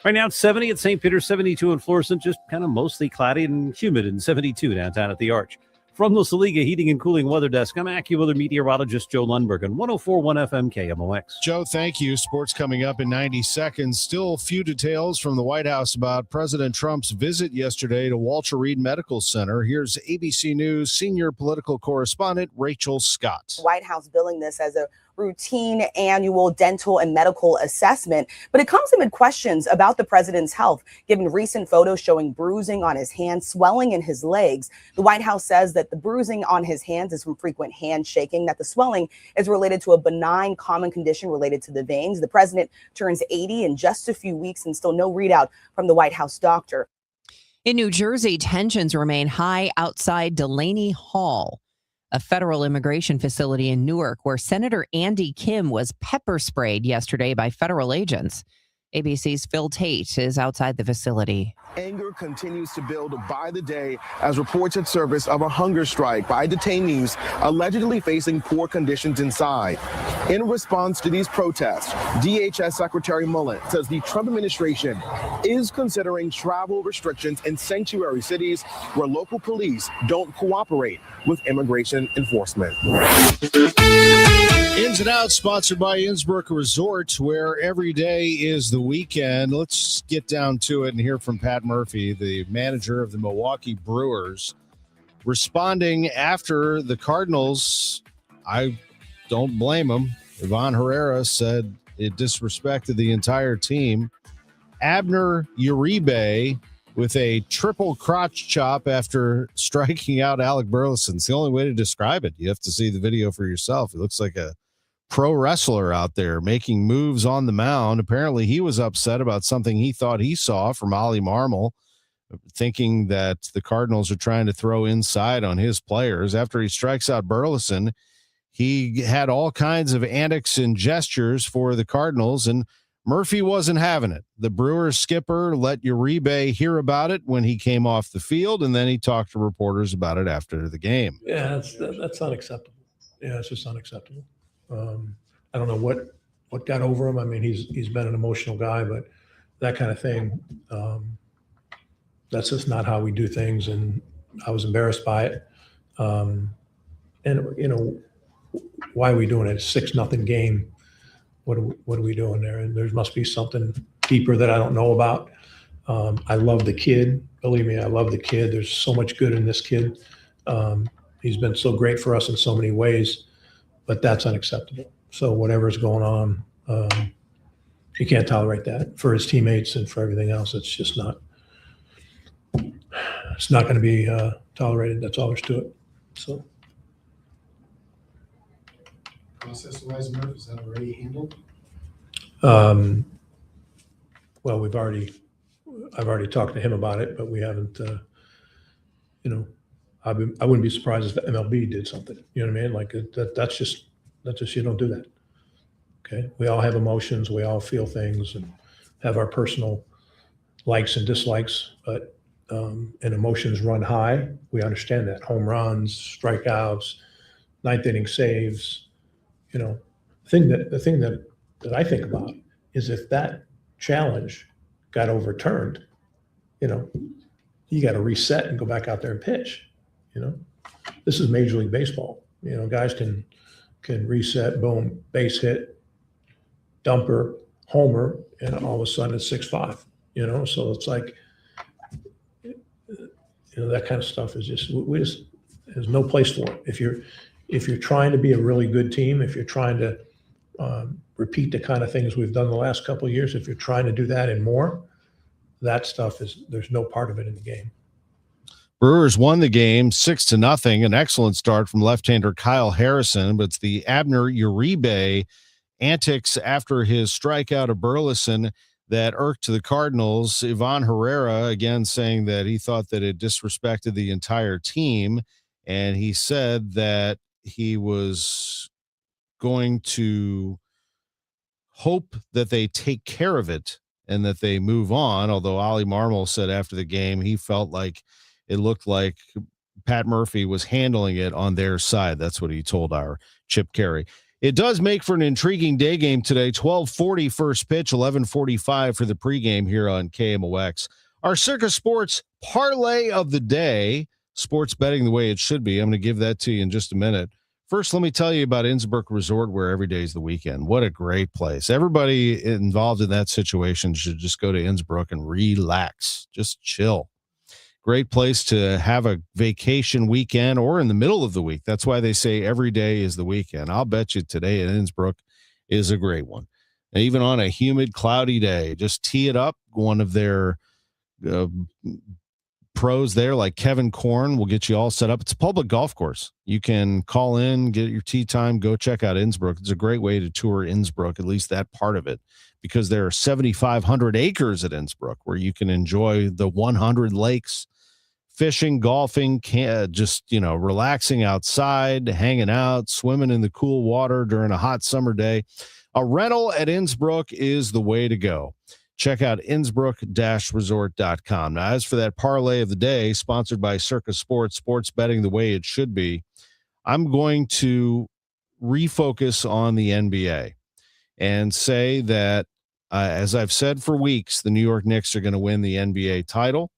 Speaker 14: Right now it's 70 at St. Peter's, 72 in Florissant, just kind of mostly cloudy and humid, and 72 downtown at the Arch. From the Saliga Heating and Cooling Weather Desk, I'm AccuWeather meteorologist Joe Lundberg on 104.1 FM KMOX.
Speaker 6: Joe, thank you. Sports coming up in 90 seconds. Still few details from the White House about President Trump's visit yesterday to Walter Reed Medical Center. Here's ABC News senior political correspondent Rachel Scott.
Speaker 15: White House billing this as a routine annual dental and medical assessment, but it comes amid questions about the president's health, given recent photos showing bruising on his hands, swelling in his legs. The White House says that the bruising on his hands is from frequent handshaking, that the swelling is related to a benign common condition related to the veins. The president turns 80 in just a few weeks and still no readout from the White House doctor.
Speaker 5: In New Jersey, tensions remain high outside Delaney Hall, a federal immigration facility in Newark, where Senator Andy Kim was pepper sprayed yesterday by federal agents. ABC's Phil Tate is outside the facility.
Speaker 16: Anger continues to build by the day as reports had surfaced of a hunger strike by detainees allegedly facing poor conditions inside. In response to these protests, DHS Secretary Mullen says the Trump administration is considering travel restrictions in sanctuary cities where local police don't cooperate with immigration enforcement.
Speaker 6: Ins and Outs, sponsored by Innsbruck Resort, where every day is the weekend. Let's get down to it and hear from Pat Murphy, the manager of the Milwaukee Brewers, responding after the Cardinals. I don't blame him. Ivan Herrera said it disrespected the entire team. Abner Uribe with a triple crotch chop after striking out Alec Burleson. It's the only way to describe it. You have to see the video for yourself. It looks like a pro wrestler out there making moves on the mound. Apparently he was upset about something he thought he saw from Ollie Marmol, thinking that the Cardinals are trying to throw inside on his players. After he strikes out Burleson, he had all kinds of antics and gestures for the Cardinals, and Murphy wasn't having it. The Brewers skipper let Uribe hear about it when he came off the field, and then he talked to reporters about it after the game.
Speaker 17: Yeah, that's unacceptable. Yeah, it's just unacceptable. I don't know what got over him. I mean, he's been an emotional guy, but that kind of thing, that's just not how we do things. And I was embarrassed by it. And you know, why are we doing it? It's 6-0 game. What are we doing there? And there must be something deeper that I don't know about. I love the kid. Believe me, I love the kid. There's so much good in this kid. He's been so great for us in so many ways, but that's unacceptable. So whatever's going on, you can't tolerate that for his teammates and for everything else. It's just not. It's not going to be tolerated. That's all there's to it. So.
Speaker 18: Process-wise, Murph, is that already handled?
Speaker 17: Well, I've already talked to him about it, but we haven't. I wouldn't be surprised if MLB did something. You know what I mean? Like that's just you don't do that. Okay, we all have emotions, we all feel things, and have our personal likes and dislikes. But and emotions run high. We understand that. Home runs, strikeouts, ninth inning saves. You know, the thing that I think about is if that challenge got overturned, you know, you got to reset and go back out there and pitch. You know, this is Major League Baseball. You know, guys can reset, boom, base hit, dumper, homer, and all of a sudden it's 6-5. You know, so it's like, you know, that kind of stuff is just there's no place for it. If you're trying to be a really good team, if you're trying to repeat the kind of things we've done the last couple of years, if you're trying to do that and more, that stuff there's no part of it in the game.
Speaker 6: Brewers won the game 6-0. An excellent start from left-hander Kyle Harrison, but it's the Abner Uribe antics after his strikeout of Burleson that irked the Cardinals. Ivan Herrera again saying that he thought that it disrespected the entire team, and he said that he was going to hope that they take care of it and that they move on, although Ollie Marmol said after the game he felt like it looked like Pat Murphy was handling it on their side. That's what he told our Chip Carey. It does make for an intriguing day game today. 12:40 first pitch, 11:45 for the pregame here on KMOX. Our Circa Sports parlay of the day, sports betting the way it should be. I'm going to give that to you in just a minute. First, let me tell you about Innsbruck Resort, where every day is the weekend. What a great place. Everybody involved in that situation should just go to Innsbruck and relax. Just chill. Great place to have a vacation weekend or in the middle of the week. That's why they say every day is the weekend. I'll bet you today at Innsbruck is a great one. And even on a humid, cloudy day, just tee it up. One of their pros there, like Kevin Korn, will get you all set up. It's a public golf course. You can call in, get your tee time, go check out Innsbruck. It's a great way to tour Innsbruck, at least that part of it, because there are 7,500 acres at Innsbruck where you can enjoy the 100 lakes, fishing, golfing, just, relaxing outside, hanging out, swimming in the cool water during a hot summer day. A rental at Innsbruck is the way to go. Check out Innsbruck-resort.com. Now, as for that parlay of the day, sponsored by Circa Sports, sports betting the way it should be, I'm going to refocus on the NBA and say that, as I've said for weeks, the New York Knicks are going to win the NBA title.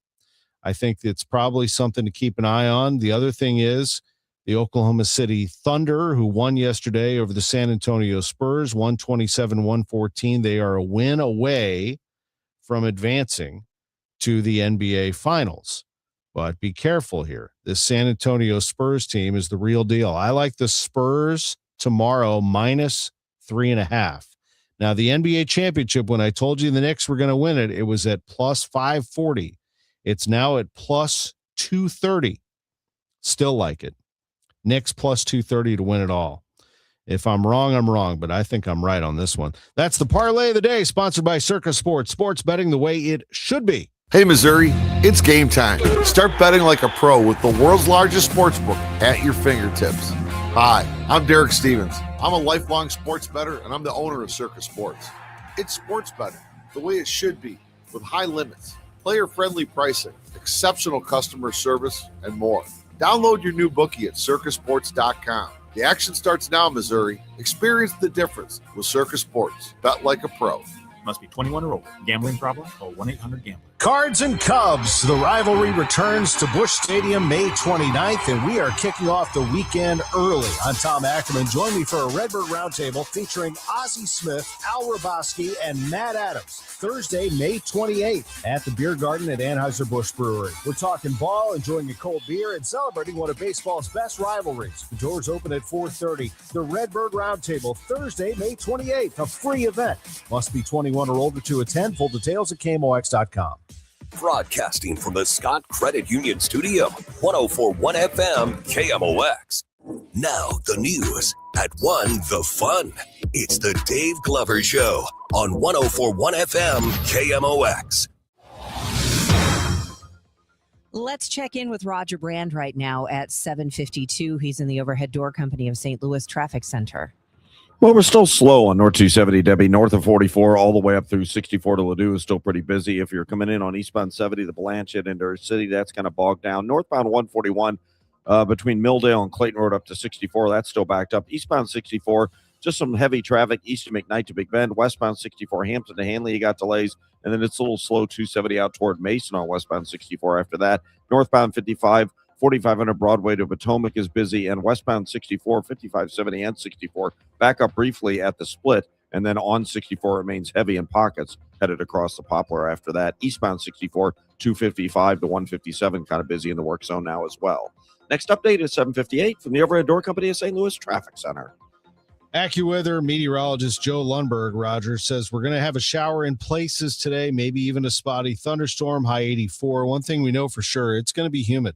Speaker 6: I think it's probably something to keep an eye on. The other thing is the Oklahoma City Thunder, who won yesterday over the San Antonio Spurs, 127-114. They are a win away from advancing to the NBA Finals. But be careful here. This San Antonio Spurs team is the real deal. I like the Spurs tomorrow -3.5. Now, the NBA championship, when I told you the Knicks were going to win it, it was at +540. It's now at +230. Still like it. Knicks +230 to win it all. If I'm wrong, I'm wrong, but I think I'm right on this one. That's the parlay of the day, sponsored by Circa Sports. Sports betting the way it should be.
Speaker 12: Hey, Missouri, it's game time. Start betting like a pro with the world's largest sports book at your fingertips. Hi, I'm Derek Stevens. I'm a lifelong sports bettor, and I'm the owner of Circa Sports. It's sports betting the way it should be, with high limits, player-friendly pricing, exceptional customer service, and more. Download your new bookie at circasports.com. The action starts now, Missouri. Experience the difference with Circa Sports. Bet like a pro.
Speaker 9: Must be 21 or older. Gambling problem? Call 1-800-GAMBLER.
Speaker 19: Cards and Cubs. The rivalry returns to Busch Stadium May 29th, and we are kicking off the weekend early. I'm Tom Ackerman. Join me for a Redbird Roundtable featuring Ozzie Smith, Al Raboski, and Matt Adams. Thursday, May 28th at the Beer Garden at Anheuser-Busch Brewery. We're talking ball, enjoying a cold beer, and celebrating one of baseball's best rivalries. The doors open at 4:30. The Redbird Roundtable, Thursday, May 28th, a free event. Must be 21 or older to attend. Full details at KMOX.com.
Speaker 2: Broadcasting from the Scott Credit Union Studio, 104.1 FM KMOX. Now the news at 1, the fun. It's the Dave Glover Show on 104.1 FM KMOX.
Speaker 5: Let's check in with Roger Brand right now at 7:52. He's in the Overhead Door Company of St. Louis Traffic Center.
Speaker 21: Well, we're still slow on North 270, Debbie. North of 44 all the way up through 64 to Ladue is still pretty busy. If you're coming in on eastbound 70, the Blanchett into our city, that's kind of bogged down. Northbound 141 between Milldale and Clayton Road up to 64, that's still backed up. Eastbound 64, just some heavy traffic east of McKnight to Big Bend. Westbound 64, Hampton to Hanley, you got delays. And then it's a little slow 270 out toward Mason on westbound 64 after that. Northbound 55, 4500 Broadway to Potomac is busy, and westbound 64, 5570 and 64 back up briefly at the split, and then on 64 remains heavy in pockets headed across the Poplar after that. Eastbound 64, 255 to 157 kind of busy in the work zone now as well. Next update is 7:58 from the Overhead Door Company of St. Louis Traffic Center.
Speaker 6: AccuWeather meteorologist Joe Lundberg, Roger, says we're going to have a shower in places today, maybe even a spotty thunderstorm, high 84. One thing we know for sure, it's going to be humid.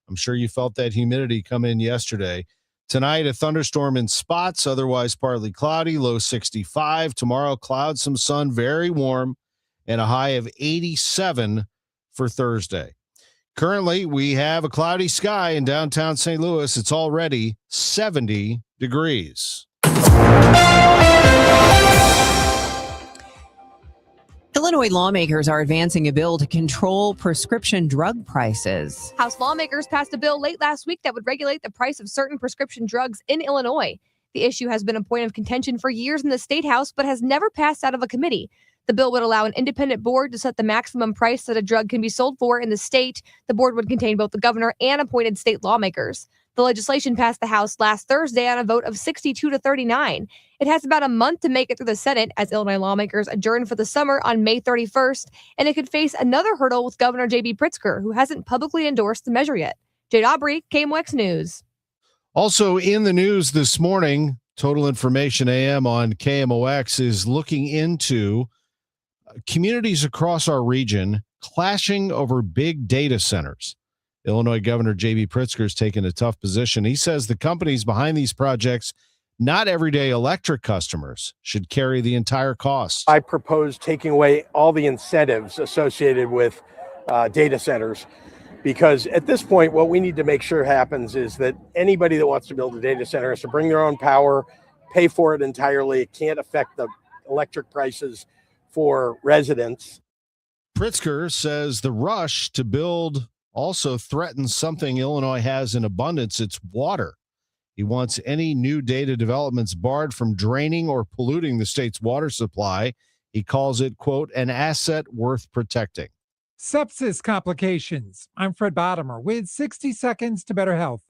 Speaker 6: I'm sure you felt that humidity come in yesterday. Tonight, a thunderstorm in spots, otherwise partly cloudy, low 65. Tomorrow, clouds, some sun, very warm, and a high of 87 for Thursday. Currently, we have a cloudy sky in downtown St. Louis. It's already 70 degrees.
Speaker 5: Illinois lawmakers are advancing a bill to control prescription drug prices.
Speaker 20: House lawmakers passed a bill late last week that would regulate the price of certain prescription drugs in Illinois. The issue has been a point of contention for years in the State House, but has never passed out of a committee. The bill would allow an independent board to set the maximum price that a drug can be sold for in the state. The board would contain both the governor and appointed state lawmakers. The legislation passed the House last Thursday on a vote of 62 to 39. It has about a month to make it through the Senate as Illinois lawmakers adjourn for the summer on May 31st, and it could face another hurdle with Governor J.B. Pritzker, who hasn't publicly endorsed the measure yet. Jade Aubrey, KMOX News.
Speaker 6: Also in the news this morning, Total Information AM on KMOX is looking into communities across our region clashing over big data centers. Illinois Governor J.B. Pritzker has taken a tough position. He says the companies behind these projects, not everyday electric customers, should carry the entire cost.
Speaker 22: I propose taking away all the incentives associated with data centers, because at this point, what we need to make sure happens is that anybody that wants to build a data center has to bring their own power, pay for it entirely. It can't affect the electric prices for residents.
Speaker 6: Pritzker says the rush to build also threatens something Illinois has in abundance. It's water. He wants any new data developments barred from draining or polluting the state's water supply. He calls it, quote, an asset worth protecting.
Speaker 23: Sepsis complications. I'm Fred Bottomer with 60 Seconds to Better Health.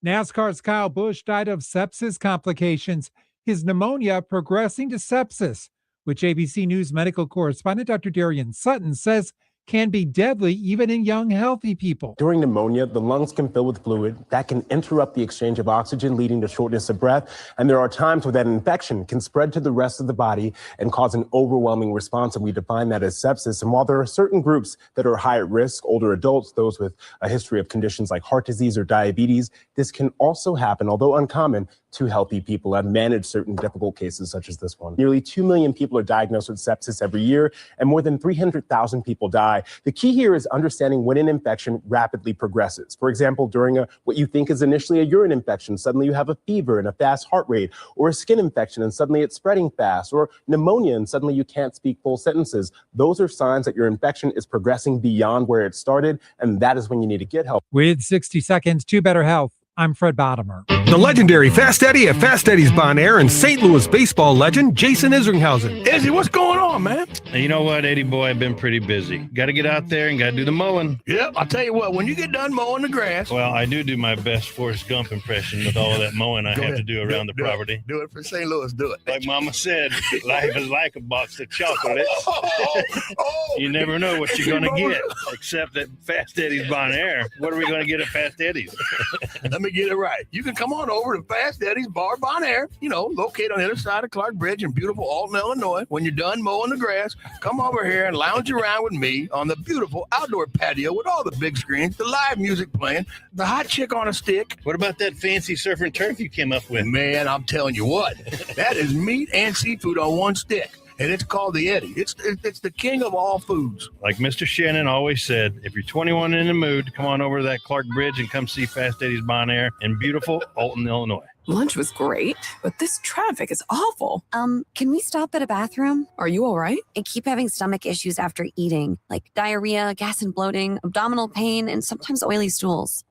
Speaker 23: NASCAR's Kyle Busch died of sepsis complications, his pneumonia progressing to sepsis, which ABC News medical correspondent Dr. Darian Sutton says can be deadly even in young, healthy people.
Speaker 24: During pneumonia, the lungs can fill with fluid that can interrupt the exchange of oxygen, leading to shortness of breath. And there are times where that infection can spread to the rest of the body and cause an overwhelming response. And we define that as sepsis. And while there are certain groups that are high at risk, older adults, those with a history of conditions like heart disease or diabetes, this can also happen, although uncommon, to healthy people. I've managed certain difficult cases such as this one. Nearly 2 million people are diagnosed with sepsis every year, and more than 300,000 people die. The key here is understanding when an infection rapidly progresses. For example, during what you think is initially a urine infection, suddenly you have a fever and a fast heart rate, or a skin infection and suddenly it's spreading fast, or pneumonia and suddenly you can't speak full sentences. Those are signs that your infection is progressing beyond where it started, and that is when you need to get help.
Speaker 23: With 60 Seconds to Better Health, I'm Fred Bottomer.
Speaker 25: The legendary Fast Eddie at Fast Eddie's Bon Air and St. Louis baseball legend Jason Isringhausen. Izzy, what's going on, man?
Speaker 26: You know what, Eddie boy, I've been pretty busy. Got to get out there and got to do the mowing.
Speaker 25: Yep, I'll tell you what, when you get done mowing the grass.
Speaker 26: Well, I do my best Forrest Gump impression with all of that mowing I have to do around the property.
Speaker 25: Do it for St. Louis, do it.
Speaker 26: Like Mama said, life is like a box of chocolates. You never know what you're going to get, except at Fast Eddie's Bon Air. What are we going to get at Fast Eddie's?
Speaker 25: Let me get it right. You can come on over to Fast Eddie's Bar Bon Air, located on the other side of Clark Bridge in beautiful Alton, Illinois. When you're done mowing the grass, come over here and lounge around with me on the beautiful outdoor patio with all the big screens, the live music playing, the hot chick on a stick.
Speaker 26: What about that fancy surf and turf you came up with?
Speaker 25: Man, I'm telling you what, that is meat and seafood on one stick. And it's called the Eddie. It's the king of all foods.
Speaker 26: Like Mr. Shannon always said, if you're 21 in the mood, come on over to that Clark Bridge and come see Fast Eddie's Bon Air in beautiful Alton, Illinois.
Speaker 27: Lunch was great, but this traffic is awful.
Speaker 28: Can we stop at a bathroom?
Speaker 27: Are you all right?
Speaker 28: I keep having stomach issues after eating, like diarrhea, gas and bloating, abdominal pain, and sometimes oily stools.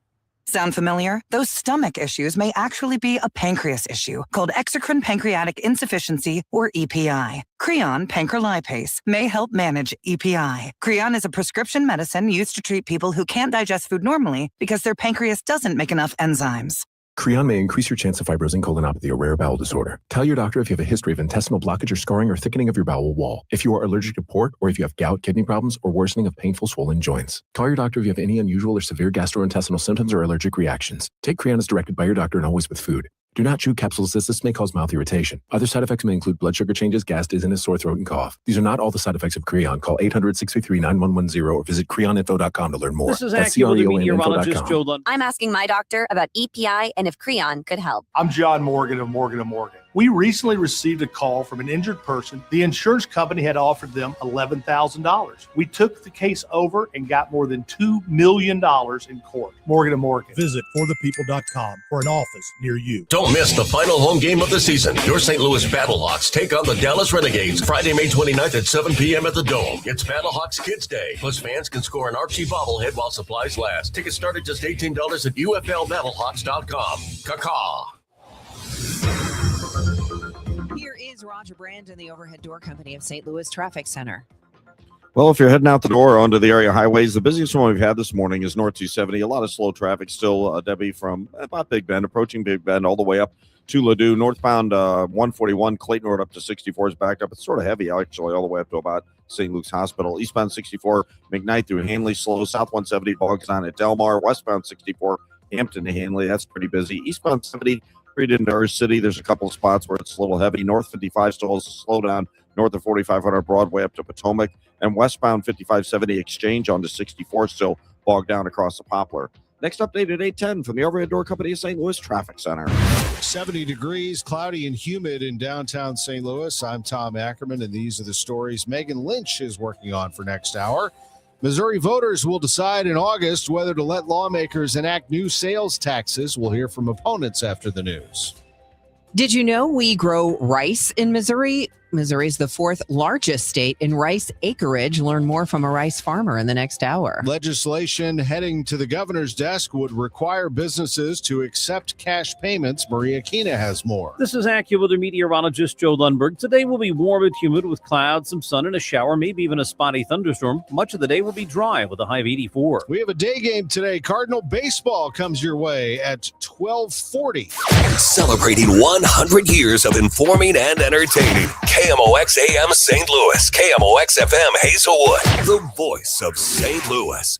Speaker 29: Sound familiar? Those stomach issues may actually be a pancreas issue called exocrine pancreatic insufficiency, or EPI. Creon pancrelipase may help manage EPI. Creon is a prescription medicine used to treat people who can't digest food normally because their pancreas doesn't make enough enzymes.
Speaker 30: Creon may increase your chance of fibrosing colonopathy, a rare bowel disorder. Tell your doctor if you have a history of intestinal blockage or scarring or thickening of your bowel wall, if you are allergic to pork, or if you have gout, kidney problems, or worsening of painful swollen joints. Call your doctor if you have any unusual or severe gastrointestinal symptoms or allergic reactions. Take Creon as directed by your doctor and always with food. Do not chew capsules as this may cause mouth irritation. Other side effects may include blood sugar changes, gas, dizziness, sore throat, and cough. These are not all the side effects of Creon. Call 800-633-9110 or visit creoninfo.com to learn more.
Speaker 1: This is
Speaker 30: That's
Speaker 1: Ackerman, meteorologist Joe Lund.
Speaker 28: I'm asking my doctor about EPI and if Creon could help.
Speaker 3: I'm John Morgan of Morgan & Morgan. We recently received a call from an injured person. The insurance company had offered them $11,000. We took the case over and got more than $2 million in court. Morgan & Morgan.
Speaker 4: Visit forthepeople.com for an office near you.
Speaker 2: Don't miss the final home game of the season. Your St. Louis Battlehawks take on the Dallas Renegades Friday, May 29th at 7 p.m. at the Dome. It's Battlehawks Kids Day. Plus, fans can score an Archie bobblehead while supplies last. Tickets start at just $18 at UFLBattlehawks.com. Caw-caw.
Speaker 5: Here is Roger Brand in the Overhead Door Company of St. Louis Traffic Center.
Speaker 21: Well, if you're heading out the door onto the area highways, the busiest one we've had this morning is North 270. A lot of slow traffic still, Debbie, from about Big Bend, approaching Big Bend, all the way up to Ladue. Northbound 141, Clayton Road up to 64 is backed up. It's sort of heavy, actually, all the way up to about St. Luke's Hospital. Eastbound 64, McKnight through Hanley, slow. South 170, bogs on at Delmar. Westbound 64, Hampton to Hanley. That's pretty busy. Eastbound 70, straight into our city. There's a couple of spots where it's a little heavy. North 55 still has a slowdown north of 4500 Broadway up to Potomac. And westbound 5570 Exchange onto 64 still bogged down across the Poplar. Next update at 8:10 from the Overhead Door Company of St. Louis Traffic Center.
Speaker 6: 70 degrees, cloudy and humid in downtown St. Louis. I'm Tom Ackerman, and these are the stories Megan Lynch is working on for next hour. Missouri voters will decide in August whether to let lawmakers enact new sales taxes. We'll hear from opponents after the news.
Speaker 5: Did you know we grow rice in Missouri? Missouri is the fourth largest state in rice acreage. Learn more from a rice farmer in the next hour.
Speaker 6: Legislation heading to the governor's desk would require businesses to accept cash payments. Maria Kina has more.
Speaker 1: This is AccuWeather meteorologist Joe Lundberg. Today will be warm and humid with clouds, some sun and a shower, maybe even a spotty thunderstorm. Much of the day will be dry with a high of 84.
Speaker 6: We have a day game today. Cardinal baseball comes your way at 12:40.
Speaker 2: Celebrating 100 years of informing and entertaining. KMOX AM St. Louis, KMOX FM Hazelwood, the voice of St. Louis.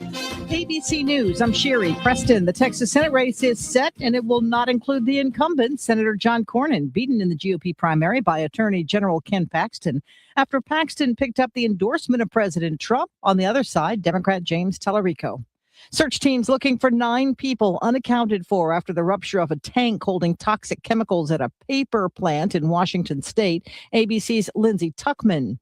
Speaker 7: ABC News, I'm Sherry Preston. The Texas Senate race is set, and it will not include the incumbent, Senator John Cornyn, beaten in the GOP primary by Attorney General Ken Paxton. After Paxton picked up the endorsement of President Trump, on the other side, Democrat James Tallarico. Search teams looking for 9 people unaccounted for after the rupture of a tank holding toxic chemicals at a paper plant in Washington state. ABC's Lindsay Tuckman.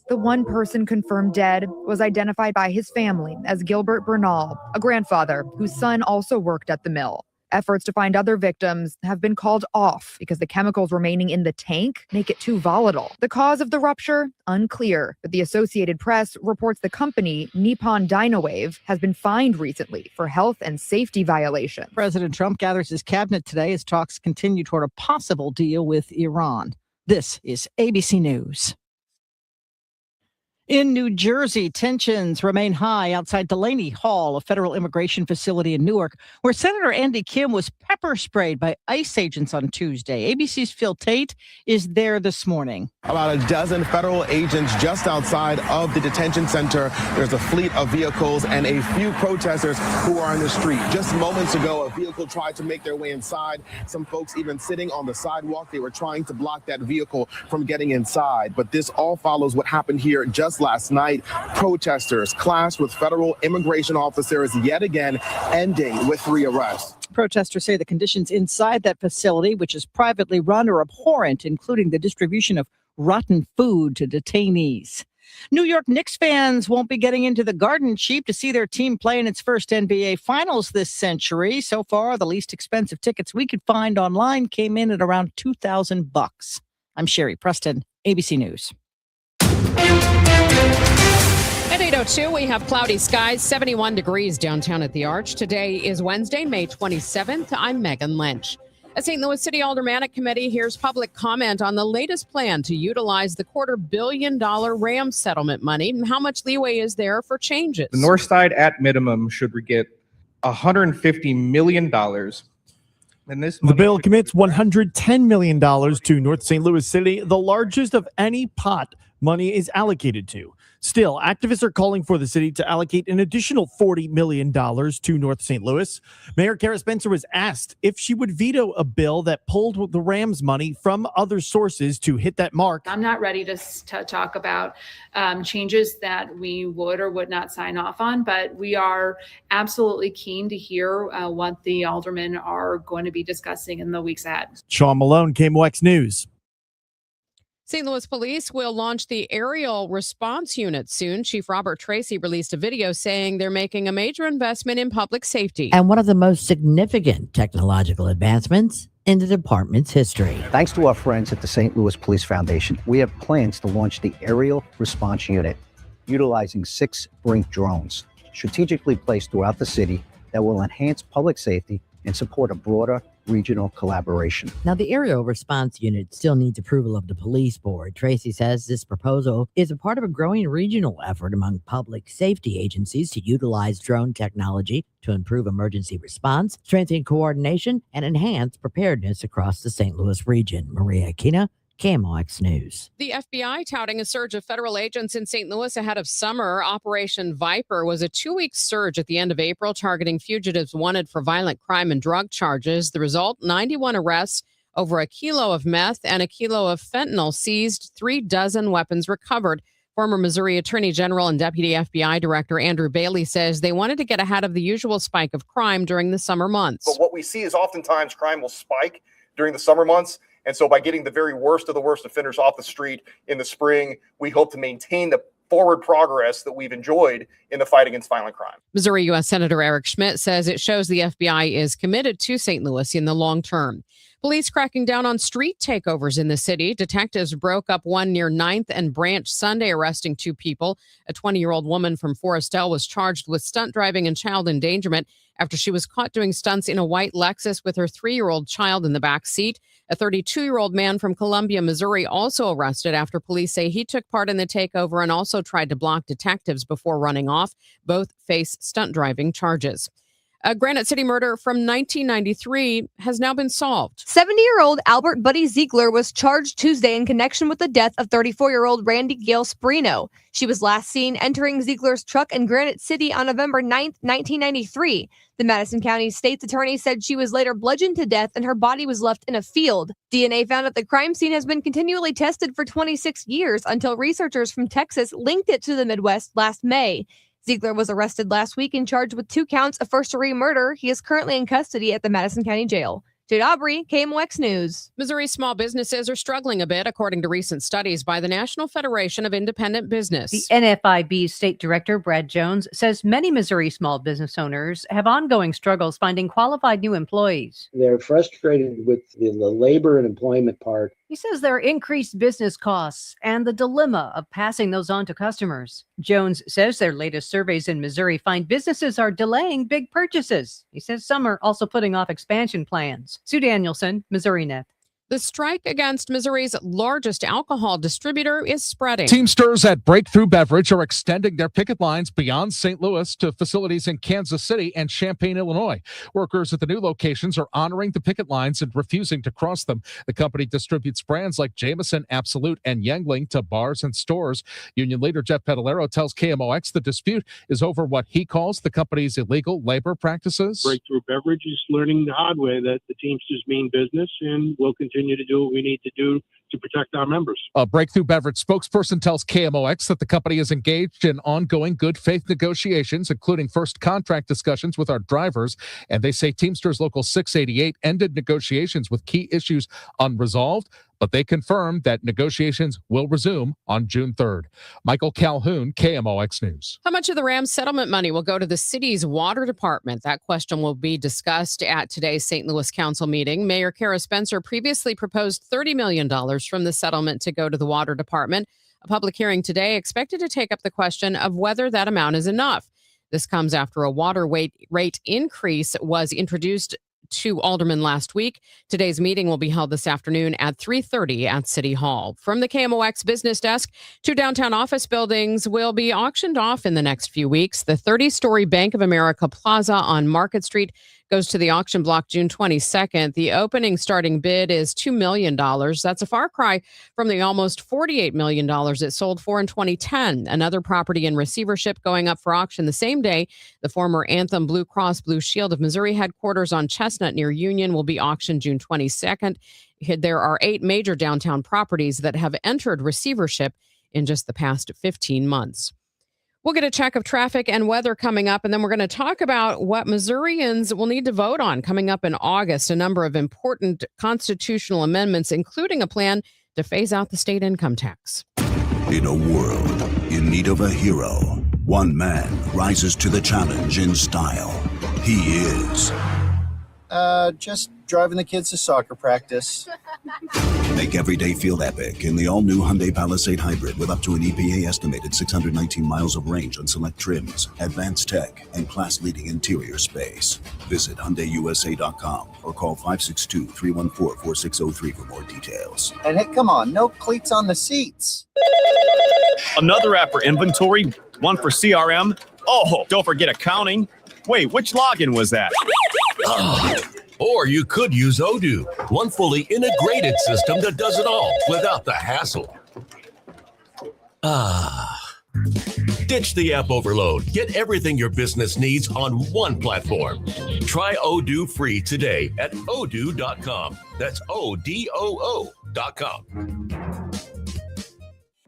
Speaker 8: The one person confirmed dead was identified by his family as Gilbert Bernal, a grandfather whose son also worked at the mill. Efforts to find other victims have been called off because the chemicals remaining in the tank make it too volatile. The cause of the rupture? Unclear, but the Associated Press reports the company, Nippon Dynawave, has been fined recently for health and safety violations.
Speaker 7: President Trump gathers his cabinet today as talks continue toward a possible deal with Iran. This is ABC News. In New Jersey, tensions remain high outside Delaney Hall, a federal immigration facility in Newark, where Senator Andy Kim was pepper sprayed by ICE agents on Tuesday. ABC's Phil Tate is there this morning.
Speaker 16: About a dozen federal agents just outside of the detention center. There's a fleet of vehicles and a few protesters who are on the street. Just moments ago, a vehicle tried to make their way inside. Some folks even sitting on the sidewalk. They were trying to block that vehicle from getting inside. But this all follows what happened here just last night. Protesters clashed with federal immigration officers yet again, ending with 3 arrests.
Speaker 7: Protesters say the conditions inside that facility, which is privately run, are abhorrent, including the distribution of rotten food to detainees. New York Knicks fans won't be getting into the Garden cheap to see their team play in its first NBA Finals this century. So far, the least expensive tickets we could find online came in at around $2,000. I'm Sherry Preston, ABC News.
Speaker 10: At 8:02, we have cloudy skies, 71 degrees downtown at the Arch. Today is Wednesday, May 27th. I'm Megan Lynch. A St. Louis City Aldermanic Committee hears public comment on the latest plan to utilize the $250 million RAM settlement money. How much leeway is there for changes?
Speaker 11: The North Side at minimum should get $150 million. And
Speaker 13: the bill commits $110 million to North St. Louis City, the largest of any pot
Speaker 9: money is allocated to. Still, activists are calling for the city to allocate an additional $40 million to North St. Louis. Mayor Kara Spencer was asked if she would veto a bill that pulled the Rams money from other sources to hit that mark.
Speaker 12: I'm not ready to talk about changes that we would or would not sign off on, but we are absolutely keen to hear what the aldermen are going to be discussing in the weeks ahead.
Speaker 9: Sean Malone, KMOX News.
Speaker 10: St. Louis Police will launch the aerial response unit soon. Chief Robert Tracy released a video saying they're making a major investment in public safety.
Speaker 13: And one of the most significant technological advancements in the department's history.
Speaker 14: Thanks to our friends at the St. Louis Police Foundation, we have plans to launch the aerial response unit utilizing 6 Brink drones strategically placed throughout the city that will enhance public safety and support a broader regional collaboration.
Speaker 13: Now, the aerial response unit still needs approval of the police board. Tracy says this proposal is a part of a growing regional effort among public safety agencies to utilize drone technology to improve emergency response, strengthen coordination, and enhance preparedness across the St. Louis region. Maria Aquina, KMOX News.
Speaker 10: The FBI touting a surge of federal agents in St. Louis ahead of summer. Operation Viper was a 2-week surge at the end of April, targeting fugitives wanted for violent crime and drug charges. The result, 91 arrests, over a kilo of meth and a kilo of fentanyl seized, 36 weapons recovered. Former Missouri Attorney General and Deputy FBI Director Andrew Bailey says they wanted to get ahead of the usual spike of crime during the summer months.
Speaker 15: But what we see is oftentimes crime will spike during the summer months. And so by getting the very worst of the worst offenders off the street in the spring, we hope to maintain the forward progress that we've enjoyed in the fight against violent crime.
Speaker 10: Missouri U.S. Senator Eric Schmidt says it shows the FBI is committed to St. Louis in the long term. Police cracking down on street takeovers in the city. Detectives broke up one near 9th and Branch Sunday, arresting 2 people. A 20-year-old woman from Forestel was charged with stunt driving and child endangerment after she was caught doing stunts in a white Lexus with her 3-year-old child in the back seat. A 32-year-old man from Columbia, Missouri, also arrested after police say he took part in the takeover and also tried to block detectives before running off. Both face stunt driving charges. A Granite City murder from 1993 has now been solved.
Speaker 17: 70-year-old Albert Buddy Ziegler was charged Tuesday in connection with the death of 34-year-old Randy Gail Sperino. She was last seen entering Ziegler's truck in Granite City on November 9th, 1993. The Madison County State's attorney said she was later bludgeoned to death and her body was left in a field. DNA found at the crime scene has been continually tested for 26 years until researchers from Texas linked it to the Midwest last May. Ziegler was arrested last week and charged with 2 counts of first-degree murder. He is currently in custody at the Madison County Jail. Jade Aubrey, KMOX News.
Speaker 10: Missouri small businesses are struggling a bit, according to recent studies by the National Federation of Independent Business.
Speaker 18: The NFIB State Director, Brad Jones, says many Missouri small business owners have ongoing struggles finding qualified new employees.
Speaker 19: They're frustrated with the labor and employment part.
Speaker 18: He says there are increased business costs and the dilemma of passing those on to customers. Jones says their latest surveys in Missouri find businesses are delaying big purchases. He says some are also putting off expansion plans. Sue Danielson, Missouri Net.
Speaker 10: The strike against Missouri's largest alcohol distributor is spreading.
Speaker 20: Teamsters at Breakthrough Beverage are extending their picket lines beyond St. Louis to facilities in Kansas City and Champaign, Illinois. Workers at the new locations are honoring the picket lines and refusing to cross them. The company distributes brands like Jameson, Absolute, and Yuengling to bars and stores. Union leader Jeff Pedalero tells KMOX the dispute is over what he calls the company's illegal labor practices.
Speaker 22: Breakthrough Beverage is learning the hard way that the Teamsters mean business and will continue to do what we need to do to protect our members.
Speaker 20: A Breakthrough Beverage spokesperson tells KMOX that the company is engaged in ongoing good faith negotiations, including first contract discussions with our drivers. And they say Teamsters Local 688 ended negotiations with key issues unresolved, but they confirmed that negotiations will resume on June 3rd. Michael Calhoun, KMOX News.
Speaker 10: How much of the Rams settlement money will go to the city's water department? That question will be discussed at today's St. Louis Council meeting. Mayor Kara Spencer previously proposed $30 million from the settlement to go to the water department. A public hearing today expected to take up the question of whether that amount is enough. This comes after a water rate increase was introduced to aldermen last week. Today's meeting will be held this afternoon at 3:30 at City Hall. From the KMOX business desk, 2 downtown office buildings will be auctioned off in the next few weeks. The 30-story Bank of America Plaza on Market Street goes to the auction block June 22nd. The opening starting bid is $2 million. That's a far cry from the almost $48 million it sold for in 2010. Another property in receivership going up for auction the same day. The former Anthem Blue Cross Blue Shield of Missouri headquarters on Chestnut near Union will be auctioned June 22nd. There are 8 major downtown properties that have entered receivership in just the past 15 months. We'll get a check of traffic and weather coming up, and then we're going to talk about what Missourians will need to vote on coming up in August. A number of important constitutional amendments, including a plan to phase out the state income tax.
Speaker 3: In a world in need of a hero, one man rises to the challenge in style. He is...
Speaker 4: just driving the kids to soccer practice.
Speaker 3: Make every day feel epic in the all-new Hyundai Palisade Hybrid with up to an EPA estimated 619 miles of range on select trims, advanced tech, and class-leading interior space. Visit HyundaiUSA.com or call 562-314-4603 for more details.
Speaker 4: And hey, come on, no cleats on the seats.
Speaker 23: Another app for inventory, one for CRM. Oh, don't forget accounting. Wait, which login was that?
Speaker 2: Or you could use Odoo, one fully integrated system that does it all without the hassle. Ditch the app overload. Get everything your business needs on one platform. Try Odoo free today at odoo.com. That's ODOO.com.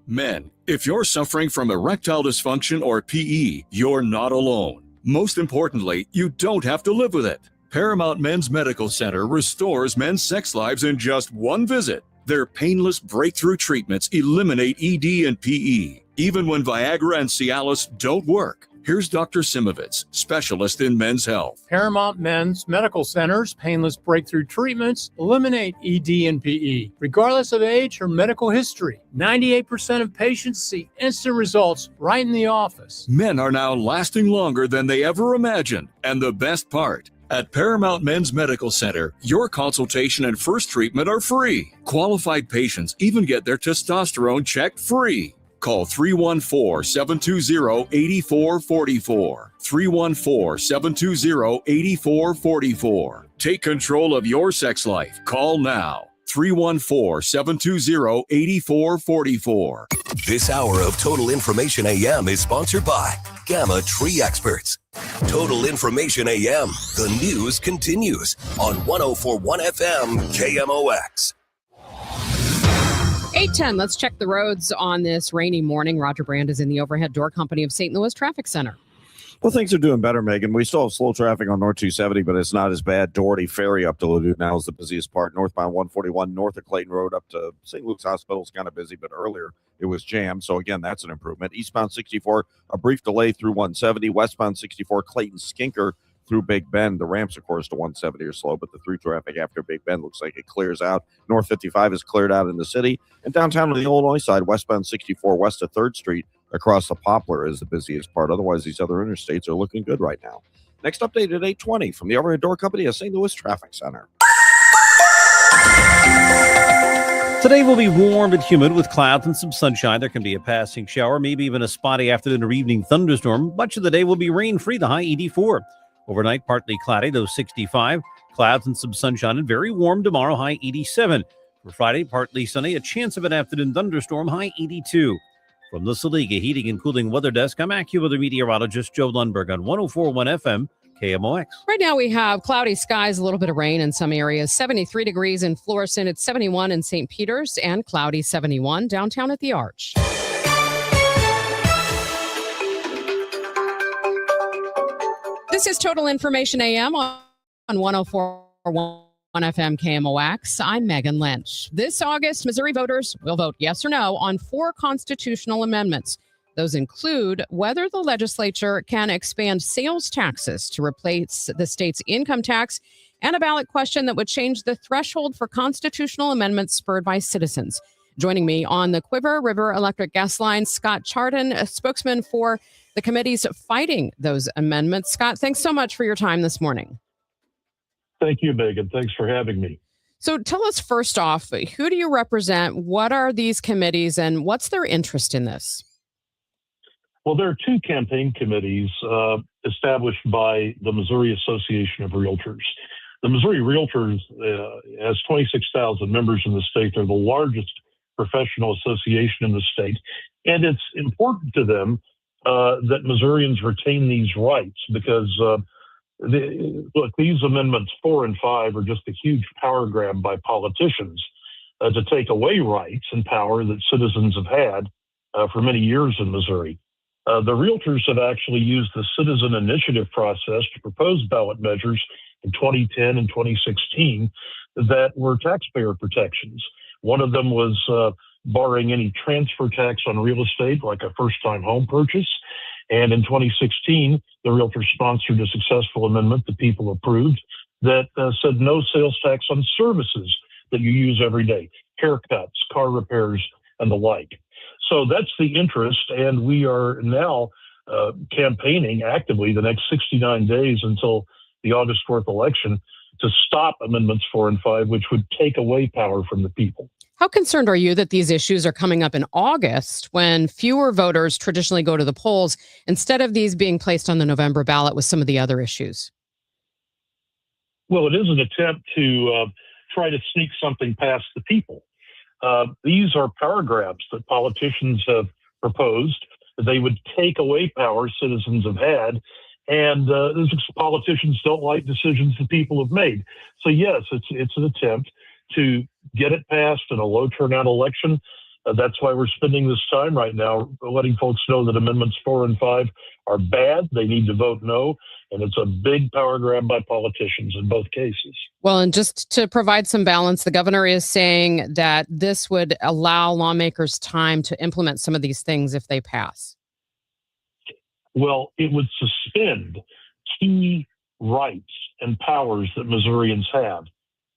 Speaker 24: Men, if you're suffering from erectile dysfunction or PE, you're not alone. Most importantly, you don't have to live with it. Paramount Men's Medical Center restores men's sex lives in just one visit. Their painless breakthrough treatments eliminate ED and PE, even when Viagra and Cialis don't work. Here's Dr. Simovitz, specialist in men's health.
Speaker 25: Paramount Men's Medical Center's painless breakthrough treatments eliminate ED and PE, regardless of age or medical history. 98% of patients see instant results right in the office.
Speaker 24: Men are now lasting longer than they ever imagined. And the best part, at Paramount Men's Medical Center, your consultation and first treatment are free. Qualified patients even get their testosterone checked free. Call 314-720-8444. 314-720-8444. Take control of your sex life. Call now. 314-720-8444.
Speaker 2: This hour of Total Information AM is sponsored by Gamma Tree Experts. Total Information AM, the news continues on 104.1 FM KMOX.
Speaker 10: 8:10, let's check the roads on this rainy morning. Roger Brand is in the Overhead Door Company of St. Louis Traffic Center.
Speaker 21: Well, things are doing better, Megan. We still have slow traffic on North 270, but it's not as bad. Doherty Ferry up to Ladue now is the busiest part. Northbound 141 north of Clayton Road up to St. Luke's Hospital is kind of busy, but earlier it was jammed. So, again, that's an improvement. Eastbound 64, a brief delay through 170. Westbound 64, Clayton Skinker through Big Bend. The ramps, of course, to 170 are slow, but the through traffic after Big Bend looks like it clears out. North 55 is cleared out in the city. And downtown on the Illinois side, westbound 64 west of 3rd Street across the Poplar is the busiest part. Otherwise, these other interstates are looking good right now. Next update at 8:20 from the Overhead Door Company of St. Louis Traffic Center.
Speaker 1: Today will be warm and humid with clouds and some sunshine. There can be a passing shower, maybe even a spotty afternoon or evening thunderstorm. Much of the day will be rain-free, the high 84. Overnight, partly cloudy, though 65. Clouds and some sunshine and very warm tomorrow, high 87. For Friday, partly sunny, a chance of an afternoon thunderstorm, high 82. From the Saliga Heating and Cooling Weather Desk, I'm AccuWeather meteorologist Joe Lundberg on 104.1 FM KMOX.
Speaker 10: Right now we have cloudy skies, a little bit of rain in some areas. 73 degrees in Florissant. It's 71 in St. Peters and cloudy 71 downtown at the Arch. This is Total Information AM on 104.1 FM KMOX. I'm Megan Lynch. This August, Missouri voters will vote yes or no on 4 constitutional amendments. Those include whether the legislature can expand sales taxes to replace the state's income tax, and a ballot question that would change the threshold for constitutional amendments spurred by citizens. Joining me on the Quiver River Electric Gas Line, Scott Chardon, a spokesman for the committees fighting those amendments. Scott, thanks so much for your time this morning.
Speaker 22: Thank you, Megan. Thanks for having me.
Speaker 10: So tell us first off, who do you represent? What are these committees and what's their interest in this?
Speaker 5: Well, there are two campaign committees established by the Missouri Association of Realtors. The Missouri Realtors has 26,000 members in the state. They're the largest professional association in the state. And it's important to them that Missourians retain these rights because, look, these amendments 4 and 5 are just a huge power grab by politicians to take away rights and power that citizens have had for many years in Missouri. The realtors have actually used the citizen initiative process to propose ballot measures in 2010 and 2016 that were taxpayer protections. One of them was barring any transfer tax on real estate, like a first-time home purchase. And in 2016, the realtors sponsored a successful amendment that people approved that said no sales tax on services that you use every day, haircuts, car repairs, and the like. So that's the interest, and we are now campaigning actively the next 69 days until the August 4th election to stop Amendments 4 and 5, which would take away power from the people.
Speaker 10: How concerned are you that these issues are coming up in August when fewer voters traditionally go to the polls instead of these being placed on the November ballot with some of the other issues?
Speaker 5: Well, it is an attempt to try to sneak something past the people. These are power grabs that politicians have proposed. They would take away power citizens have had, and politicians don't like decisions that people have made. So yes, it's an attempt to get it passed in a low turnout election. That's why we're spending this time right now letting folks know that Amendments 4 and 5 are bad. They need to vote no. And it's a big power grab by politicians in both cases.
Speaker 10: Well, and just to provide some balance, the governor is saying that this would allow lawmakers time to implement some of these things if they pass.
Speaker 5: Well, it would suspend key rights and powers that Missourians have.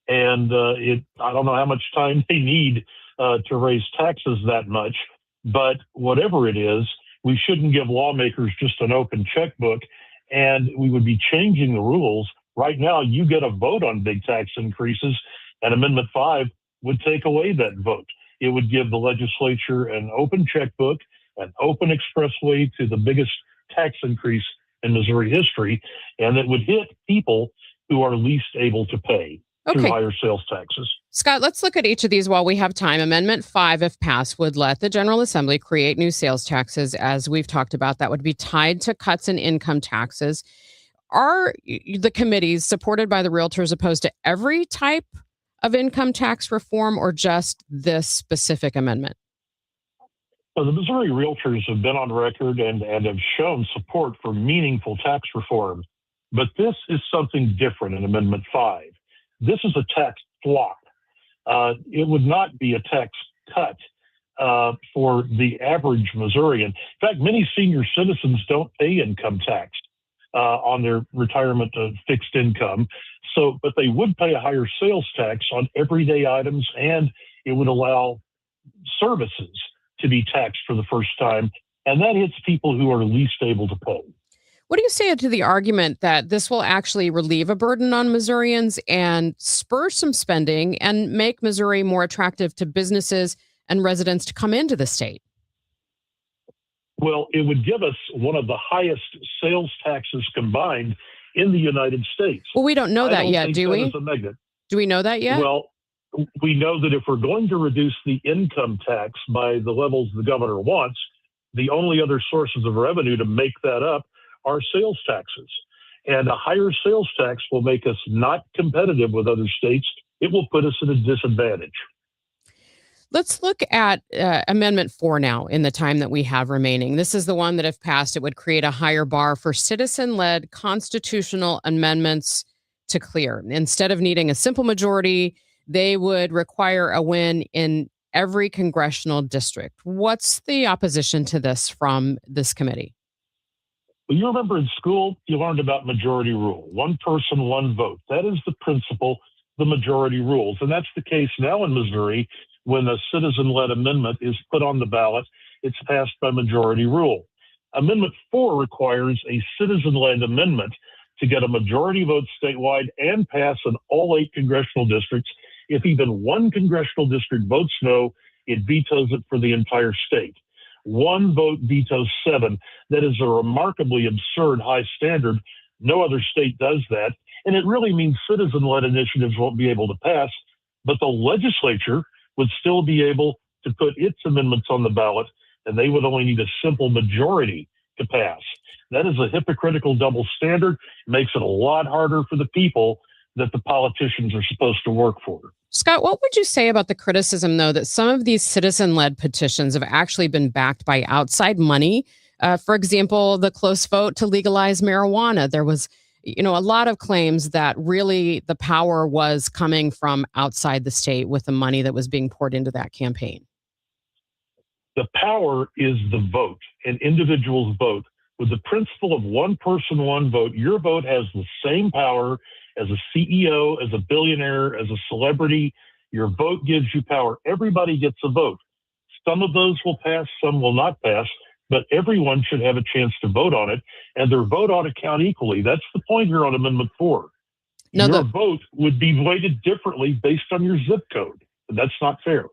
Speaker 5: And I don't know how much time they need to raise taxes that much, but whatever it is, we shouldn't give lawmakers just an open checkbook, and we would be changing the rules. Right now, you get a vote on big tax increases, and Amendment 5 would take away that vote. It would give the legislature an open checkbook, an open expressway to the biggest tax increase in Missouri history, and it would hit people who are least able to pay through higher sales taxes.
Speaker 10: Scott, let's look at each of these while we have time. Amendment 5, if passed, would let the General Assembly create new sales taxes, as we've talked about. That would be tied to cuts in income taxes. Are the committees supported by the realtors opposed to every type of income tax reform or just this specific amendment?
Speaker 5: Well, the Missouri realtors have been on record and have shown support for meaningful tax reform. But this is something different in Amendment 5. This is a tax swap. It would not be a tax cut for the average Missourian. In fact, many senior citizens don't pay income tax on their retirement fixed income. But they would pay a higher sales tax on everyday items, and it would allow services to be taxed for the first time. And that hits people who are least able to pay.
Speaker 10: What do you say to the argument that this will actually relieve a burden on Missourians and spur some spending and make Missouri more attractive to businesses and residents to come into the state?
Speaker 5: Well, it would give us one of the highest sales taxes combined in the United States.
Speaker 10: Well, we don't know that yet, do we? Do we know that yet?
Speaker 5: Well, we know that if we're going to reduce the income tax by the levels the governor wants, the only other sources of revenue to make that up are sales taxes. And a higher sales tax will make us not competitive with other states. It will put us at a disadvantage.
Speaker 10: Let's look at Amendment 4 now in the time that we have remaining. This is the one that, if passed, it would create a higher bar for citizen-led constitutional amendments to clear. Instead of needing a simple majority, they would require a win in every congressional district. What's the opposition to this from this committee?
Speaker 5: Well, you remember in school, you learned about majority rule. One person, one vote. That is the principle, the majority rules. And that's the case now in Missouri. When a citizen-led amendment is put on the ballot, it's passed by majority rule. Amendment 4 requires a citizen-led amendment to get a majority vote statewide and pass in all 8 congressional districts. If even one congressional district votes no, it vetoes it for the entire state. One vote vetoes 7. That is a remarkably absurd high standard. No other state does that. And it really means citizen-led initiatives won't be able to pass, but the legislature would still be able to put its amendments on the ballot, and they would only need a simple majority to pass. That is a hypocritical double standard. It makes it a lot harder for the people that the politicians are supposed to work for.
Speaker 10: Scott, what would you say about the criticism, though, that some of these citizen-led petitions have actually been backed by outside money? For example, the close vote to legalize marijuana. There was, a lot of claims that really the power was coming from outside the state with the money that was being poured into that campaign.
Speaker 5: The power is the vote, an individual's vote. With the principle of one person, one vote, your vote has the same power as a CEO, as a billionaire, as a celebrity. Your vote gives you power. Everybody gets a vote. Some of those will pass, some will not pass, but everyone should have a chance to vote on it, and their vote ought to count equally. That's the point here on Amendment 4. Your vote would be weighted differently based on your zip code. That's not fair.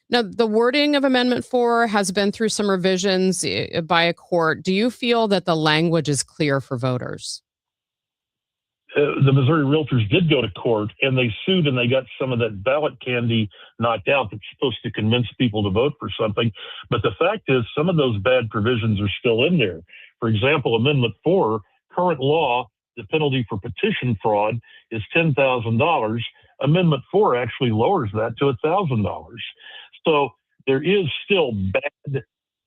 Speaker 10: Now, the wording of Amendment 4 has been through some revisions by a court. Do you feel that the language is clear for voters?
Speaker 5: The Missouri Realtors did go to court, and they sued, and they got some of that ballot candy knocked out that's supposed to convince people to vote for something. But the fact is, some of those bad provisions are still in there. For example, Amendment 4, current law, the penalty for petition fraud is $10,000. Amendment 4 actually lowers that to $1,000. So there is still bad,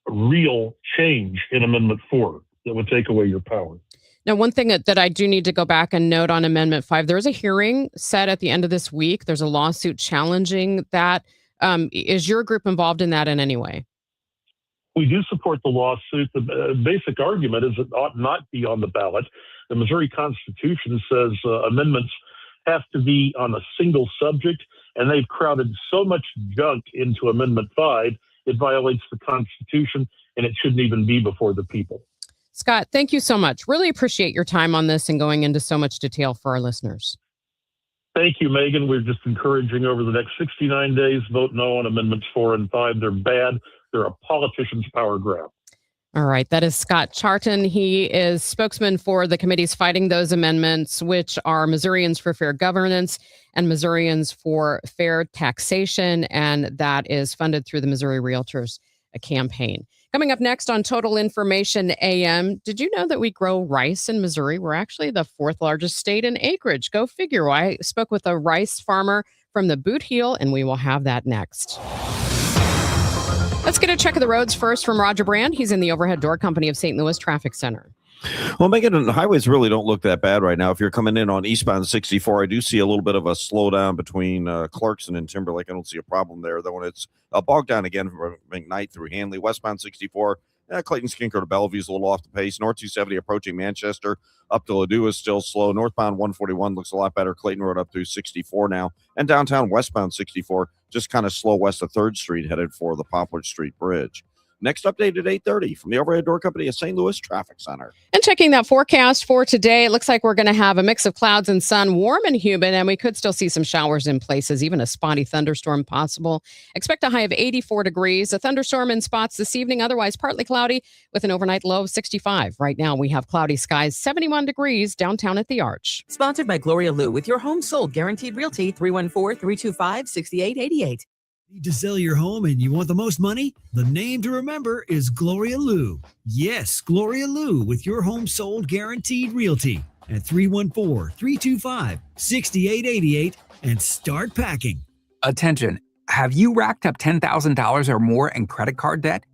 Speaker 5: real change in Amendment 4 that would take away your power.
Speaker 10: Now, one thing that I do need to go back and note on Amendment 5, there is a hearing set at the end of this week. There's a lawsuit challenging that. Is your group involved in that in any way?
Speaker 5: We do support the lawsuit. The basic argument is it ought not be on the ballot. The Missouri Constitution says amendments have to be on a single subject, and they've crowded so much junk into Amendment 5, it violates the Constitution, and it shouldn't even be before the people.
Speaker 10: Scott, thank you so much. Really appreciate your time on this and going into so much detail for our listeners.
Speaker 5: Thank you, Megan. We're just encouraging over the next 69 days, vote no on Amendments 4 and 5. They're bad. They're a politician's power grab.
Speaker 10: All right. That is Scott Charton. He is spokesman for the committees fighting those amendments, which are Missourians for Fair Governance and Missourians for Fair Taxation. And that is funded through the Missouri Realtors campaign. Coming up next on Total Information AM, did you know that we grow rice in Missouri? We're actually the 4th largest state in acreage. Go figure. I spoke with a rice farmer from the Boot Heel, and we will have that next. Let's get a check of the roads first from Roger Brand. He's in the Overhead Door Company of St. Louis Traffic Center.
Speaker 21: Well, Megan, the highways really don't look that bad right now. If you're coming in on eastbound 64, I do see a little bit of a slowdown between Clarkson and Timberlake. I don't see a problem there, though. When it's bogged down again from McKnight through Hanley, westbound 64, Clayton Skinker to Bellevue's a little off the pace. North 270 approaching Manchester up to Ladue is still slow. Northbound 141 looks a lot better. Clayton Road up through 64 now. And downtown westbound 64 just kind of slow west of 3rd Street headed for the Poplar Street Bridge. Next update at 8:30 from the Overhead Door Company of St. Louis Traffic Center.
Speaker 10: And checking that forecast for today, it looks like we're going to have a mix of clouds and sun, warm and humid, and we could still see some showers in places, even a spotty thunderstorm possible. Expect a high of 84 degrees. A thunderstorm in spots this evening, otherwise partly cloudy with an overnight low of 65. Right now, we have cloudy skies, 71 degrees downtown at the Arch.
Speaker 6: Sponsored by Gloria Lou with your home sold guaranteed realty 314-325-6888.
Speaker 7: Need to sell your home and you want the most money? The name to remember is Gloria Lou. Yes, Gloria Lou with your home sold guaranteed realty at 314-325-6888 and start packing.
Speaker 8: Attention. Have you racked up $10,000 or more in credit card debt?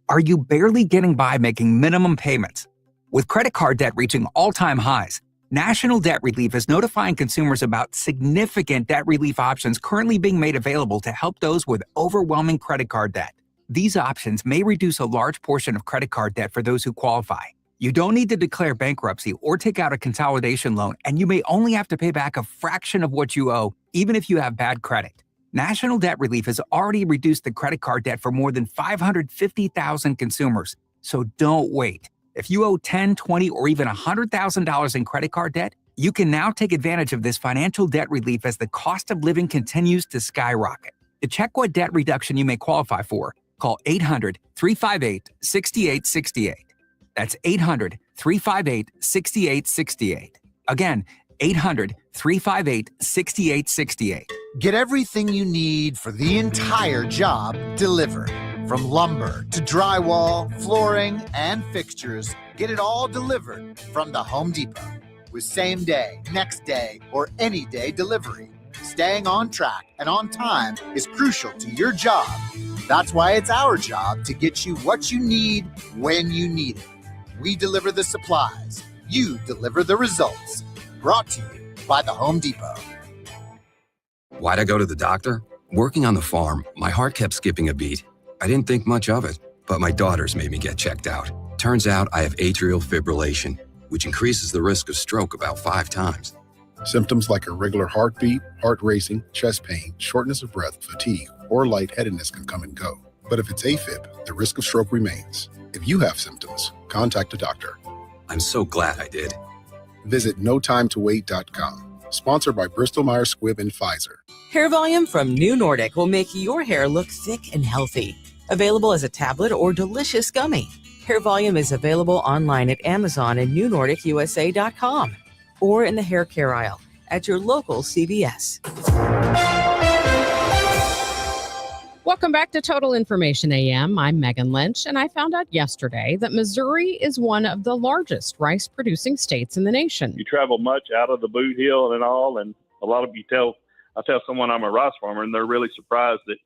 Speaker 8: Are you barely getting by making minimum payments? With credit card debt reaching all-time highs, National Debt Relief is notifying consumers about significant debt relief options currently being made available to help those with overwhelming credit card debt. These options may reduce a large portion of credit card debt for those who qualify. You don't need to declare bankruptcy or take out a consolidation loan, and you may only have to pay back a fraction of what you owe, even if you have bad credit. National Debt Relief has already reduced the credit card debt for more than 550,000 consumers, so don't wait. If you owe $10,000, $20,000, or even $100,000 in credit card debt, you can now take advantage of this financial debt relief as the cost of living continues to skyrocket. To check what debt reduction you may qualify for, call call 800-358-6868. That's 800-358-6868. Again, 800-358-6868.
Speaker 9: Get everything you need for the entire job delivered. From lumber to drywall, flooring, and fixtures, get it all delivered from the Home Depot. With same day, next day, or any day delivery. Staying on track and on time is crucial to your job. That's why it's our job to get you what you need when you need it. We deliver the supplies. You deliver the results. Brought to you by the Home Depot.
Speaker 11: Why'd I go to the doctor? Working on the farm, my heart kept skipping a beat. I didn't think much of it, but my daughters made me get checked out. Turns out I have atrial fibrillation, which increases the risk of stroke about 5 times.
Speaker 12: Symptoms like irregular heartbeat, heart racing, chest pain, shortness of breath, fatigue, or lightheadedness can come and go. But if it's AFib, the risk of stroke remains. If you have symptoms, contact a doctor.
Speaker 11: I'm so glad I did.
Speaker 12: Visit notimetowait.com. Sponsored by Bristol Myers Squibb and Pfizer.
Speaker 6: Hair Volume from New Nordic will make your hair look thick and healthy. Available as a tablet or delicious gummy. Hair Volume is available online at Amazon and newnordicusa.com or in the hair care aisle at your local CVS.
Speaker 10: Welcome back to Total Information AM. I'm Megan Lynch, and I found out yesterday that Missouri is one of the largest rice-producing states in the nation.
Speaker 14: You travel much out of the boot hill and all, and a lot of you I tell someone I'm a rice farmer, and they're really surprised that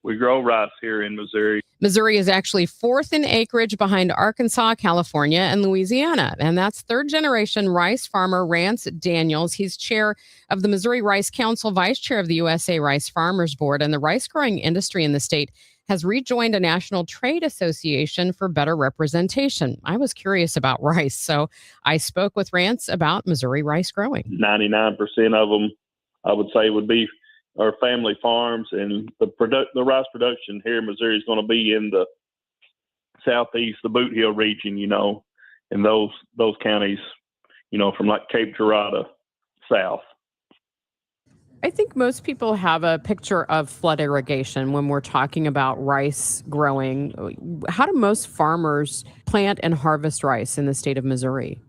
Speaker 14: we grow rice here in Missouri.
Speaker 10: Missouri is actually 4th in acreage behind Arkansas, California, and Louisiana. And that's 3rd-generation rice farmer Rance Daniels. He's chair of the Missouri Rice Council, vice chair of the USA Rice Farmers Board, and the rice growing industry in the state has rejoined a national trade association for better representation. I was curious about rice, so I spoke with Rance about Missouri rice growing.
Speaker 14: 99% of them, I would say, would be our family farms, and the rice production here in Missouri is going to be in the southeast, the Boot Hill region, and those counties, from like Cape Girardeau south.
Speaker 10: I think most people have a picture of flood irrigation when we're talking about rice growing. How do most farmers plant and harvest rice in the state of Missouri?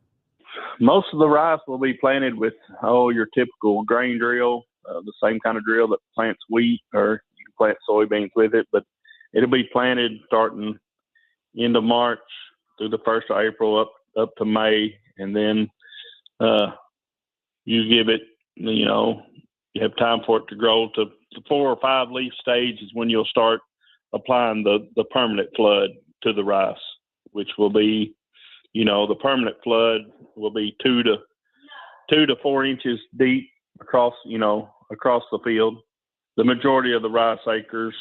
Speaker 14: Most of the rice will be planted with, your typical grain drill, the same kind of drill that plants wheat, or you can plant soybeans with it, but it'll be planted starting end of March through the 1st of April up to May, and then you give it, you have time for it to grow to the 4 or 5 leaf stage is when you'll start applying the permanent flood to the rice, which will be, the permanent flood will be 2 to 4 inches deep across the field. The majority of the rice acres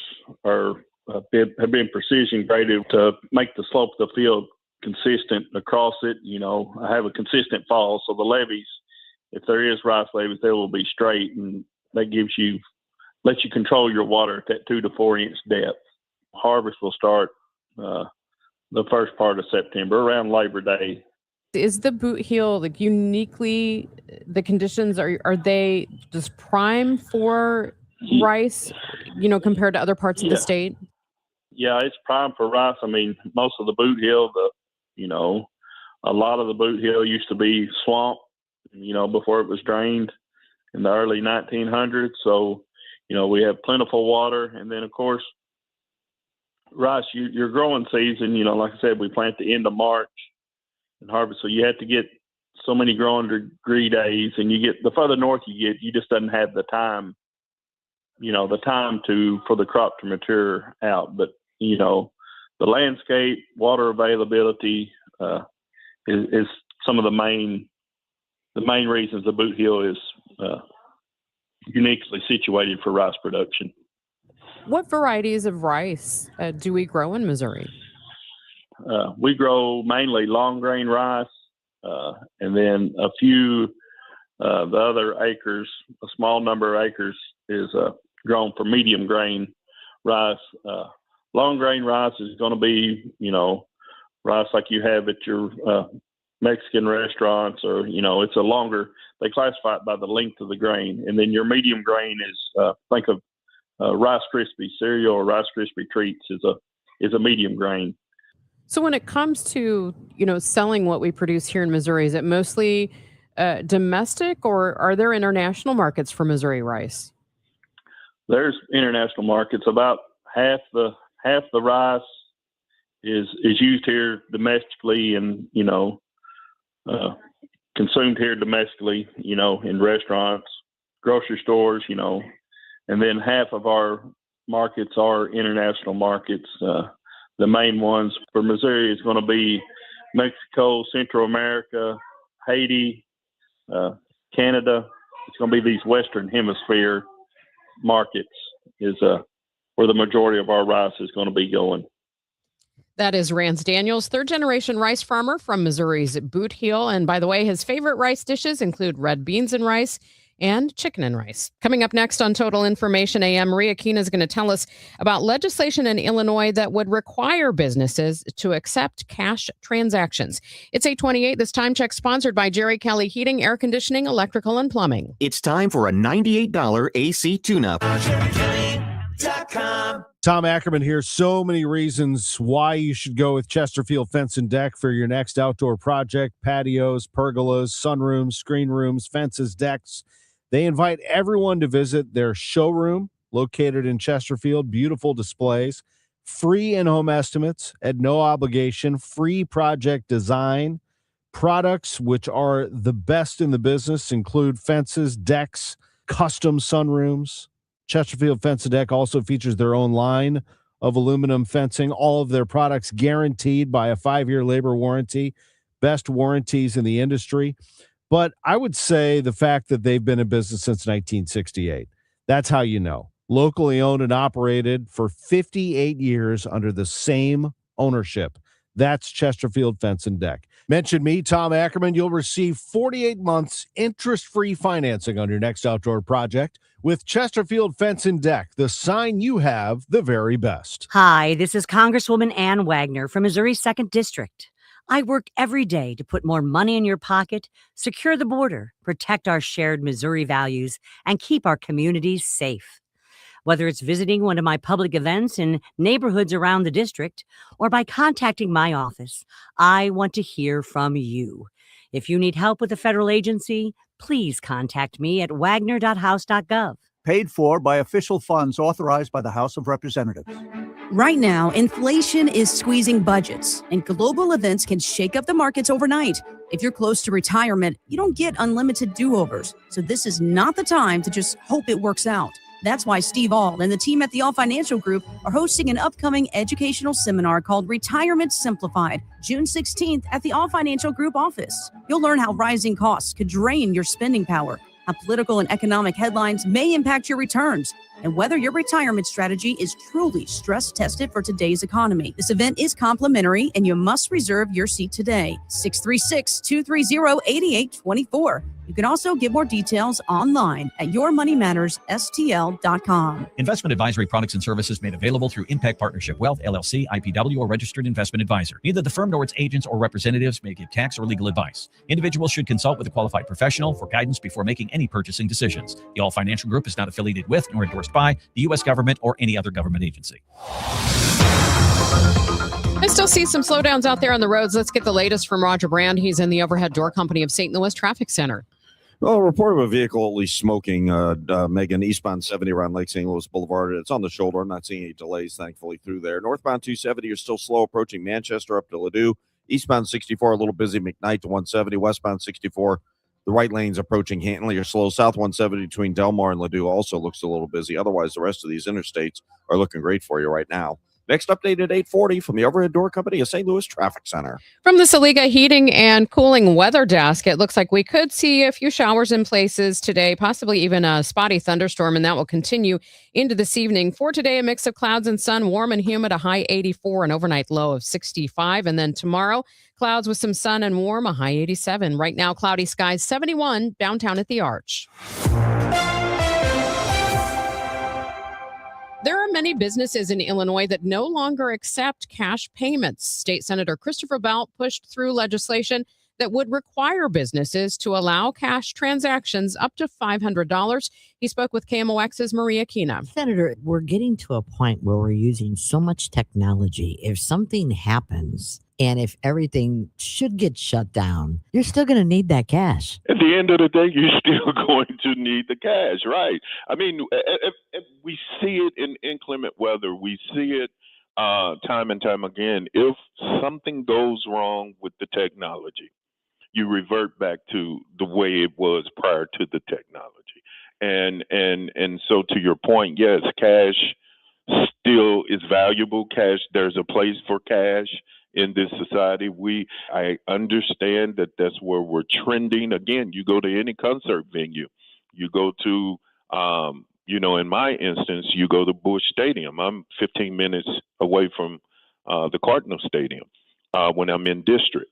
Speaker 14: have been precision graded to make the slope of the field consistent across it. Have a consistent fall. So the levees, if there is rice levees, they will be straight, and that lets you control your water at that 2 to 4 inch depth. Harvest will start the first part of September, around Labor Day.
Speaker 10: Is the Boot Hill uniquely, the conditions, are they just prime for rice, compared to other parts of the state?
Speaker 14: Yeah, it's prime for rice. I mean, most of the Boot Hill, a lot of the Boot Hill used to be swamp, before it was drained in the early 1900s. So, we have plentiful water. And then, of course, rice, your growing season, like I said, we plant the end of March and harvest. So you have to get so many growing degree days, and the further north you get, you just doesn't have the time, for the crop to mature out. But, the landscape, water availability is some of the main reasons the Boot Hill is uniquely situated for rice production.
Speaker 10: What varieties of rice do we grow in Missouri?
Speaker 14: We grow mainly long grain rice, and then a few the other acres, a small number of acres is grown for medium grain rice. Long grain rice is going to be, rice like you have at your Mexican restaurants, or, it's a longer, they classify it by the length of the grain. And then your medium grain is, think of Rice Krispie cereal or Rice Krispie treats is is a medium grain.
Speaker 10: So when it comes to, selling what we produce here in Missouri, is it mostly domestic, or are there international markets for Missouri rice?
Speaker 14: There's international markets. About half the rice is used here domestically, and consumed here domestically. In restaurants, grocery stores. And then half of our markets are international markets. The main ones for Missouri is going to be Mexico, Central America, Haiti, Canada. It's going to be these Western Hemisphere markets is where the majority of our rice is going to be going.
Speaker 10: That is Rance Daniels, third-generation rice farmer from Missouri's Boot Heel. And by the way, his favorite rice dishes include red beans and rice and chicken and rice. Coming up next on Total Information AM, Maria Keena is going to tell us about legislation in Illinois that would require businesses to accept cash transactions. It's 8:28. This time check sponsored by Jerry Kelly Heating, Air Conditioning, Electrical, and Plumbing.
Speaker 13: It's time for a $98 AC tune-up.
Speaker 15: Tom Ackerman here. So many reasons why you should go with Chesterfield Fence and Deck for your next outdoor project. Patios, pergolas, sunrooms, screen rooms, fences, decks. They invite everyone to visit their showroom located in Chesterfield. Beautiful displays, free in-home estimates at no obligation, free project design. Products which are the best in the business include fences, decks, custom sunrooms. Chesterfield Fence and Deck also features their own line of aluminum fencing. All of their products guaranteed by a 5-year labor warranty, best warranties in the industry. But I would say the fact that they've been in business since 1968, that's how you know. Locally owned and operated for 58 years under the same ownership. That's Chesterfield Fence and Deck. Mention me, Tom Ackerman. You'll receive 48 months interest-free financing on your next outdoor project with Chesterfield Fence and Deck, the sign you have the very best.
Speaker 16: Hi, this is Congresswoman Ann Wagner from Missouri's 2nd District. I work every day to put more money in your pocket, secure the border, protect our shared Missouri values, and keep our communities safe. Whether it's visiting one of my public events in neighborhoods around the district or by contacting my office, I want to hear from you. If you need help with a federal agency, please contact me at wagner.house.gov.
Speaker 17: Paid for by official funds authorized by the House of Representatives.
Speaker 19: Right now, inflation is squeezing budgets, and global events can shake up the markets overnight. If you're close to retirement, you don't get unlimited do-overs, so this is not the time to just hope it works out. That's why Steve Auld and the team at the All Financial Group are hosting an upcoming educational seminar called Retirement Simplified, June 16th at the All Financial Group office. You'll learn how rising costs could drain your spending power, how political and economic headlines may impact your returns, and whether your retirement strategy is truly stress-tested for today's economy. This event is complimentary, and you must reserve your seat today. 636-230-8824. You can also get more details online at yourmoneymattersstl.com.
Speaker 26: Investment advisory products and services made available through Impact Partnership Wealth, LLC, IPW, or registered investment advisor. Neither the firm nor its agents or representatives may give tax or legal advice. Individuals should consult with a qualified professional for guidance before making any purchasing decisions. The All Financial Group is not affiliated with nor endorsed by the U.S. government or any other government agency.
Speaker 10: I still see some slowdowns out there on the roads. Let's get the latest from Roger Brand. He's in the Overhead Door Company of St. Louis Traffic Center.
Speaker 21: Well, a report of a vehicle at least smoking, Megan, eastbound 70 around Lake St. Louis Boulevard. It's on the shoulder. I'm not seeing any delays, thankfully, through there. Northbound 270, you're still slow approaching Manchester up to Ladue. Eastbound 64, a little busy, McKnight to 170. Westbound 64, the right lane's approaching Hanley. You're slow. South 170 between Delmar and Ladue also looks a little busy. Otherwise, the rest of these interstates are looking great for you right now. Next update at 8:40 from the Overhead Door Company of St. Louis Traffic Center.
Speaker 10: From the Saliga Heating and Cooling Weather Desk, it looks like we could see a few showers in places today, possibly even a spotty thunderstorm, and that will continue into this evening. For today, a mix of clouds and sun, warm and humid, a high 84, an overnight low of 65. And then tomorrow, clouds with some sun and warm, a high 87. Right now, cloudy skies, 71 downtown at the Arch. There are many businesses in Illinois that no longer accept cash payments. State Senator Christopher Belt pushed through legislation that would require businesses to allow cash transactions up to $500. He spoke with KMOX's Maria Kina.
Speaker 3: Senator, we're getting to a point where we're using so much technology. If something happens and if everything should get shut down, you're still going to need that cash.
Speaker 4: At the end of the day, you're still going to need the cash, right? I mean, if we see it in inclement weather. We see it time and time again. If something goes wrong with the technology, you revert back to the way it was prior to the technology. And so to your point, yes, cash still is valuable. Cash, there's a place for cash in this society. I understand that that's where we're trending. Again, you go to any concert venue, you go to, in my instance, you go to Busch Stadium. I'm 15 minutes away from the Cardinal Stadium when I'm in district.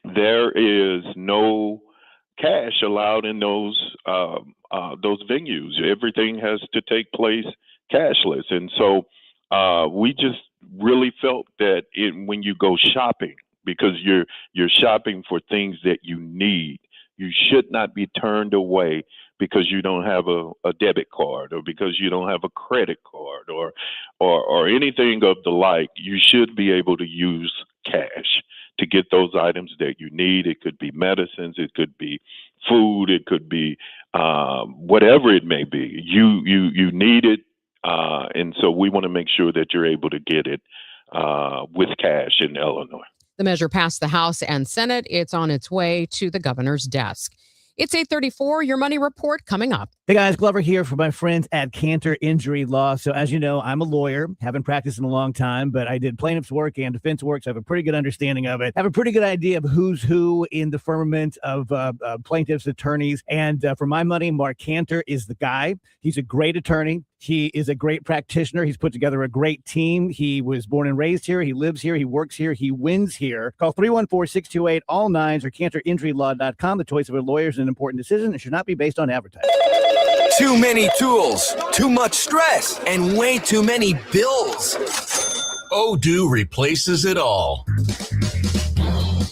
Speaker 4: There is no cash allowed in those venues. Everything has to take place cashless, and so we just really felt that when you go shopping, because you're shopping for things that you need, you should not be turned away because you don't have a debit card or because you don't have a credit card or anything of the like. You should be able to use cash to get those items that you need. It could be medicines, it could be food, it could be whatever it may be. You need it, and so we want to make sure that you're able to get it with cash in Illinois.
Speaker 10: The measure passed the House and Senate. It's on its way to the governor's desk. It's 8:34. Your money report coming up.
Speaker 18: Hey guys, Glover here for my friends at Cantor Injury Law. So as you know, I'm a lawyer, haven't practiced in a long time, but I did plaintiff's work and defense work, so I have a pretty good understanding of it. I have a pretty good idea of who's who in the firmament of plaintiffs' attorneys. And for my money, Mark Cantor is the guy. He's a great attorney. He is a great practitioner. He's put together a great team. He was born and raised here. He lives here. He works here. He wins here. Call 314-628-ALL-9s or CantorInjuryLaw.com. The choice of a lawyer is an important decision. It should not be based on advertising.
Speaker 20: Too many tools, too much stress, and way too many bills.
Speaker 2: Odoo replaces it all.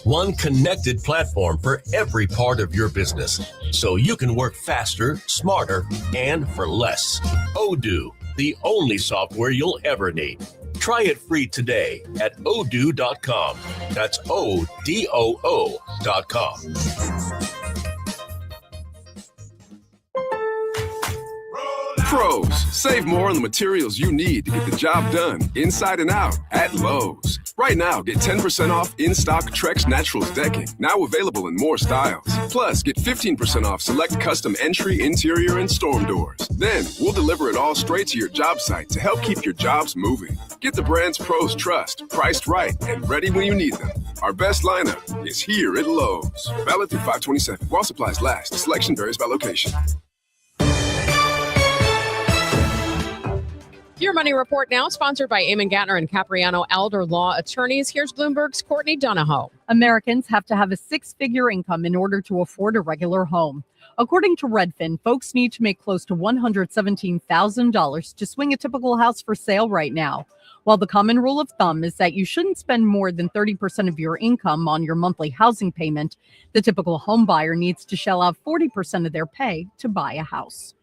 Speaker 2: One connected platform for every part of your business, so you can work faster, smarter, and for less. Odoo, the only software you'll ever need. Try it free today at odoo.com. That's ODOO.com.
Speaker 23: Pros, save more on the materials you need to get the job done inside and out at Lowe's. Right now, get 10% off in-stock Trex Naturals decking, now available in more styles. Plus, get 15% off select custom entry, interior, and storm doors. Then, we'll deliver it all straight to your job site to help keep your jobs moving. Get the brands pros trust, priced right, and ready when you need them. Our best lineup is here at Lowe's. Valid through 5/27. While supplies last. Selection varies by location.
Speaker 10: Your Money Report now, sponsored by Eamon Gattner and Capriano Elder Law Attorneys. Here's Bloomberg's Courtney Donahoe.
Speaker 25: Americans have to have a six-figure income in order to afford a regular home. According to Redfin, folks need to make close to $117,000 to swing a typical house for sale right now. While the common rule of thumb is that you shouldn't spend more than 30% of your income on your monthly housing payment, the typical home buyer needs to shell out 40% of their pay to buy a house.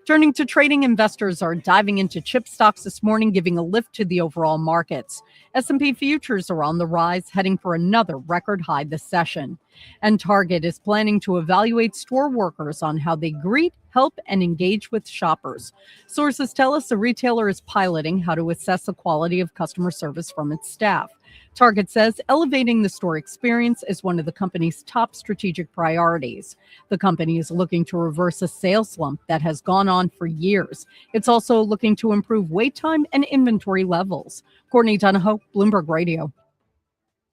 Speaker 25: Turning to trading, investors are diving into chip stocks this morning, giving a lift to the overall markets. S&P futures are on the rise, heading for another record high this session. And Target is planning to evaluate store workers on how they greet, help, and engage with shoppers. Sources tell us the retailer is piloting how to assess the quality of customer service from its staff. Target says elevating the store experience is one of the company's top strategic priorities. The company is looking to reverse a sales slump that has gone on for years. It's also looking to improve wait time and inventory levels. Courtney Donahoe, Bloomberg Radio.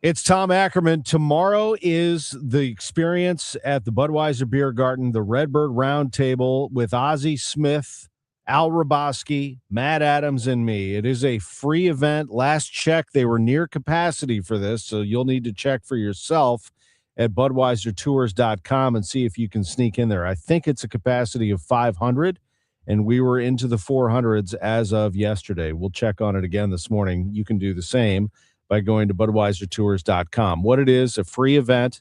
Speaker 15: It's Tom Ackerman. Tomorrow is the experience at the Budweiser Beer Garden, the Redbird Roundtable with Ozzie Smith, Al Raboski, Matt Adams, and me. It is a free event. Last check, they were near capacity for this, so you'll need to check for yourself at BudweiserTours.com and see if you can sneak in there. I think it's a capacity of 500, and we were into the 400s as of yesterday. We'll check on it again this morning. You can do the same by going to BudweiserTours.com. What it is, a free event.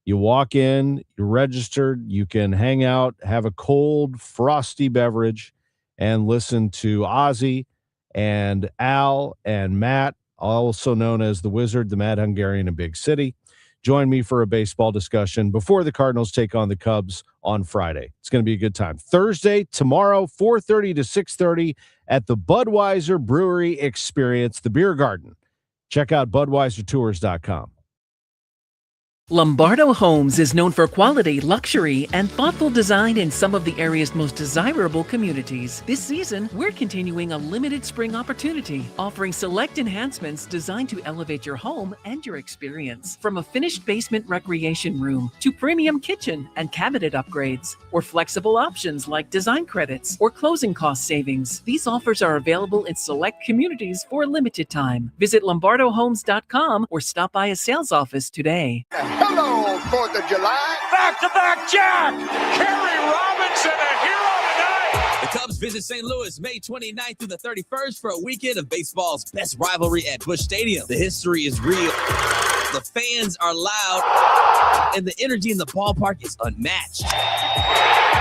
Speaker 15: You walk in, you're registered, you can hang out, have a cold, frosty beverage, and listen to Ozzy and Al and Matt, also known as the Wizard, the Mad Hungarian in Big City. Join me for a baseball discussion before the Cardinals take on the Cubs on Friday. It's going to be a good time. Thursday, tomorrow, 4:30 to 6:30 at the Budweiser Brewery Experience, the Beer Garden. Check out BudweiserTours.com.
Speaker 1: Lombardo Homes is known for quality, luxury, and thoughtful design in some of the area's most desirable communities. This season, we're continuing a limited spring opportunity, offering select enhancements designed to elevate your home and your experience. From a finished basement recreation room to premium kitchen and cabinet upgrades, or flexible options like design credits or closing cost savings. These offers are available in select communities for a limited time. Visit LombardoHomes.com or stop by a sales office today.
Speaker 5: Hello, 4th of July. Back-to-back Jack. Kerry Robinson, a hero tonight.
Speaker 7: The Cubs visit St. Louis May 29th through the 31st for a weekend of baseball's best rivalry at Busch Stadium. The history is real. The fans are loud, and the energy in the ballpark is unmatched.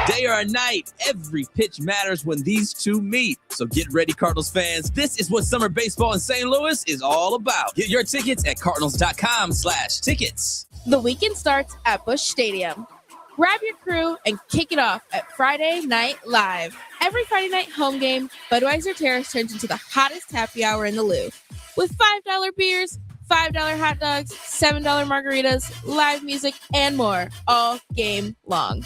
Speaker 7: Day or night, every pitch matters when these two meet. So get ready, Cardinals fans. This is what summer baseball in St. Louis is all about. Get your tickets at cardinals.com/tickets.
Speaker 8: The weekend starts at Busch Stadium. Grab your crew and kick it off at Friday Night Live. Every Friday night home game, Budweiser Terrace turns into the hottest happy hour in the Lou. With $5 beers, $5 hot dogs, $7 margaritas, live music, and more all game long.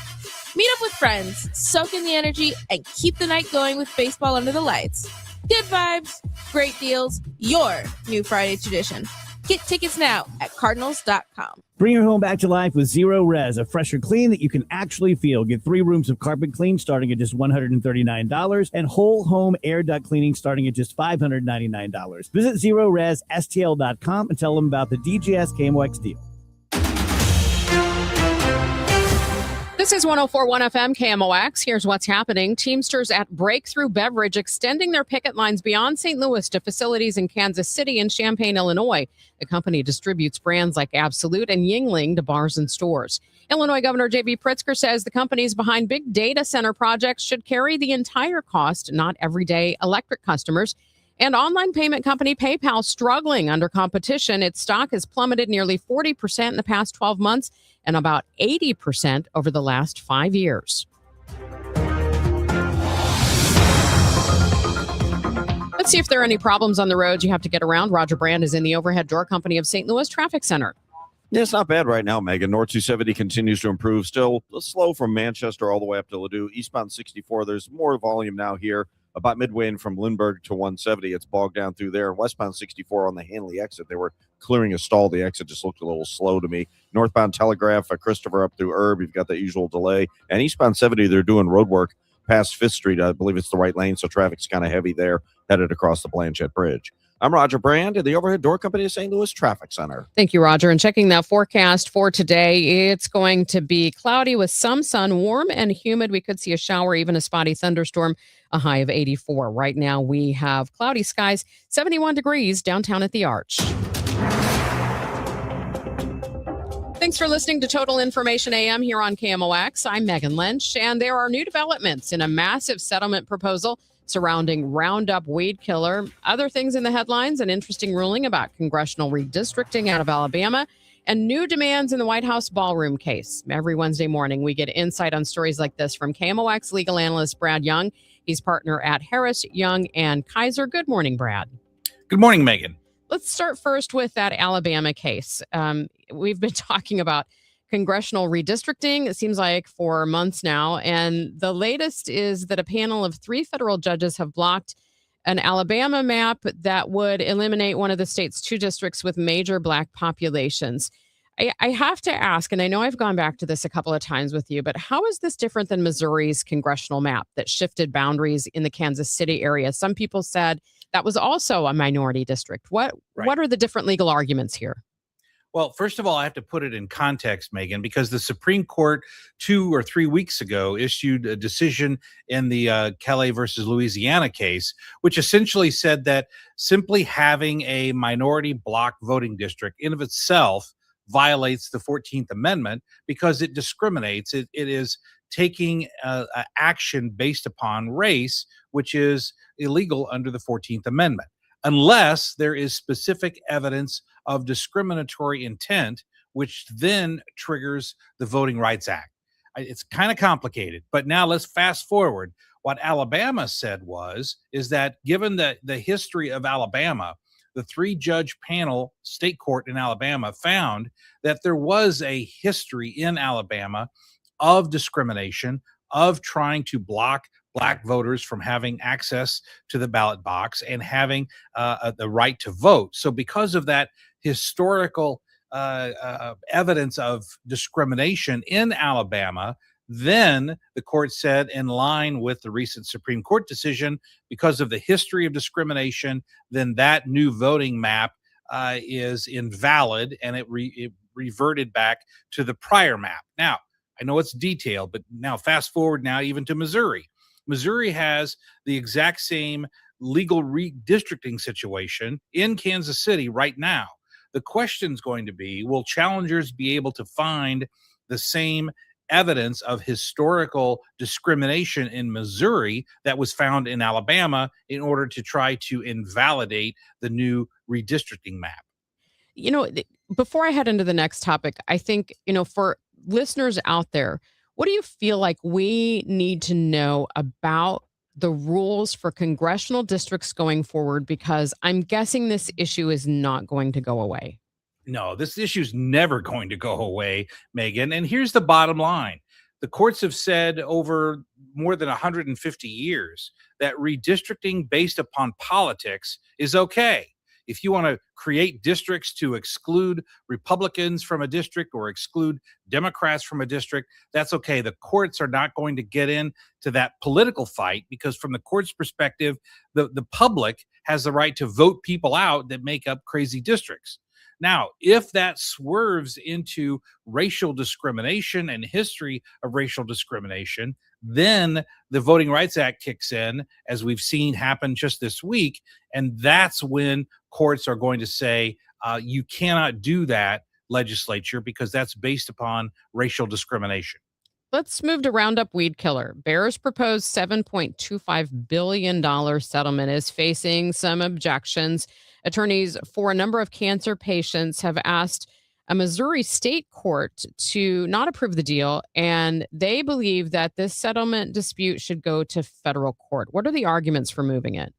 Speaker 8: Meet up with friends, soak in the energy, and keep the night going with baseball under the lights. Good vibes, great deals, your new Friday tradition. Get tickets now at cardinals.com.
Speaker 18: Bring your home back to life with Zero Res, a fresher clean that you can actually feel. Get 3 rooms of carpet clean starting at just $139 and whole home air duct cleaning starting at just $599. Visit ZeroResSTL.com and tell them about the DGS KMOX deal.
Speaker 10: This is 104.1 FM KMOX. Here's what's happening. Teamsters at Breakthrough Beverage extending their picket lines beyond St. Louis to facilities in Kansas City and Champaign, Illinois. The company distributes brands like Absolute and Yingling to bars and stores. Illinois Governor J.B. Pritzker says the companies behind big data center projects should carry the entire cost, not everyday electric customers. And online payment company PayPal struggling under competition. Its stock has plummeted nearly 40% in the past 12 months and about 80% over the last 5 years. Let's see if there are any problems on the roads you have to get around. Roger Brand is in the Overhead Door Company of St. Louis Traffic Center.
Speaker 21: Yeah, it's not bad right now, Megan. North 270 continues to improve. Still slow from Manchester all the way up to Ladue. Eastbound 64, there's more volume now here. About midway in from Lindbergh to 170, it's bogged down through there. Westbound 64 on the Hanley exit, they were clearing a stall. The exit just looked a little slow to me. Northbound Telegraph, Christopher up through Herb, you've got the usual delay. And eastbound 70, they're doing road work past 5th Street. I believe it's the right lane, so traffic's kind of heavy there, headed across the Blanchette Bridge. I'm Roger Brand at the Overhead Door Company of St. Louis Traffic Center.
Speaker 10: Thank you, Roger. And checking that forecast for today, it's going to be cloudy with some sun, warm and humid. We could see a shower, even a spotty thunderstorm, a high of 84. Right now, we have cloudy skies, 71 degrees downtown at the Arch. Thanks for listening to Total Information AM here on KMOX. I'm Megan Lynch, and there are new developments in a massive settlement proposal surrounding Roundup weed killer. Other things in the headlines, an interesting ruling about congressional redistricting out of Alabama, and new demands in the White House ballroom case. Every Wednesday morning, we get insight on stories like this from KMOX legal analyst Brad Young. He's partner at Harris, Young, and Kaiser. Good morning, Brad.
Speaker 22: Good morning, Megan.
Speaker 10: Let's start first with that Alabama case. We've been talking about congressional redistricting, it seems like, for months now. And the latest is that a panel of 3 federal judges have blocked an Alabama map that would eliminate one of the state's 2 districts with major Black populations. I have to ask, and I know I've gone back to this a couple of times with you, but how is this different than Missouri's congressional map that shifted boundaries in the Kansas City area? Some people said that was also a minority district. What are the different legal arguments here?
Speaker 22: Well, first of all, I have to put it in context, Megan, because the Supreme Court 2 or 3 weeks ago issued a decision in the Calais versus Louisiana case, which essentially said that simply having a minority block voting district in of itself violates the 14th Amendment because it discriminates. It is taking action based upon race, which is illegal under the 14th Amendment, unless there is specific evidence of discriminatory intent, which then triggers the Voting Rights Act. It's kind of complicated, but now let's fast forward. What Alabama said is that given the history of Alabama, the 3-judge panel state court in Alabama found that there was a history in Alabama of discrimination, of trying to block Black voters from having access to the ballot box and having the right to vote. So because of that historical evidence of discrimination in Alabama, then the court said, in line with the recent Supreme Court decision, because of the history of discrimination, then that new voting map is invalid, and it reverted back to the prior map. Now, I know it's detailed, but now fast forward now even to Missouri. Missouri has the exact same legal redistricting situation in Kansas City right now. The question is going to be, will challengers be able to find the same evidence of historical discrimination in Missouri that was found in Alabama in order to try to invalidate the new redistricting map?
Speaker 10: Before I head into the next topic, I think, for listeners out there, what do you feel like we need to know about the rules for congressional districts going forward? Because I'm guessing this issue is not going to go away.
Speaker 22: No, this issue is never going to go away, Megan. And here's the bottom line. The courts have said over more than 150 years that redistricting based upon politics is okay. If you want to create districts to exclude Republicans from a district or exclude Democrats from a district, that's okay. The courts are not going to get into that political fight because from the court's perspective, the public has the right to vote people out that make up crazy districts. Now, if that swerves into racial discrimination and history of racial discrimination, then the Voting Rights Act kicks in, as we've seen happen just this week. And that's when courts are going to say, you cannot do that, legislature, because that's based upon racial discrimination.
Speaker 10: Let's move to Roundup Weed Killer. Bayer's proposed $7.25 billion settlement is facing some objections. Attorneys for a number of cancer patients have asked a Missouri state court to not approve the deal, and they believe that this settlement dispute should go to federal court. What are the arguments for moving it?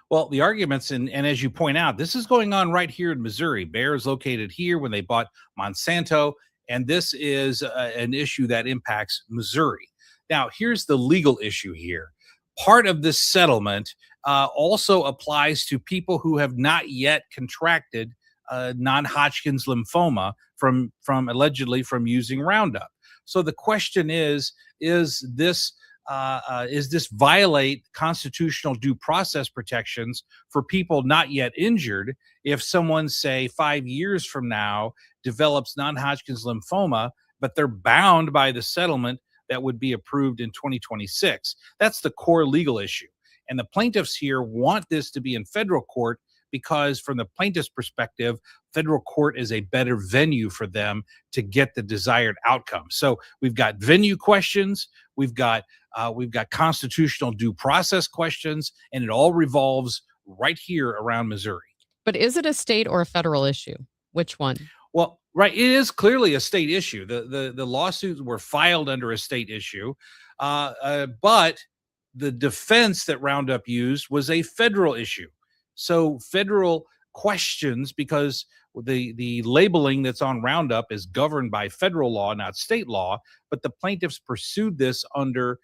Speaker 22: Well, the arguments, and as you point out, this is going on right here in Missouri. Bayer is located here when they bought Monsanto, and this is an issue that impacts Missouri. Now, here's the legal issue here. Part of this settlement also applies to people who have not yet contracted non-Hodgkin's lymphoma from allegedly from using Roundup. So the question is this violate constitutional due process protections for people not yet injured if someone, say, 5 years from now develops non-Hodgkin's lymphoma, but they're bound by the settlement that would be approved in 2026? That's the core legal issue. And the plaintiffs here want this to be in federal court because from the plaintiff's perspective, federal court is a better venue for them to get the desired outcome. So we've got venue questions, we've got constitutional due process questions, and it all revolves right here around Missouri.
Speaker 10: But is it a state or a federal issue? Which one?
Speaker 22: Well, right, it is clearly a state issue. The lawsuits were filed under a state issue, but the defense that Roundup used was a federal issue. So federal questions, because the labeling that's on Roundup is governed by federal law, not state law, but the plaintiffs pursued this under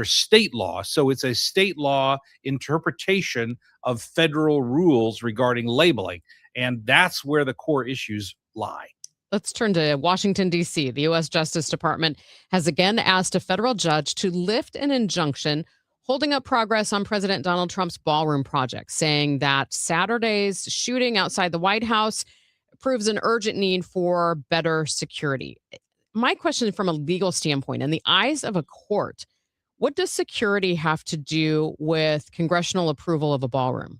Speaker 22: state law. So it's a state law interpretation of federal rules regarding labeling. And that's where the core issues lie.
Speaker 10: Let's turn to Washington, D.C. The U.S. Justice Department has again asked a federal judge to lift an injunction holding up progress on President Donald Trump's ballroom project, saying that Saturday's shooting outside the White House proves an urgent need for better security. My question from a legal standpoint, in the eyes of a court, what does security have to do with congressional approval of a ballroom?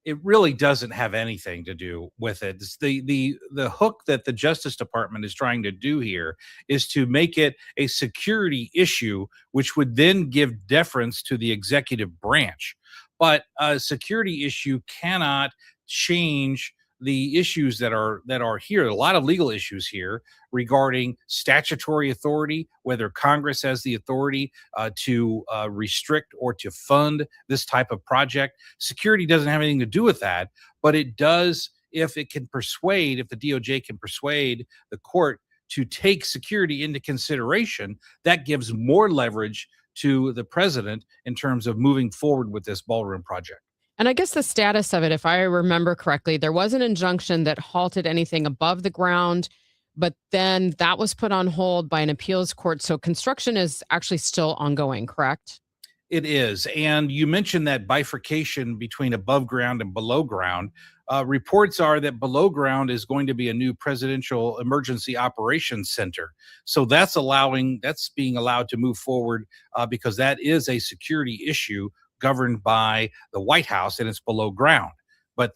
Speaker 22: it really doesn't have anything to do with it. It's the hook that the Justice Department is trying to do here is to make it a security issue, which would then give deference to the executive branch. But a security issue cannot change the issues that are here. A lot of legal issues here regarding statutory authority, whether Congress has the authority to restrict or to fund this type of project. Security doesn't have anything to do with that, but it does if the DOJ can persuade the court to take security into consideration. That gives more leverage to the president in terms of moving forward with this ballroom project.
Speaker 10: And I guess the status of it, if I remember correctly, there was an injunction that halted anything above the ground, but then that was put on hold by an appeals court. So construction is actually still ongoing, correct?
Speaker 22: It is. And you mentioned that bifurcation between above ground and below ground. Reports are that below ground is going to be a new presidential emergency operations center. So that's being allowed to move forward because that is a security issue governed by the White House, and it's below ground. But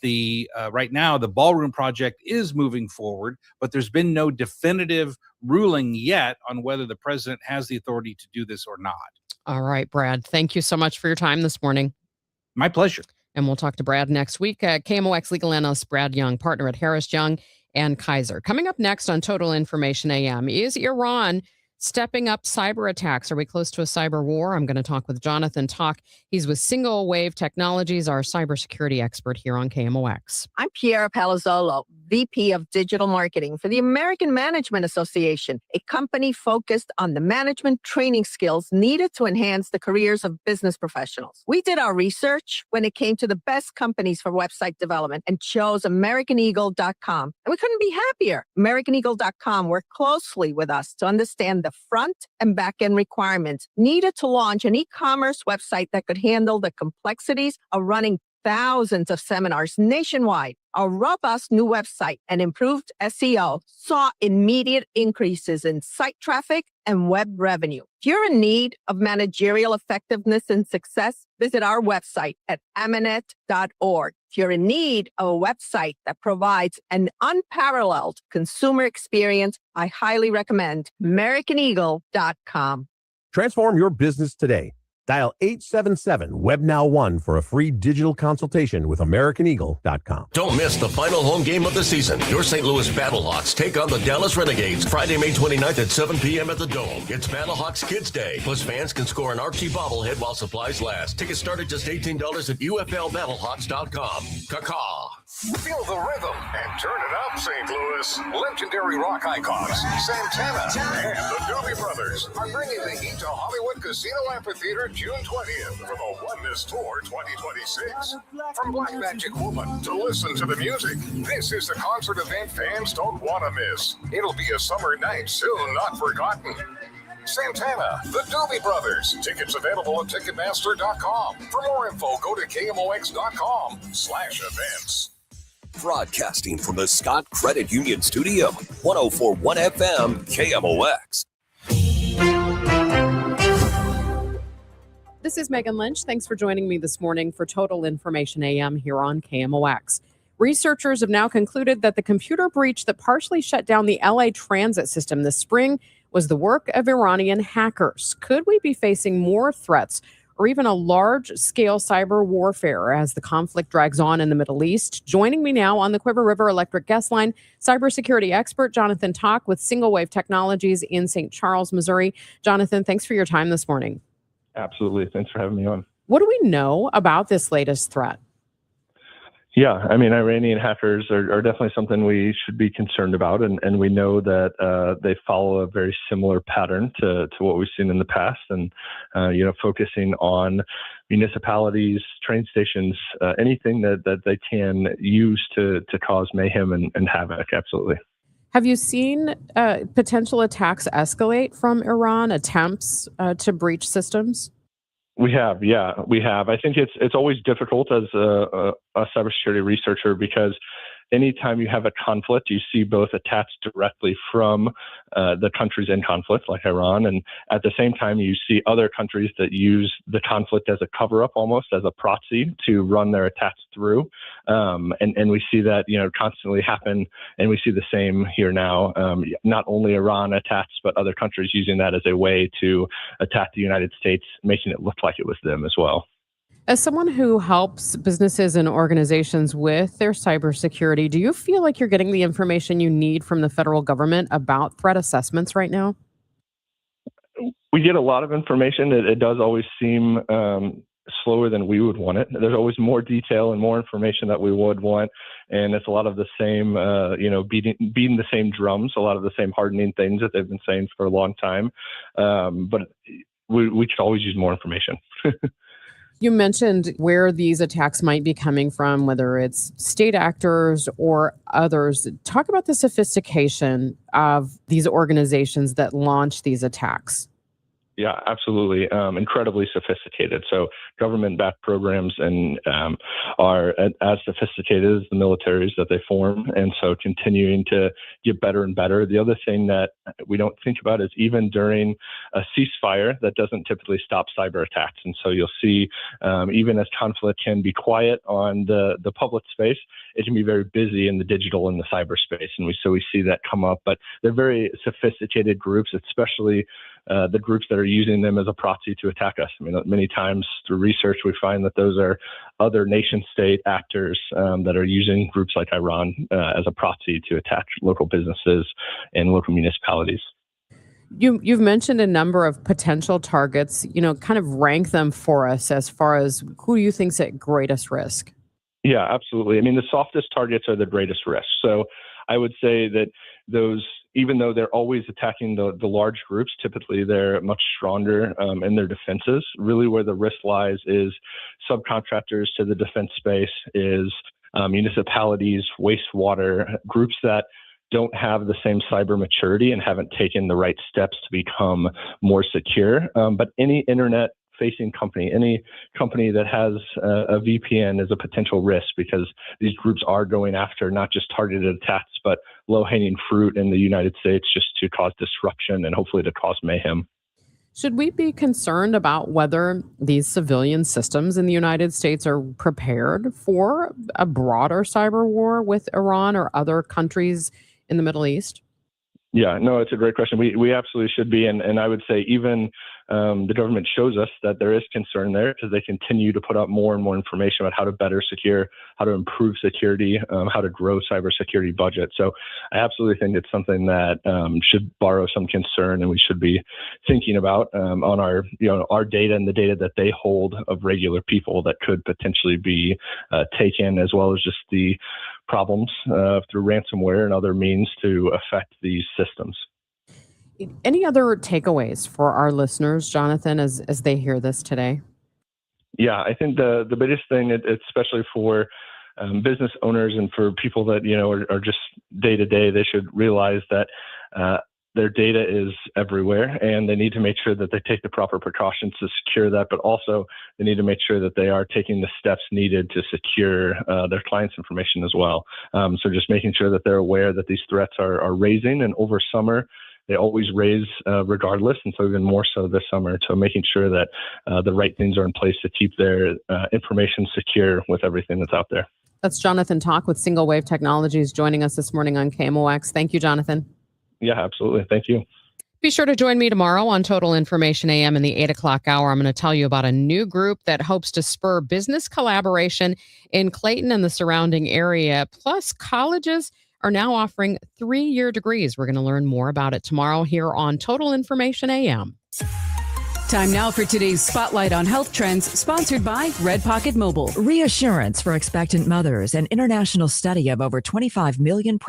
Speaker 22: right now, the ballroom project is moving forward, but there's been no definitive ruling yet on whether the president has the authority to do this or not.
Speaker 10: All right, Brad, thank you so much for your time this morning.
Speaker 22: My pleasure.
Speaker 10: And we'll talk to Brad next week. KMOX legal analyst Brad Young, partner at Harris Young and Kaiser. Coming up next on Total Information AM, is Iran stepping up cyber attacks? Are we close to a cyber war? I'm going to talk with Jonathan Talk. He's with Single Wave Technologies, our cybersecurity expert here on KMOX.
Speaker 6: I'm Piera Palazzolo, VP of Digital Marketing for the American Management Association, a company focused on the management training skills needed to enhance the careers of business professionals. We did our research when it came to the best companies for website development and chose AmericanEagle.com. And we couldn't be happier. AmericanEagle.com worked closely with us to understand the front and back end requirements needed to launch an e-commerce website that could handle the complexities of running thousands of seminars nationwide. Our robust new website and improved SEO saw immediate increases in site traffic and web revenue. If you're in need of managerial effectiveness and success, visit our website at amanet.org. If you're in need of a website that provides an unparalleled consumer experience, I highly recommend AmericanEagle.com.
Speaker 9: Transform your business today. Dial 877-WebNow1 for a free digital consultation with AmericanEagle.com.
Speaker 2: Don't miss the final home game of the season. Your St. Louis Battlehawks take on the Dallas Renegades Friday, May 29th at 7 p.m. at the Dome. It's Battlehawks Kids Day. Plus, fans can score an Archie bobblehead while supplies last. Tickets start at just $18 at UFLBattlehawks.com. Caw-caw.
Speaker 5: Feel the rhythm and turn it up, St. Louis. Legendary rock icons Santana and the Doobie Brothers are bringing the heat to Hollywood Casino Amphitheater June 20th for the Oneness Tour 2026. From Black Magic Woman to Listen to the Music, this is the concert event fans don't want to miss. It'll be a summer night soon not forgotten. Santana, the Doobie Brothers. Tickets available at Ticketmaster.com. For more info, go to KMOX.com/events.
Speaker 2: Broadcasting from the Scott Credit Union Studio, 104.1 FM, KMOX.
Speaker 10: This is Megan Lynch. Thanks for joining me this morning for Total Information AM here on KMOX. Researchers have now concluded that the computer breach that partially shut down the LA transit system this spring was the work of Iranian hackers. Could we be facing more threats or even a large-scale cyber warfare as the conflict drags on in the Middle East? Joining me now on the Quiver River Electric Guest Line, cybersecurity expert Jonathan Talk with Single Wave Technologies in St. Charles, Missouri. Jonathan, thanks for your time this morning.
Speaker 11: Absolutely. Thanks for having me on.
Speaker 10: What do we know about this latest threat?
Speaker 11: Yeah, I mean, Iranian hackers are definitely something we should be concerned about, and we know that they follow a very similar pattern to what we've seen in the past, and focusing on municipalities, train stations, anything that they can use to cause mayhem and havoc. Absolutely.
Speaker 10: Have you seen potential attacks escalate from Iran, attempts to breach systems?
Speaker 11: We have, I think it's always difficult as a cybersecurity researcher because anytime you have a conflict, you see both attacks directly from the countries in conflict, like Iran, and at the same time, you see other countries that use the conflict as a cover-up, almost as a proxy to run their attacks through. And we see that, constantly happen, and we see the same here now. Not only Iran attacks, but other countries using that as a way to attack the United States, making it look like it was them as well.
Speaker 10: As someone who helps businesses and organizations with their cybersecurity, do you feel like you're getting the information you need from the federal government about threat assessments right now?
Speaker 11: We get a lot of information. It does always seem slower than we would want it. There's always more detail and more information that we would want, and it's a lot of the same, beating the same drums, a lot of the same hardening things that they've been saying for a long time. But we could always use more information.
Speaker 10: You mentioned where these attacks might be coming from, whether it's state actors or others. Talk about the sophistication of these organizations that launch these attacks.
Speaker 11: Yeah, absolutely. Incredibly sophisticated. So government-backed programs and are as sophisticated as the militaries that they form. And so continuing to get better and better. The other thing that we don't think about is even during a ceasefire, that doesn't typically stop cyber attacks. And so you'll see, even as conflict can be quiet on the public space, it can be very busy in the digital and the cyberspace. And we see that come up. But they're very sophisticated groups, especially the groups that are using them as a proxy to attack us. I mean, many times through research, we find that those are other nation state actors that are using groups like Iran as a proxy to attack local businesses and local municipalities.
Speaker 10: You've mentioned a number of potential targets, kind of rank them for us as far as who you think's at greatest risk.
Speaker 11: Yeah, absolutely. I mean, the softest targets are the greatest risk. So I would say that those, even though they're always attacking the large groups, typically they're much stronger in their defenses. Really where the risk lies is subcontractors to the defense space, is municipalities, wastewater, groups that don't have the same cyber maturity and haven't taken the right steps to become more secure. But any internet-facing company, any company that has a VPN is a potential risk, because these groups are going after not just targeted attacks, but low-hanging fruit in the United States just to cause disruption and hopefully to cause mayhem.
Speaker 10: Should we be concerned about whether these civilian systems in the United States are prepared for a broader cyber war with Iran or other countries in the Middle East?
Speaker 11: Yeah, no, it's a great question. We absolutely should be. And I would say even the government shows us that there is concern there, because they continue to put out more and more information about how to better secure, how to improve security, how to grow cybersecurity budget. So I absolutely think it's something that should borrow some concern, and we should be thinking about on our data and the data that they hold of regular people that could potentially be taken, as well as just the problems through ransomware and other means to affect these systems.
Speaker 10: Any other takeaways for our listeners, Jonathan, as they hear this today?
Speaker 11: Yeah, I think the biggest thing, especially for business owners and for people that are just day to day, they should realize that their data is everywhere, and they need to make sure that they take the proper precautions to secure that, but also they need to make sure that they are taking the steps needed to secure their clients' information as well. So just making sure that they're aware that these threats are raising, and over summer, they always raise regardless, and so even more so this summer. So making sure that the right things are in place to keep their information secure with everything that's out there.
Speaker 10: That's Jonathan Talk with Single Wave Technologies joining us this morning on KMOX. Thank you, Jonathan.
Speaker 11: Yeah, absolutely. Thank you.
Speaker 10: Be sure to join me tomorrow on Total Information AM in the 8 o'clock hour. I'm going to tell you about a new group that hopes to spur business collaboration in Clayton and the surrounding area. Plus, colleges are now offering 3-year degrees. We're going to learn more about it tomorrow here on Total Information AM.
Speaker 12: Time now for today's Spotlight on Health Trends, sponsored by Red Pocket Mobile.
Speaker 13: Reassurance for expectant mothers. An international study of over 25 million